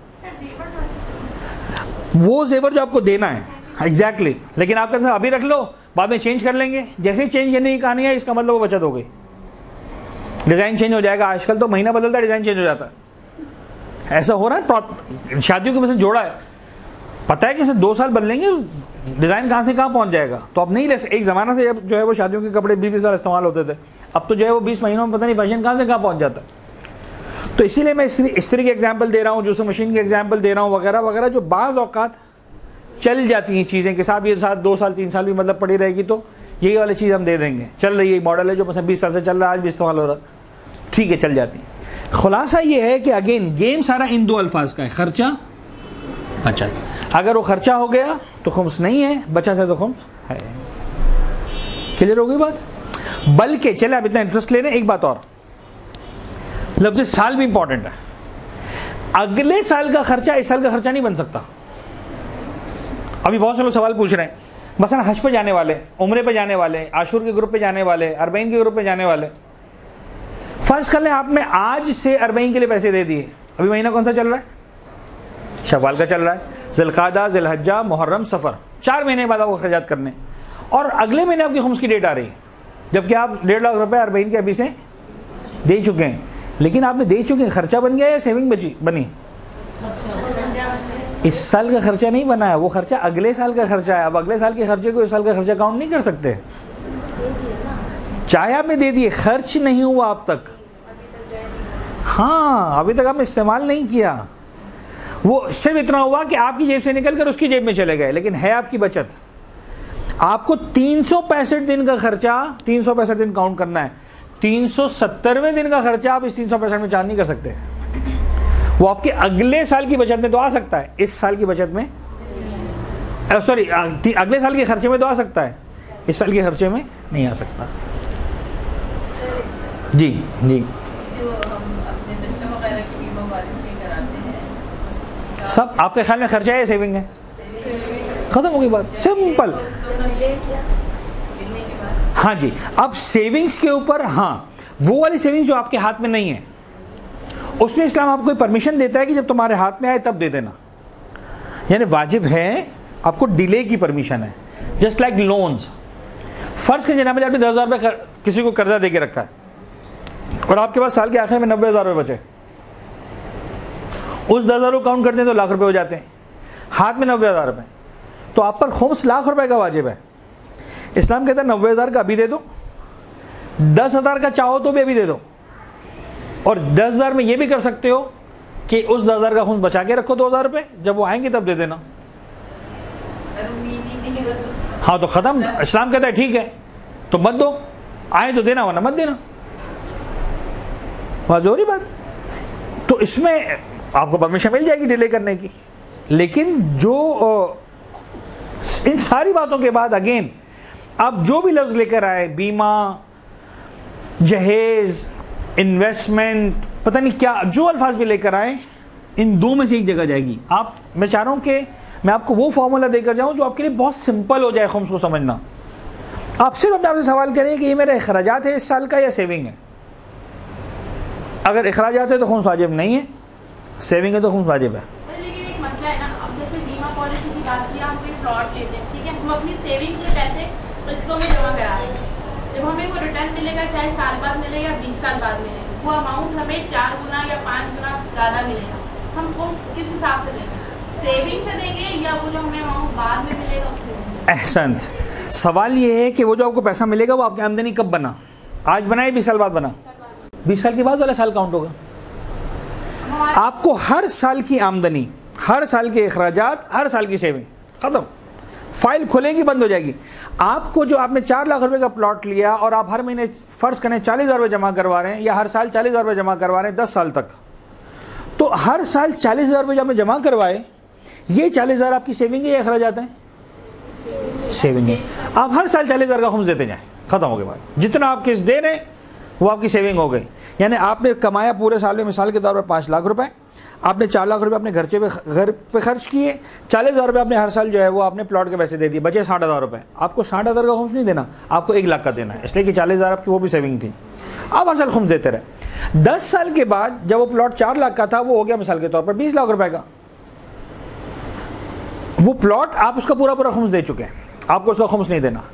वो जेवर जो आपको देना है एग्जैक्टली। लेकिन आप कहते हैं अभी रख लो, बाद में चेंज कर लेंगे, जैसे ही चेंज करने की कहानी है इसका मतलब वो बचत हो गई, डिज़ाइन चेंज हो जाएगा। आजकल तो महीना बदलता है डिज़ाइन चेंज हो जाता है, ऐसा हो रहा है। शादियों के में से जोड़ा है, पता है कि 2 साल बदलेंगे, डिज़ाइन कहाँ से कहाँ पहुँच जाएगा। तो अब नहीं, एक ज़माना से जो है वो शादियों के कपड़े 20 साल इस्तेमाल होते थे, अब तो जो है वो 20 महीनों में पता नहीं फैशन कहाँ से कहाँ पहुँच जाता है। तो इसीलिए मैं इस्त्री के एग्जाम्पल दे रहा हूँ, जूसर मशीन के एग्जाम्पल दे रहा हूँ, वगैरह वगैरह, जो बाज़ औक़ात चल जाती हैं चीज़ें के साथ, ये साथ 2 साल 3 साल भी मतलब पड़ी रहेगी तो यही वाली चीज़ हम दे देंगे। चल रही है मॉडल है जो मतलब 20 साल से चल रहा है, आज भी इस्तेमाल हो रहा है, ठीक है, चल जाती है। खुलासा ये है कि अगेन गेम सारा इन 2 अल्फाज का है, खर्चा बचत। अगर वो खर्चा हो गया तो खुम्स नहीं है, बचत है तो खुम्स है। क्लियर हो गई बात? बल्कि चले आप इतना इंटरेस्ट ले रहे हैं, एक बात और, लफ्ज़ साल भी इंपॉर्टेंट है। अगले साल का खर्चा इस साल का खर्चा नहीं बन सकता। अभी बहुत से लोग सवाल पूछ रहे हैं, मसलन हज पे जाने वाले, उम्रे पे जाने वाले, आशूर के ग्रुप पे जाने वाले, अरबईन के ग्रुप पे जाने वाले, फर्ज कर लें आपने आज से अरबईन के लिए पैसे दे दिए, अभी महीना कौन सा चल रहा है? शव्वाल का चल रहा है, ज़िलक़ादा, ज़िलहज्जा, मुहर्रम, सफ़र, 4 महीने बाद आपको खर्चात करने, और अगले महीने आपकी खुम्स की डेट आ रही है, जबकि आप 1.5 लाख रुपए अरबईन के अभी से दे चुके हैं। लेकिन आपने दे चुके हैं, खर्चा बन गया या सेविंग बनी? इस साल का खर्चा नहीं बना है, वो खर्चा अगले साल का खर्चा है। अब अगले साल के खर्चे को इस साल का खर्चा काउंट नहीं कर सकते, चाहे आपने दे दिए, खर्च नहीं हुआ अब तक। हाँ, अभी तक आपने इस्तेमाल नहीं किया, वो सिर्फ इतना हुआ कि आपकी जेब से निकल कर उसकी जेब में चले गए, लेकिन है आपकी बचत। आपको 365 दिन का खर्चा 365 दिन काउंट करना है। 370वें दिन का खर्चा आप इस 365 में चार्ज नहीं कर सकते। वो आपके अगले साल की बचत में तो आ सकता है, इस साल की बचत में, सॉरी अगले साल के खर्चे में तो आ सकता है, इस साल के खर्चे में नहीं आ सकता। जी जी, जो हम अपने बच्चों वगैरह की बीमा पॉलिसी कराते हैं, सब आपके ख्याल में खर्चा है या सेविंग है? खत्म हो गई बात, सिंपल। हाँ जी, अब सेविंग्स के ऊपर, हाँ वो वाली सेविंग्स जो आपके हाथ में नहीं है, उसमें इस्लाम आपको परमिशन देता है कि जब तुम्हारे हाथ में आए तब दे देना, यानी वाजिब है, आपको डिले की परमिशन है। जस्ट लाइक लोन्स, फर्ज के जनाब आपने 10,000 रुपये किसी को कर्जा दे के रखा है और आपके पास साल के आखिर में 90,000 रुपये बचे, उस 10,000 को काउंट करते हैं तो लाख रुपए हो जाते हैं, हाथ में 90,000 रुपये, तो आप पर खुम्स लाख रुपए का वाजिब है। इस्लाम कहता है 90,000 का अभी दे दो, 10,000 का चाहो तो भी अभी दे दो, और 10,000 में ये भी कर सकते हो कि उस 10,000 का खुम्स बचा के रखो 2,000 रुपये, जब वो आएंगे तब दे देना। हाँ तो ख़त्म। इस्लाम कहता है ठीक है तो मत दो, आए तो देना वरना मत देना, वाज़ेह बात। तो इसमें आपको परमिशन मिल जाएगी डिले करने की, लेकिन जो इन सारी बातों के बाद अगेन आप जो भी लफ्ज़ लेकर आए, बीमा, जहेज, इन्वेस्टमेंट, पता नहीं क्या जो अल्फाज भी लेकर आए, इन दो में से एक जगह जाएगी। आप, मैं चाह रहा हूँ कि मैं आपको वो फार्मूला देकर जाऊँ जो आपके लिए बहुत सिंपल हो जाए खुम्स को समझना। आप सिर्फ अपने आपसे सवाल करें कि ये मेरा अखराजात है इस साल का या सेविंग है। अगर अखराजात है तो खुम्स वाजिब नहीं है, सेविंग है तो खुम्स वाजिब है। लेकिन एक मसला है ना, अब जैसे बीमा पॉलिसी की बात की, हम कोई प्लॉट लेते हैं, ठीक है, हम अपनी सेविंग से पैसे किस्तों में जमा करा रहे हैं, जब हमें वो रिटर्न मिलेगा, चाहे साल बाद मिले या 20 साल बाद मिले, वो अमाउंट हमें 4 गुना या 5 गुना ज़्यादा मिलेगा, हम किस हिसाब से देंगे? सेविंग से देंगे या वो जो हमें अमाउंट बाद में मिलेगा उससे देंगे? अहसंत। सवाल ये है कि वो जो आपको पैसा मिलेगा वो आपकी आमदनी कब बना? आज बना या 20 साल बाद बना? 20 साल के बाद वाला साल काउंट होगा। आपको हर साल की आमदनी, हर साल के अखराजात, हर साल की सेविंग, खत्म। फाइल खुलेगी, बंद हो जाएगी। आपको जो आपने 4 लाख रुपए का प्लॉट लिया और आप हर महीने फर्ज करें 40,000 रुपये जमा करवा रहे हैं, या हर साल 40,000 रुपये जमा करवा रहे हैं 10 साल तक, तो हर साल 40,000 रुपये जो आपने जमा करवाए, ये 40,000 आपकी सेविंग है या अखराजात हैं? सेविंग है। आप हर साल 40,000 का खुम्स देते जाएं, खत्म हो गया बात। जितना आप किस्त दे रहे हैं वो आपकी सेविंग हो गई। यानी आपने कमाया पूरे साल में, मिसाल के तौर पर 5 लाख रुपए, आपने 4 लाख रुपए अपने घर पे खर्च किए, 40,000 रुपये आपने हर साल जो है वो आपने प्लॉट के पैसे दे दिए, बचे 60,000 रुपये। आपको 60,000 का खुम्स नहीं देना, आपको 1 लाख का देना है, इसलिए कि 40,000 आपकी वो भी सेविंग थी। आप हर साल खुम्स देते रहे। 10 साल के बाद जब वो प्लॉट 4 लाख का था, वो हो गया मिसाल के तौर पर 20 लाख रुपए का। वो प्लॉट आप उसका पूरा पूरा खुम्स दे चुके हैं, आपको उसका खुम्स नहीं देना।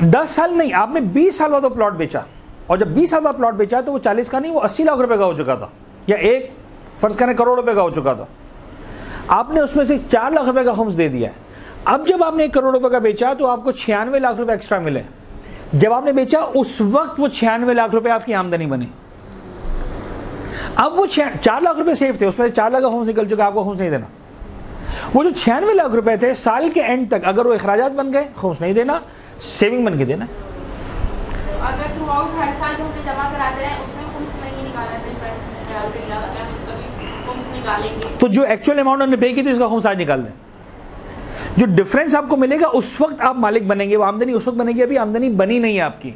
10 साल नहीं, आपने 20 साल बाद वो प्लॉट बेचा, और जब 20 साल बाद प्लॉट बेचा तो वो 40 का नहीं, वो 80 लाख रुपए का हो चुका था, या एक फर्ज करें करोड़ रुपए का हो चुका था। आपने उसमें से 4 लाख रुपए का खुम्स दे दिया है। अब जब आपने 1 करोड़ रुपए का बेचा तो आपको 96 लाख रुपए एक्स्ट्रा मिले। जब आपने बेचा उस वक्त वो 96 लाख रुपए आपकी आमदनी बनी। अब वो 4 लाख रुपए सेफ थे, उसमें 4 लाख का खुम्स निकल चुका, आपको खुम्स नहीं देना। वो जो 96 लाख रुपए थे, साल के एंड तक अगर वो अखराजात बन गए, खुम्स नहीं देना, सेविंग बन के देना। अगर थ्रू आउट हर साल जो हमने जमा कराते हैं उसमें खुम्स नहीं निकाला, तो जो एक्चुअल अमाउंट हमने पे की थी उसका खुम्स आज निकाल दें। जो डिफरेंस आपको मिलेगा उस वक्त आप मालिक बनेंगे, वो आमदनी उस वक्त बनेगी, अभी आमदनी बनी नहीं है आपकी।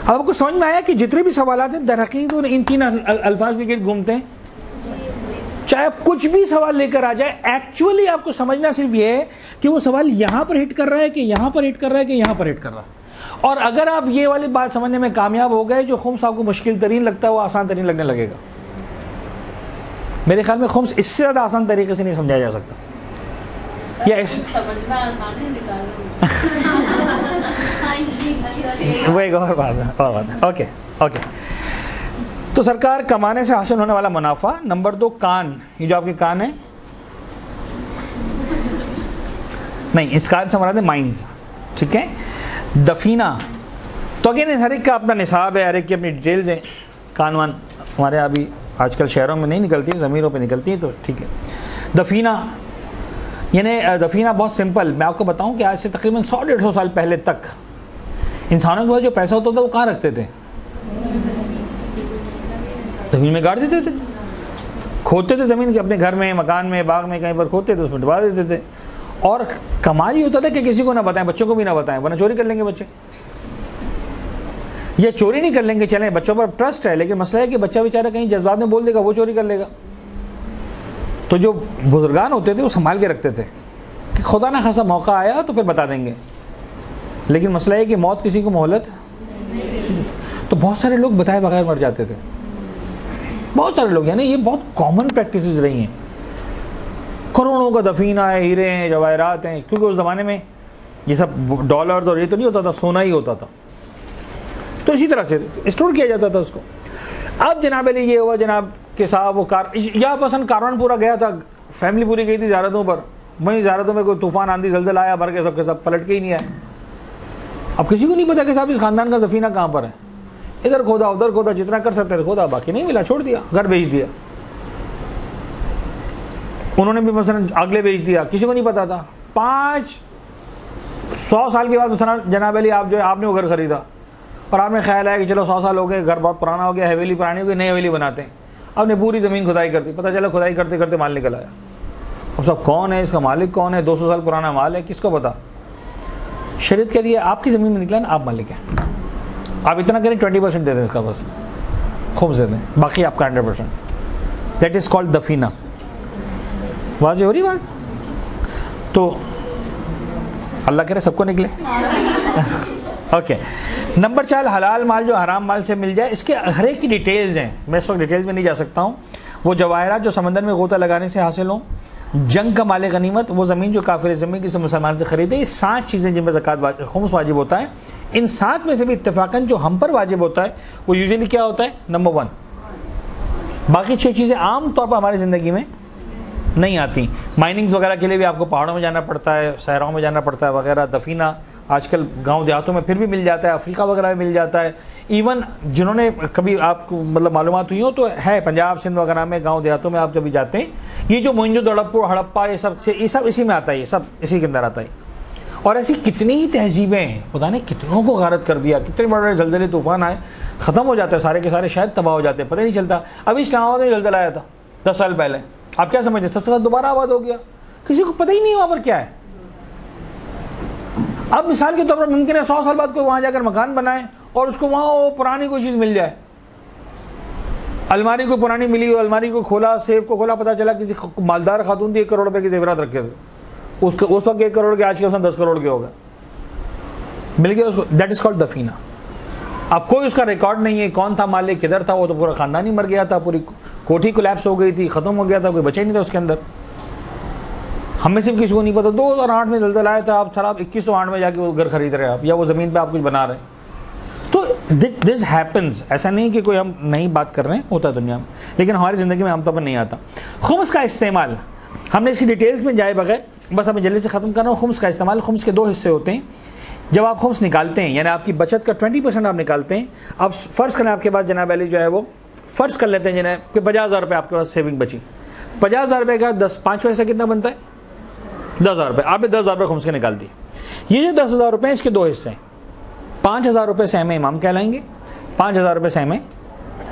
अब आपको समझ में आया कि जितने भी सवाल हैं दरहकीकत तो इन 3 अल्फाज के गिर्द घूमते हैं। चाहे आप कुछ भी सवाल लेकर आ जाए, एक्चुअली आपको समझना सिर्फ ये है कि वो सवाल यहां पर हिट कर रहा है कि यहां पर हिट कर रहा है कि यहां पर हिट कर रहा है। और अगर आप ये वाली बात समझने में कामयाब हो गए, जो खुम्स आपको मुश्किल तरीन लगता है वो आसान तरीन लगने लगेगा। मेरे ख्याल में खुम्स इससे ज़्यादा आसान तरीके से नहीं समझाया जा सकता। या समझना आसान है, निकालना वो एक और बात है। Okay okay. तो सरकार, कमाने से हासिल होने वाला मुनाफा। नंबर 2, कान। ये जो आपके कान है, नहीं, इस कान से हमारा माइंस, ठीक है। दफीना, तो अगेन हर एक का अपना निसाब है, हर एक की अपनी डिटेल्स हैं। कान वान हमारे अभी आजकल शहरों में नहीं निकलती, ज़मीरों पे निकलती है, तो ठीक है। दफीना यानी दफीना बहुत सिंपल, मैं आपको बताऊं कि आज से तकरीबन 100-150 साल पहले तक इंसानों के पास जो पैसा होता था वो कहाँ रखते थे? ज़मीन में गाड़ देते थे, खोदते थे ज़मीन के, अपने घर में, मकान में, बाग में, कहीं पर खोदते थे, उसमें डुबा देते थे। और कमाल ये होता था कि किसी को ना बताएं, बच्चों को भी ना बताएं, वरना चोरी कर लेंगे बच्चे। ये चोरी नहीं कर लेंगे, चलें, बच्चों पर ट्रस्ट है, लेकिन मसला है कि बच्चा बेचारा कहीं जज्बात में बोल देगा, वो चोरी कर लेगा। तो जो बुजुर्गान होते थे वो संभाल के रखते थे कि खुदा ना खासा मौका आया तो फिर बता देंगे। लेकिन मसला है कि मौत किसी को मोहलत, तो बहुत सारे लोग बताए बगैर मर जाते थे, बहुत सारे लोग, यानी ये बहुत कॉमन प्रैक्टिसेस रही हैं। करोड़ों का दफीना है, हीरे हैं, जवाहरात हैं, क्योंकि उस ज़माने में ये सब डॉलर्स और ये तो नहीं होता था, सोना ही होता था, तो इसी तरह से स्टोर किया जाता था उसको। अब जनाब अली ये हुआ जनाब के साहब वो या पसंद कारवान पूरा गया था, फैमिली पूरी गई थी ज़ियारतों पर, वहीं ज़ियारतों में कोई तूफ़ान आंधी जल्जल आया, भर के सबके सब पलट के ही नहीं आए। अब किसी को नहीं पता कि साहब इस ख़ानदान का दफीना कहाँ पर है, इधर खोदा उधर खोदा, जितना कर सकते थे खोदा, बाकी नहीं मिला, छोड़ दिया, घर बेच दिया। उन्होंने भी मसलन अगले बेच दिया, किसी को नहीं पता था। 500 साल के बाद मसलन जनाब अली आप जो है आपने वो घर खरीदा और आपने ख्याल आया कि चलो 100 साल हो गए, घर बहुत पुराना हो गया, हवेली पुरानी हो गई, नई हवेली बनाते हैं। आपने पूरी ज़मीन खुदाई कर दी, पता चला खुदाई करते करते माल निकल आया। अब सब कौन है, इसका मालिक कौन है, 200 साल पुराना माल है, किसको पता। शरीयत कह रही है आपकी ज़मीन में निकला ना, आप मालिक हैं, आप इतना करें 20% दे दें इसका, बस खूब से दें, बाकी आपका 100%। दैट इज़ कॉल्ड दफीना। वाज़ेह हो रही बात? तो अल्लाह करे सबको निकले। ओके, नंबर 4, हलाल माल जो हराम माल से मिल जाए, इसके हर एक की डिटेल्स हैं, मैं इस वक्त डिटेल्स में नहीं जा सकता हूँ। वो जवाहरात जो समंदर में गोता लगाने से हासिल हों, जंग का माल गनीमत, वो ज़मीन जो काफिर ज़मीन किसी मुसलमान से ख़रीदे, ये 7 चीज़ें जिनमें ज़कात खुम्स वाजिब होता है। इन 7 में से भी इत्तफ़ाक़न जो हम पर वाजिब होता है वो यूजुअली क्या होता है, नंबर 1। बाकी 6 चीज़ें आम तौर पर हमारी ज़िंदगी में नहीं आती। माइनिंग्स वगैरह के लिए भी आपको पहाड़ों में जाना पड़ता है, सहराओं में जाना पड़ता है वगैरह। दफीना आजकल गांव देहातों में फिर भी मिल जाता है, अफ्रीका वगैरह में मिल जाता है। इवन जिन्होंने कभी आपको मतलब मालूमात हुई हो तो है, पंजाब सिंध वगैरह में गांव देहातों में आप जब भी जाते हैं, ये जो मोइंजो-दड़ो हड़प्पा ये सब इसी में आता है, ये सब इसी के अंदर आता है। और ऐसी कितनी ही तहजीबें हैं, पता नहीं कितनों को गारत कर दिया, कितने बड़े बड़े जलजले तूफान आए, ख़त्म हो जाते हैं सारे के सारे, शायद तबाह हो जाते हैं, पता नहीं चलता। अभी इस्लामाबाद में जलजला आया था 10 साल पहले, आप क्या समझते हैं, सबसे ज़्यादा दोबारा आबाद हो गया, किसी को पता ही नहीं वहाँ पर क्या है। अब मिसाल के तौर पर मुमकिन है 100 साल बाद कोई वहाँ जाकर मकान बनाए और उसको वहाँ वो पुरानी कोई चीज़ मिल जाए, अलमारी को पुरानी मिली, अलमारी को खोला, सेफ को खोला, पता चला किसी मालदार खातून थी 1 करोड़ रुपए के जेवरात रखे थे, उसके उस वक्त 1 करोड़ के, आज के उसमें 10 करोड़ के हो गए, मिल गया उसको। दैट इज़ कॉल्ड दफीना। अब कोई उसका रिकॉर्ड नहीं है, कौन था मालिक, किधर था, वो तो पूरा ख़ानदान ही मर गया था, पूरी कोठी कोलैप्स हो गई थी, ख़त्म हो गया था, कोई बचा ही नहीं था उसके अंदर। हमें सिर्फ किसी को नहीं पता 2008 में जलजला आया था, आप सर आप 2108 में जाके वो घर खरीद रहे हैं आप, या वो ज़मीन पे आप कुछ बना रहे हैं। तो दिस हैपन्स, ऐसा नहीं कि कोई हम नई बात कर रहे हैं, होता है दुनिया में, लेकिन हमारी ज़िंदगी में आमतौर पर नहीं आता। खुम्स का इस्तेमाल, हमने इसकी डिटेल्स में जाए बगैर बस हमें जल्दी से ख़त्म करना हो। खुम्स का इस्तेमाल, खुम्स के 2 हिस्से होते हैं। जब आप खुम्स निकालते हैं, यानी आपकी बचत का 20% आप निकालते हैं, आप फ़र्ज़ करें आपके पास जनाब अली जो है वो फ़र्ज़ कर लेते हैं जनाब कि 50,000 रुपये आपके पास सेविंग बची, 50,000 रुपये का 5 पैसा कितना बनता है, 10,000 रुपये। आपने 10,000 रुपये खुम्स के निकाल दिए। ये जो 10,000 रुपये इसके 2 हिस्से हैं, 5,000 रुपये सहमे इमाम कहलाएंगे, 5,000 रुपये सहमे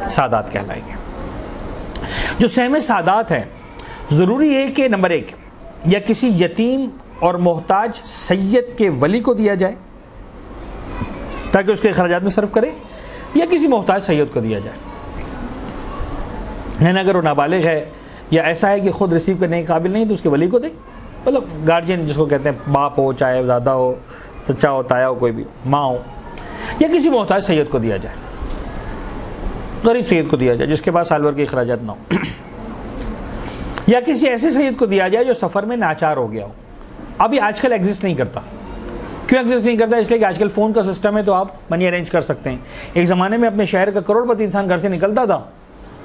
सादात कहलाएंगे। जो सहमे सादात है, ज़रूरी है कि नंबर 1 या किसी यतीम और मोहताज सैयद के वली को दिया जाए ताकि उसके खर्चात में सर्फ करे, या किसी मोहताज सैयद को दिया जाए। यानी अगर वो नाबालिग है या ऐसा है कि ख़ुद रिसीव करने के काबिल नहीं तो उसके वली को दे, मतलब गार्जियन जिसको कहते हैं, बाप हो चाहे दादा हो, चचा हो, ताया हो, कोई भी माँ हो, या किसी मोहताज सैयद को दिया जाए, गरीब सैयद को दिया जाए जिसके पास साल भर के अखराजात ना हो, या किसी ऐसे सैयद को दिया जाए जो सफ़र में नाचार हो गया हो। अभी आजकल एग्जिस्ट नहीं करता। क्यों एग्जिस्ट नहीं करता? इसलिए कि आजकल फ़ोन का सिस्टम है तो आप मनी अरेंज कर सकते हैं। एक ज़माने में अपने शहर का करोड़पति इंसान घर से निकलता था,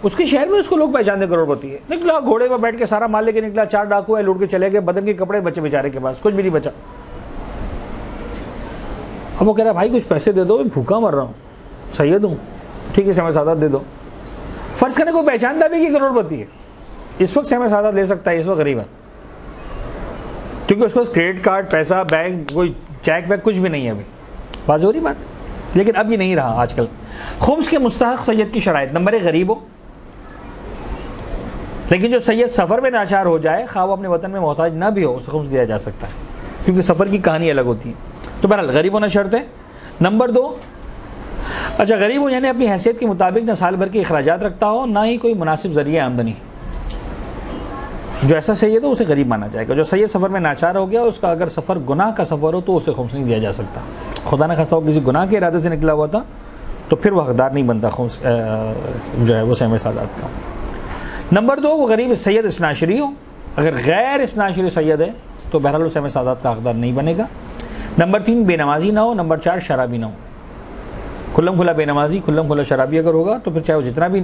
उसके शहर में उसको लोग पहचानते करोड़पति है, निकला घोड़े पर बैठ के सारा माल लेके निकला, 4 डाकू है लूट के चले गए, बदन के कपड़े बचे बेचारे के पास, कुछ भी नहीं बचा। अब वो कह रहा है भाई कुछ पैसे दे दो, मैं भूखा मर रहा हूँ, सैयद हूँ, ठीक है समय सादात दे दो। फ़र्ज़ करने को पहचानता भी कि करोड़पति है, इस वक्त समय सादात ले सकता है, इस वक्त गरीब है, क्योंकि उसके पास क्रेडिट कार्ड, पैसा, बैंक, कोई चेक वैक कुछ भी नहीं है। अभी बात हो रही बात। लेकिन अब ये नहीं रहा आजकल। खुम्स के मुस्तहक सैयद की शराइत, नंबर 1 गरीब हो, लेकिन जो सैयद सफ़र में नाचार हो जाए, खा वो अपने वतन में मोहताज ना भी हो, उसे खुम्स दिया जा सकता है, क्योंकि सफ़र की कहानी अलग होती है। तो बहरहाल गरीब होना शर्त है। नंबर 2, अच्छा गरीब हो यानी अपनी हैसियत के मुताबिक ना साल भर के अखराजात रखता हो, ना ही कोई मुनासिब ज़रिया आमदनी। जो ऐसा सैयद हो उसे गरीब माना जाएगा। जो सैयद सफ़र में नाचार हो गया, उसका अगर सफ़र गुनाह का सफ़र हो तो उसे खुम्स नहीं दिया जा सकता। खुदा न खास्ता हो किसी गुनाह के इरादे से निकला हुआ था तो फिर वह हकदार नहीं बनता खुम्स जो है वो सहम सादात का। नंबर 2, वो गरीब सैयद इसनाशरी हो, अगर गैर इसनाशरी सैयद है तो बहरहाल वो सहम सादात का हकदार नहीं बनेगा। नंबर 3, बेनमाजी ना हो। नंबर 4, शराबी ना हो। खुल्लम खुला बेनमाजी, खुल्लम खुला शराबी अगर होगा तो फिर चाहे वो जितना भी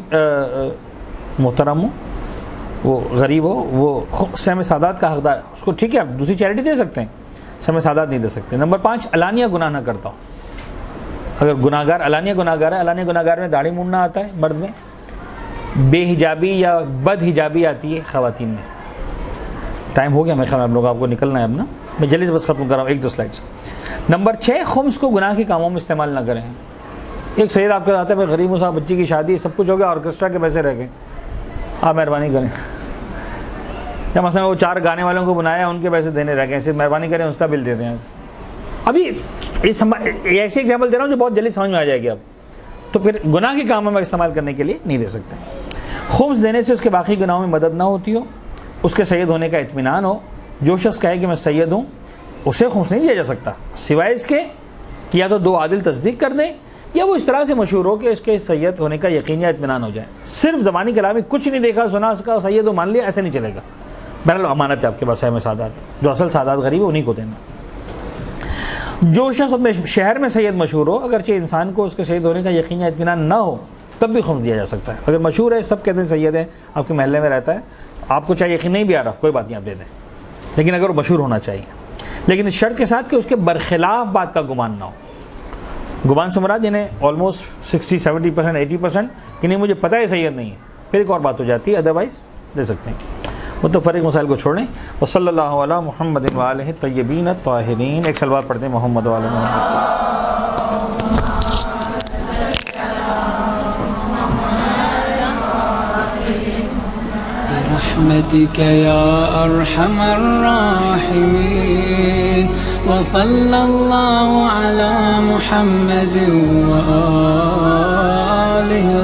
मोहतरम हो, वो गरीब हो, वो सहम सादात का हकदार, उसको ठीक है आप दूसरी चैरिटी दे सकते हैं, सहम सादात नहीं दे सकते। नंबर 5, अलानिया गुनाह ना करता हो। अगर गुनाहगार अलानिया गुनाहगार है, अलानिया गुनाहगार में दाढ़ी मूंढना आता है मर्द में, बेहिजाबी या बद हिजाबी आती है ख़वातीन में। टाइम हो गया मेरे ख्याल में, आप लोग आपको निकलना है अब ना, मैं जल्दी से बस ख़त्म कर रहा हूँ 1-2 स्लाइड्स। नंबर 6, खुम्स को गुनाह के कामों में इस्तेमाल ना करें। एक सैयद आपके साथ है, मैं गरीब हूँ साहब, बच्ची की शादी सब कुछ हो गया, ऑर्केस्ट्रा के पैसे रह गए, आप मेहरबानी करें। या मसलन वो 4 गाने वालों को बनाया, उनके पैसे देने रह गए, सिर्फ मेहरबानी करें उसका बिल दे दें। अभी ऐसे एग्जाम्पल दे रहा हूँ जो बहुत जल्दी समझ में आ जाएगी अब। तो फिर गुनाह के कामों में इस्तेमाल करने के लिए नहीं दे सकते। खुम्स देने से उसके बाकी गुनाहों में मदद ना होती हो, उसके सैयद होने का इत्मीनान हो। जो शख्स कहे कि मैं सैयद हूँ, उसे खुम्स नहीं दिया जा सकता, सिवाय इसके कि या तो 2 आदिल तस्दीक कर दें, या वो इस तरह से मशहूर हो कि इसके सैयद होने का यकीन या इत्मीनान हो जाए। सिर्फ ज़बानी कलामी कुछ नहीं देखा सुना उसका सैयद हो मान लिया, ऐसे नहीं चलेगा। बहरहाल अमानत है आपके पास सहम सादात, जो असल सादात गरीब है उन्हीं को देना। जो शख्स अपने शहर में सैयद मशहूर हो, अगरचे इंसान को उसके सैयद होने का यकीन या इत्मीनान ना हो, तब भी खुम्स दिया जा सकता है। अगर मशहूर है, सब कहते हैं सैयद है, आपके महल्ले में रहता है, आपको चाहे यकीन नहीं भी आ रहा, कोई बात नहीं आप दे दें, लेकिन अगर वो मशहूर होना चाहिए, लेकिन इस शर्त के साथ कि उसके बरखिलाफ बात का गुमान ना हो। गुमान से मुराद यानी ऑलमोस्ट 60-70%, 80% कि नहीं मुझे पता है सैयद नहीं है, फिर एक और बात हो जाती है, अदरवाइज़ दे सकते हैं। मुतफ़र्रिक़ मसाइल को छोड़ें। व सल्लल्लाहु अला मुहम्मदिन व आलिहि तय्यबीन ताहिरीन। एक सलवात पढ़ते हैं मोहम्मद व आले मोहम्मद। रहमतिक या अरहमर राहिमीन व सल्लल्लाहु अला मुहम्मद व आलिहि